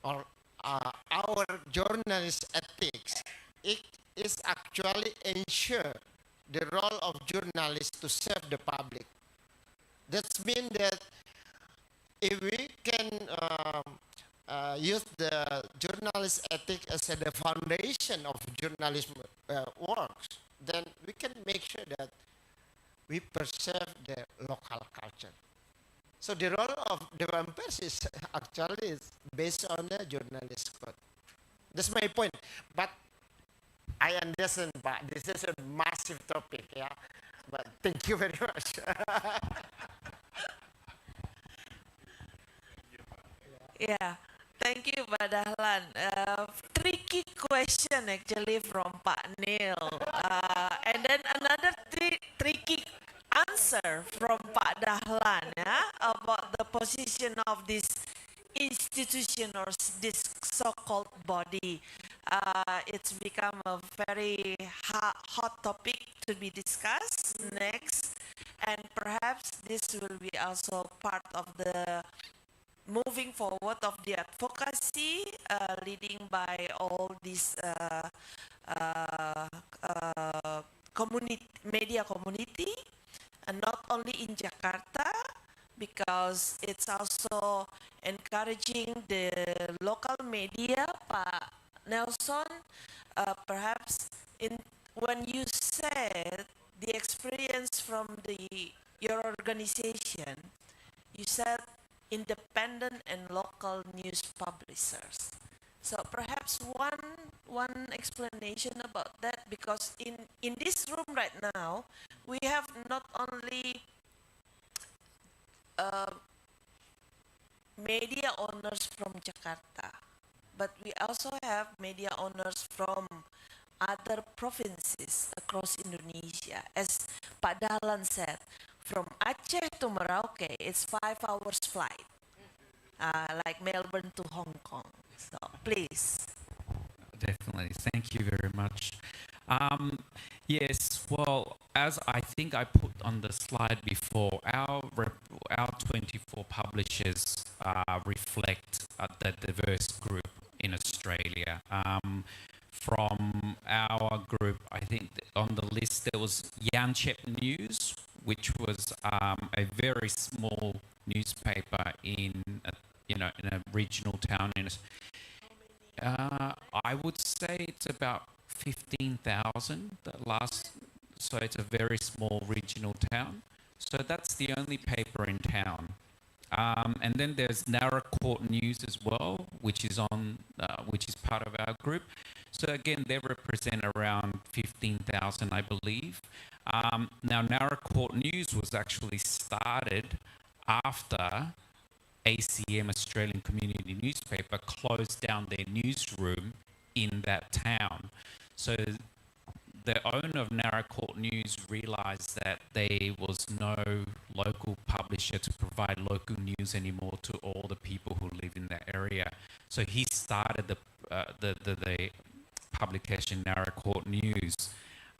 Speaker 9: or our journalist ethics, it is actually ensure the role of journalists to serve the public. That means that if we can use the journalist ethic as the foundation of journalism works, then we can make sure that we preserve the local culture. So the role of the pers is actually is based on the journalist code. That's my point. But I understand, but this is a massive topic, yeah. But thank you very much.
Speaker 4: Yeah, thank you, Pak Dahlan. Tricky question actually from Pak Neil. And then another tricky answer from Pak Dahlan, yeah, about the position of this institution or this so-called body. It's become a very hot topic to be discussed next, and perhaps this will be also part of the moving forward of the advocacy leading by all these media community, and not only in Jakarta, because it's also encouraging the local media, Pak Nelson. Perhaps when you said the experience from your organization, you said independent and local news publishers. So perhaps one explanation about that, because in this room right now, we have not only media owners from Jakarta, but we also have media owners from other provinces across Indonesia. As Pak Dahlan said, from Aceh to Merauke, it's 5 hours flight, like Melbourne to Hong Kong. So please.
Speaker 5: Definitely. Thank you very much. Yes, well, as I think I put on the slide before, our 24 publishers reflect the diverse group in Australia. From our group, I think on the list there was Yanchep News, which was a very small newspaper in in a regional town in. I would say it's about 15,000. So it's a very small regional town. So that's the only paper in town. And then there's Narracourt News as well, which is part of our group. So again, they represent around 15,000, I believe. Now, Narracourt News was actually started after ACM, Australian Community Newspaper, closed down their newsroom in that town. So the owner of Narracourt News realised that there was no local publisher to provide local news anymore to all the people who live in that area. So he started the publication Narracourt News,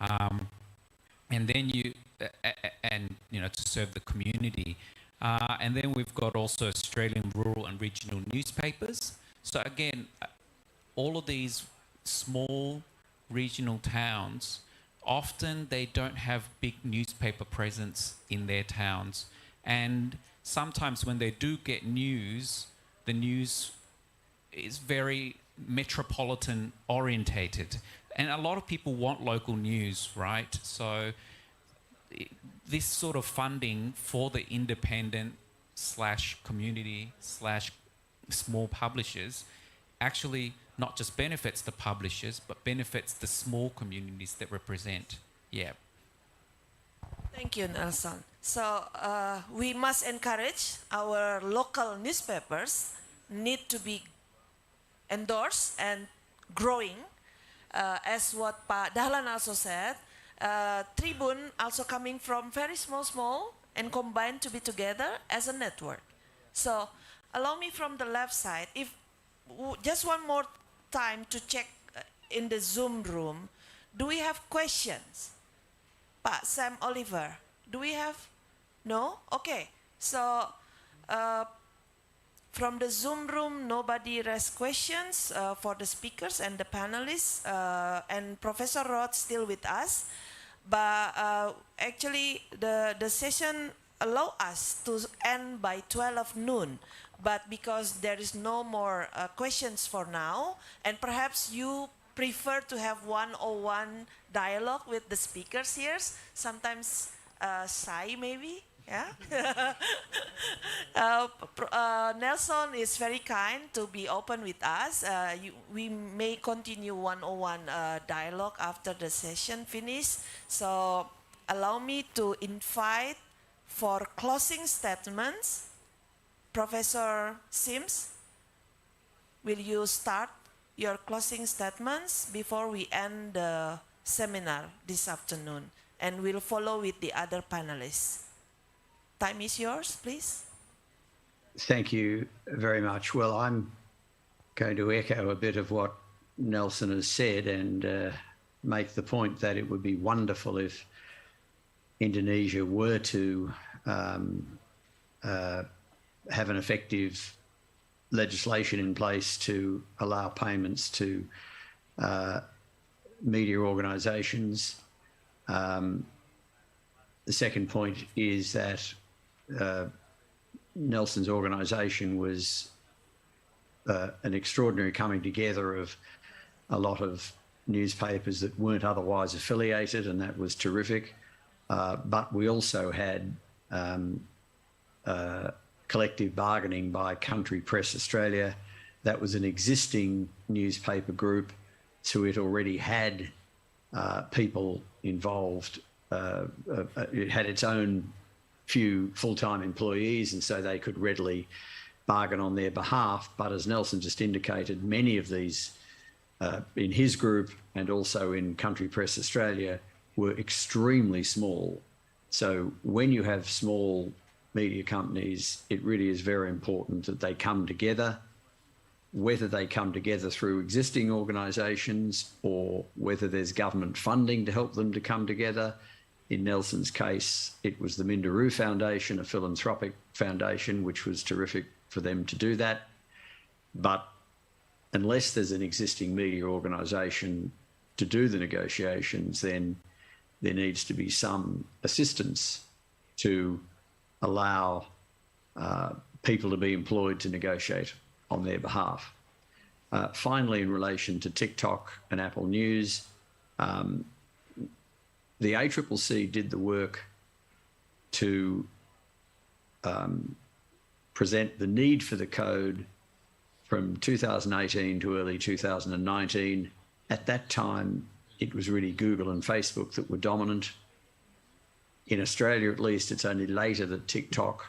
Speaker 5: and then to serve the community. And then we've got also Australian rural and regional newspapers. So again, all of these small regional towns, often they don't have big newspaper presence in their towns. And sometimes when they do get news, the news is very metropolitan orientated. And a lot of people want local news, right? So this sort of funding for the independent / community / small publishers actually not just benefits the publishers, but benefits the small communities that represent. Yeah.
Speaker 4: Thank you, Nelson. So we must encourage our local newspapers need to be endorsed and growing. As what Pak Dahlan also said, Tribun also coming from very small and combined to be together as a network. So allow me from the left side, if just one more time to check in the Zoom room, do we have questions? Pak Sam Oliver, do we have? No? Okay. So from the Zoom room, nobody raised questions for the speakers and the panelists, and Professor Roth still with us. But actually, the session allow us to end by 12 noon. But because there is no more questions for now, and perhaps you prefer to have one-on-one dialogue with the speakers here, sometimes shy maybe, yeah? Nelson is very kind to be open with us. We may continue one-on-one dialogue after the session finish. So allow me to invite for closing statements, Professor Sims, will you start your closing statements before we end the seminar this afternoon? And we'll follow with the other panelists. Time is yours, please.
Speaker 6: Thank you very much. Well, I'm going to echo a bit of what Nelson has said and make the point that it would be wonderful if Indonesia were to have an effective legislation in place to allow payments to media organisations. The second point is that Nelson's organisation was an extraordinary coming together of a lot of newspapers that weren't otherwise affiliated, and that was terrific. But we also had collective bargaining by Country Press Australia. That was an existing newspaper group, so it already had people involved. It had its own few full-time employees, and so they could readily bargain on their behalf. But as Nelson just indicated, many of these in his group and also in Country Press Australia were extremely small. So when you have small media companies, it really is very important that they come together, whether they come together through existing organisations or whether there's government funding to help them to come together. In Nelson's case, it was the Minderoo Foundation, a philanthropic foundation, which was terrific for them to do that. But unless there's an existing media organisation to do the negotiations, then there needs to be some assistance to allow people to be employed to negotiate on their behalf. Finally, in relation to TikTok and Apple News, the ACCC did the work to present the need for the code from 2018 to early 2019. At that time, it was really Google and Facebook that were dominant. In Australia, at least, it's only later that TikTok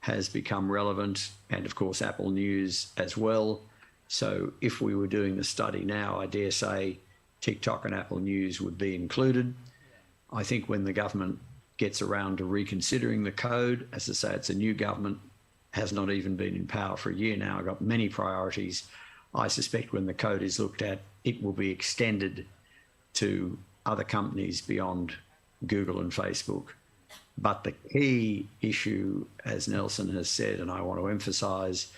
Speaker 6: has become relevant, and of course, Apple News as well. So if we were doing the study now, I dare say TikTok and Apple News would be included. I think when the government gets around to reconsidering the code, as I say, it's a new government, has not even been in power for a year now, got many priorities. I suspect when the code is looked at, it will be extended to other companies beyond Google and Facebook. But the key issue, as Nelson has said, and I want to emphasise,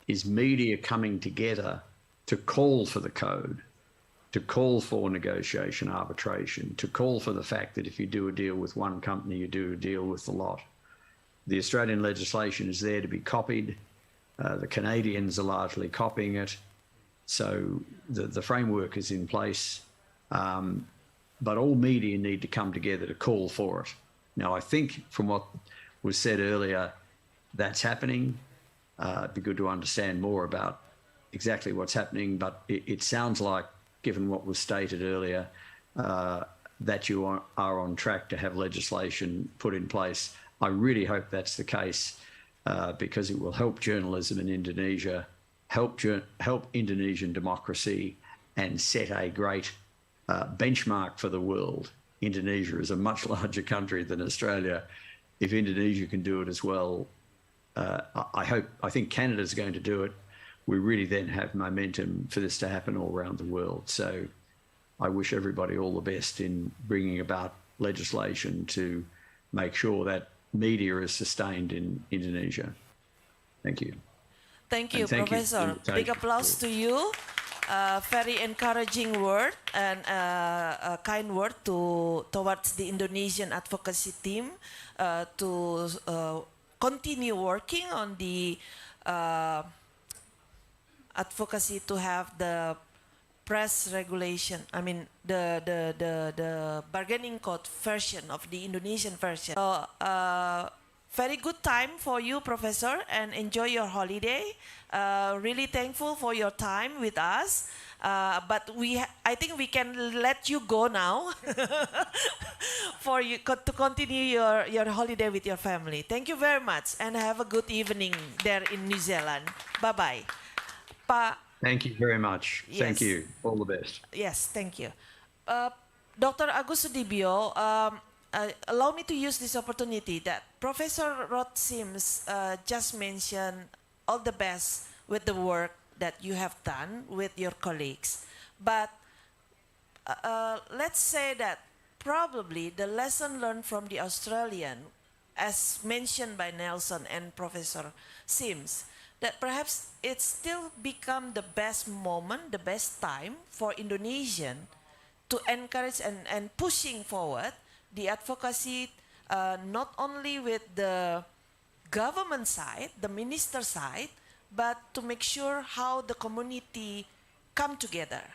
Speaker 6: is media coming together to call for the code, to call for negotiation arbitration, to call for the fact that if you do a deal with one company, you do a deal with the lot. The Australian legislation is there to be copied. The Canadians are largely copying it. So the framework is in place. But all media need to come together to call for it. Now, I think from what was said earlier, that's happening. It'd be good to understand more about exactly what's happening, but it sounds like, given what was stated earlier, that you are on track to have legislation put in place I really hope that's the case because it will help journalism in Indonesia, help Indonesian democracy, and set a great benchmark for the world. Indonesia is a much larger country than Australia. If Indonesia can do it as well, I think Canada's going to do it. We really then have momentum for this to happen all around the world. So I wish everybody all the best in bringing about legislation to make sure that media is sustained in Indonesia. Thank you.
Speaker 4: Thank you,
Speaker 6: And thank you for
Speaker 4: Professor.
Speaker 6: the
Speaker 4: Big
Speaker 6: invitation.
Speaker 4: applause to you. Very encouraging word and a kind word towards the Indonesian advocacy team to continue working on the advocacy to have the press regulation. I mean the bargaining code version of the Indonesian version. So very good time for you, Professor, and enjoy your holiday. Really thankful for your time with us. But I think we can let you go now for you to continue your holiday with your family. Thank you very much and have a good evening there in New Zealand. Bye-bye.
Speaker 6: Thank you very much.
Speaker 4: Yes.
Speaker 6: Thank you. All the best.
Speaker 4: Yes, thank you. Dr. Agus Sudibyo, allow me to use this opportunity that Professor Rod Sims just mentioned all the best with the work that you have done with your colleagues. But let's say that probably the lesson learned from the Australian, as mentioned by Nelson and Professor Sims, that perhaps it's still become the best moment, the best time for Indonesian to encourage and pushing forward the advocacy not only with the government side, the minister side, but to make sure how the community come together.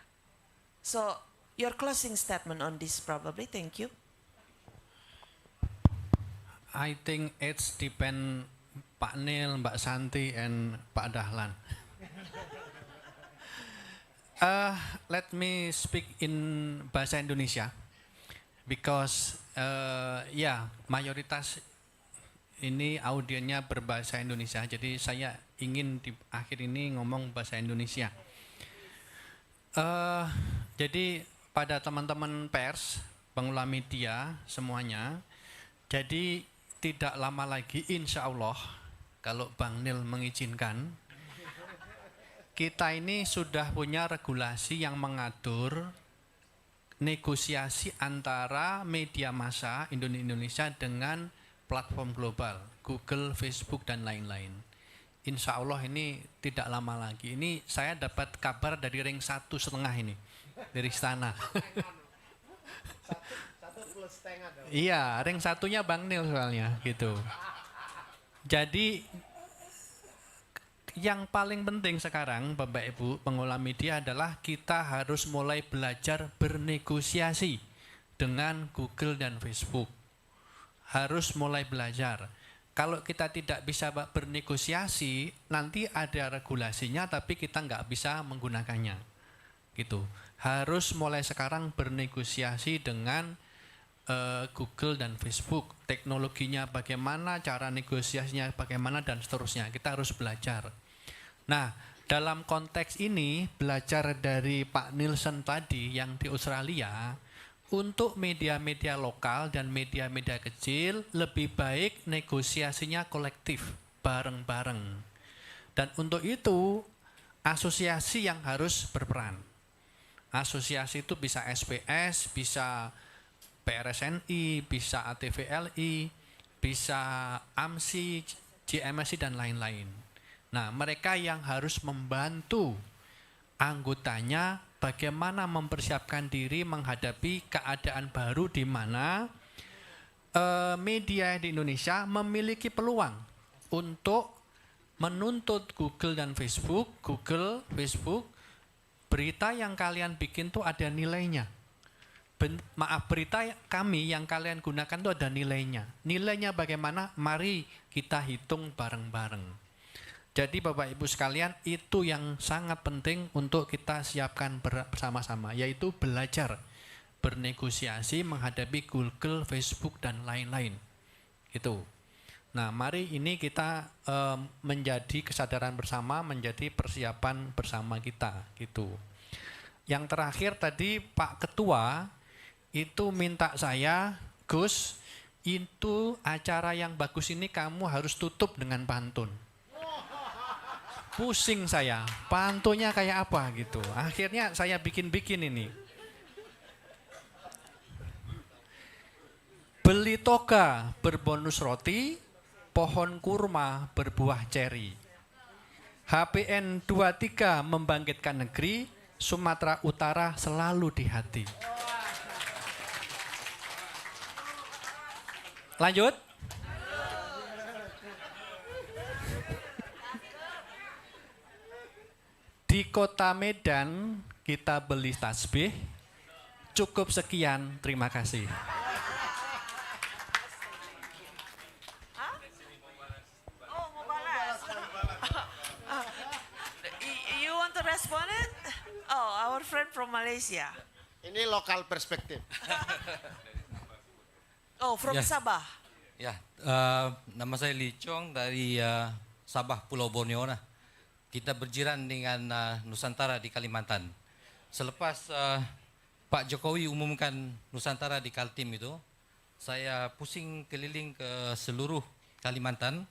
Speaker 4: So your closing statement on this probably. Thank you.
Speaker 8: I think it's depend Pak Nil, Mbak Santi, and Pak Dahlan. Let me speak in bahasa Indonesia because mayoritas ini audiennya berbahasa Indonesia, jadi saya ingin di akhir ini ngomong bahasa Indonesia. Jadi pada teman-teman pers, pengelola media semuanya, jadi tidak lama lagi insya Allah kalau Bang Nil mengizinkan, kita ini sudah punya regulasi yang mengatur negosiasi antara media massa Indonesia dengan platform global, Google, Facebook, dan lain-lain. Insya Allah ini tidak lama lagi. Ini saya dapat kabar dari ring 1,5 ini, dari istana. Iya, ring 1-nya Bang Nil soalnya, gitu. Jadi yang paling penting sekarang, Bapak Ibu pengelola media adalah kita harus mulai belajar bernegosiasi dengan Google dan Facebook. Harus mulai belajar. Kalau kita tidak bisa bernegosiasi, nanti ada regulasinya tapi kita nggak bisa menggunakannya. Gitu. Harus mulai sekarang bernegosiasi dengan Google dan Facebook. Teknologinya bagaimana, cara negosiasinya bagaimana, dan seterusnya. Kita harus belajar. Nah, dalam konteks ini, belajar dari Pak Nielsen tadi yang di Australia, untuk media-media lokal dan media-media kecil lebih baik negosiasinya kolektif, bareng-bareng. Dan untuk itu asosiasi yang harus berperan. Asosiasi itu bisa SPS, bisa PRSNI, bisa ATVLI, bisa AMSI, JMSI, dan lain-lain. Nah, mereka yang harus membantu anggotanya bagaimana mempersiapkan diri menghadapi keadaan baru di mana media di Indonesia memiliki peluang untuk menuntut Google dan Facebook, berita yang kalian bikin tuh ada nilainya. Berita kami yang kalian gunakan tuh ada nilainya. Nilainya bagaimana? Mari kita hitung bareng-bareng. Jadi Bapak Ibu sekalian, itu yang sangat penting untuk kita siapkan bersama-sama, yaitu belajar bernegosiasi menghadapi Google, Facebook, dan lain-lain. Itu.
Speaker 14: Nah, mari ini kita menjadi kesadaran bersama, menjadi persiapan bersama kita gitu. Yang terakhir tadi Pak Ketua itu minta saya, Gus, itu acara yang bagus ini kamu harus tutup dengan pantun. Pusing saya, pantunnya kayak apa gitu. Akhirnya saya bikin-bikin ini. Beli toga berbonus roti, pohon kurma berbuah ceri. HPN 23 membangkitkan negeri, Sumatera Utara selalu di hati. Lanjut. Di kota Medan kita beli tasbih. Cukup sekian, terima kasih.
Speaker 4: You want to respond it? Oh, our friend from Malaysia.
Speaker 9: Ini lokal perspektif.
Speaker 4: Oh, from
Speaker 15: Ya.
Speaker 4: Sabah.
Speaker 15: Ya, nama saya Lee Chong dari Sabah, Pulau Borneo. Nah, kita berjiran dengan Nusantara di Kalimantan. Selepas Pak Jokowi umumkan Nusantara di Kaltim itu, saya pusing keliling ke seluruh Kalimantan,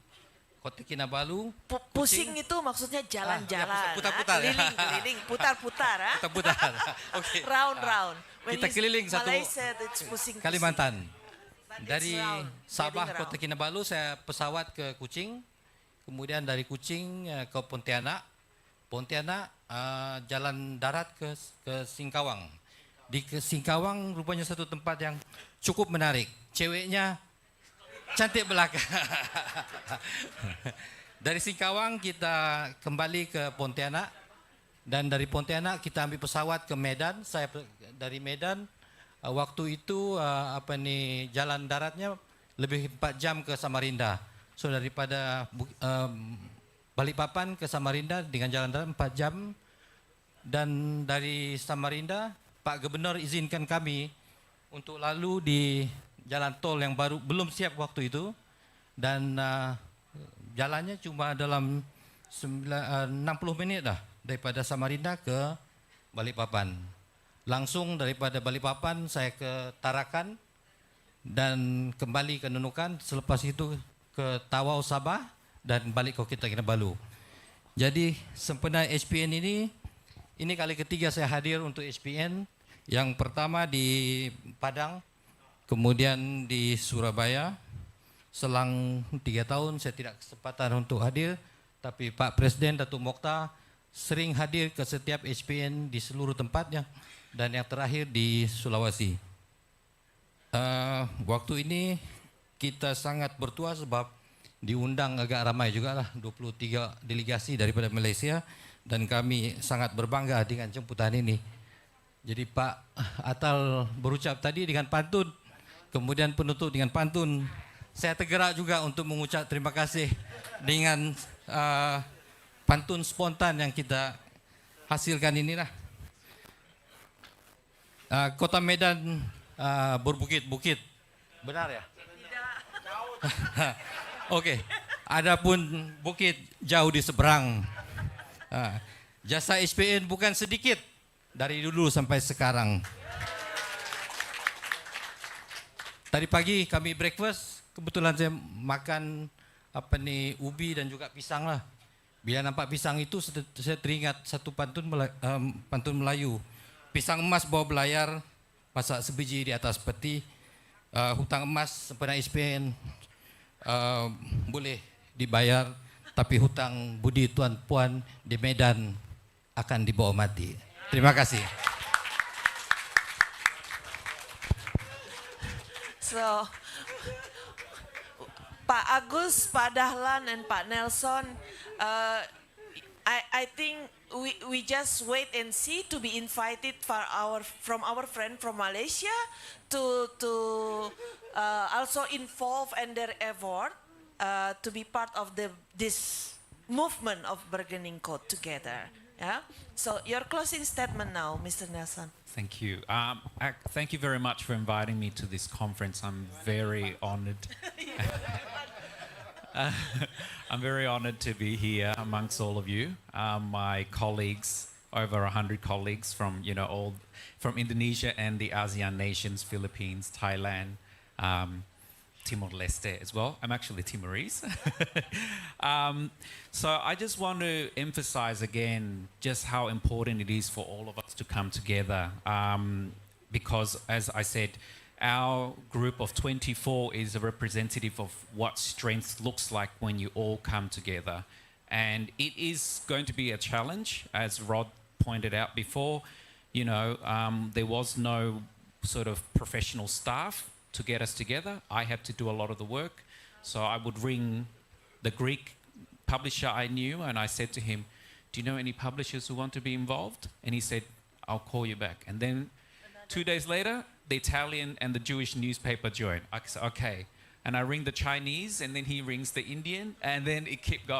Speaker 15: Kota Kinabalu.
Speaker 4: Pusing itu maksudnya jalan-jalan.
Speaker 15: putar-putar, ya.
Speaker 4: Keliling, putar-putar.
Speaker 15: Putar-putar. Oke.
Speaker 4: Round-round. When
Speaker 15: Kita
Speaker 4: you-
Speaker 15: keliling satu
Speaker 4: Malaysia, it's pusing-pusing.
Speaker 15: Kalimantan.
Speaker 4: But it's
Speaker 15: Dari
Speaker 4: round,
Speaker 15: Sabah,
Speaker 4: getting
Speaker 15: Kota
Speaker 4: round.
Speaker 15: Kinabalu, saya pesawat ke Kuching. Kemudian dari Kuching ke Pontianak. Pontianak jalan darat ke Singkawang. Di Singkawang rupanya satu tempat yang cukup menarik. Ceweknya cantik belaka. Dari Singkawang kita kembali ke Pontianak. Dan dari Pontianak kita ambil pesawat ke Medan. Saya dari Medan. Waktu itu jalan daratnya lebih 4 jam ke Samarinda. So daripada Balikpapan ke Samarinda dengan jalan darat 4 jam. Dan dari Samarinda Pak Gubernur izinkan kami untuk lalu di jalan tol yang baru belum siap waktu itu. Dan jalannya cuma dalam 60 menit dah daripada Samarinda ke Balikpapan. Langsung daripada Balikpapan saya ke Tarakan dan kembali ke Nunukan, selepas itu ke Tawau Sabah dan balik ke Kota Kinabalu. Jadi sempena HPN ini kali ketiga saya hadir untuk HPN. Yang pertama di Padang, kemudian di Surabaya. Selang 3 tahun saya tidak kesempatan untuk hadir, tapi Pak Presiden Datuk Mokhtar sering hadir ke setiap HPN di seluruh tempatnya. Dan yang terakhir di Sulawesi. Waktu ini kita sangat bertuah sebab diundang agak ramai juga lah, 23 delegasi daripada Malaysia. Dan kami sangat berbangga dengan jemputan ini. Jadi Pak Atal berucap tadi dengan pantun, kemudian penutup dengan pantun. Saya tergerak juga untuk mengucap terima kasih dengan pantun spontan yang kita hasilkan inilah. Kota Medan berbukit-bukit. Benar ya? Tidak. Oke. Adapun bukit jauh di seberang. Jasa HPN bukan sedikit dari dulu sampai sekarang. Tadi pagi kami breakfast, kebetulan saya makan ubi dan juga pisang lah. Bila nampak pisang itu saya teringat satu pantun Melayu. Pisang emas bawa belayar, masak sebiji di atas peti. Hutang emas sempena HPN boleh dibayar, tapi hutang budi tuan puan di Medan akan dibawa mati. Terima kasih.
Speaker 4: So, Pak Agus, Pak Dahlan, and Pak Nelson, I think we just wait and see to be invited from our friend from Malaysia to also involve and their effort to be part of this movement of bargaining code together. Yeah. So your closing statement now, Mr. Nelson.
Speaker 5: Thank you. Thank you very much for inviting me to this conference. I'm very honored. I'm very honored to be here amongst all of you, my colleagues, over 100 colleagues from, all from Indonesia and the ASEAN nations, Philippines, Thailand, Timor-Leste as well. I'm actually Timorese. So I just want to emphasize again just how important it is for all of us to come together, because as I said, our group of 24 is a representative of what strength looks like when you all come together. And it is going to be a challenge, as Rod pointed out before. There was no sort of professional staff to get us together. I had to do a lot of the work. So I would ring the Greek publisher I knew and I said to him, do you know any publishers who want to be involved? And he said, I'll call you back. And then 2 days later, the Italian and the Jewish newspaper joined. I said, okay. And I ring the Chinese, and then he rings the Indian, and then it kept going.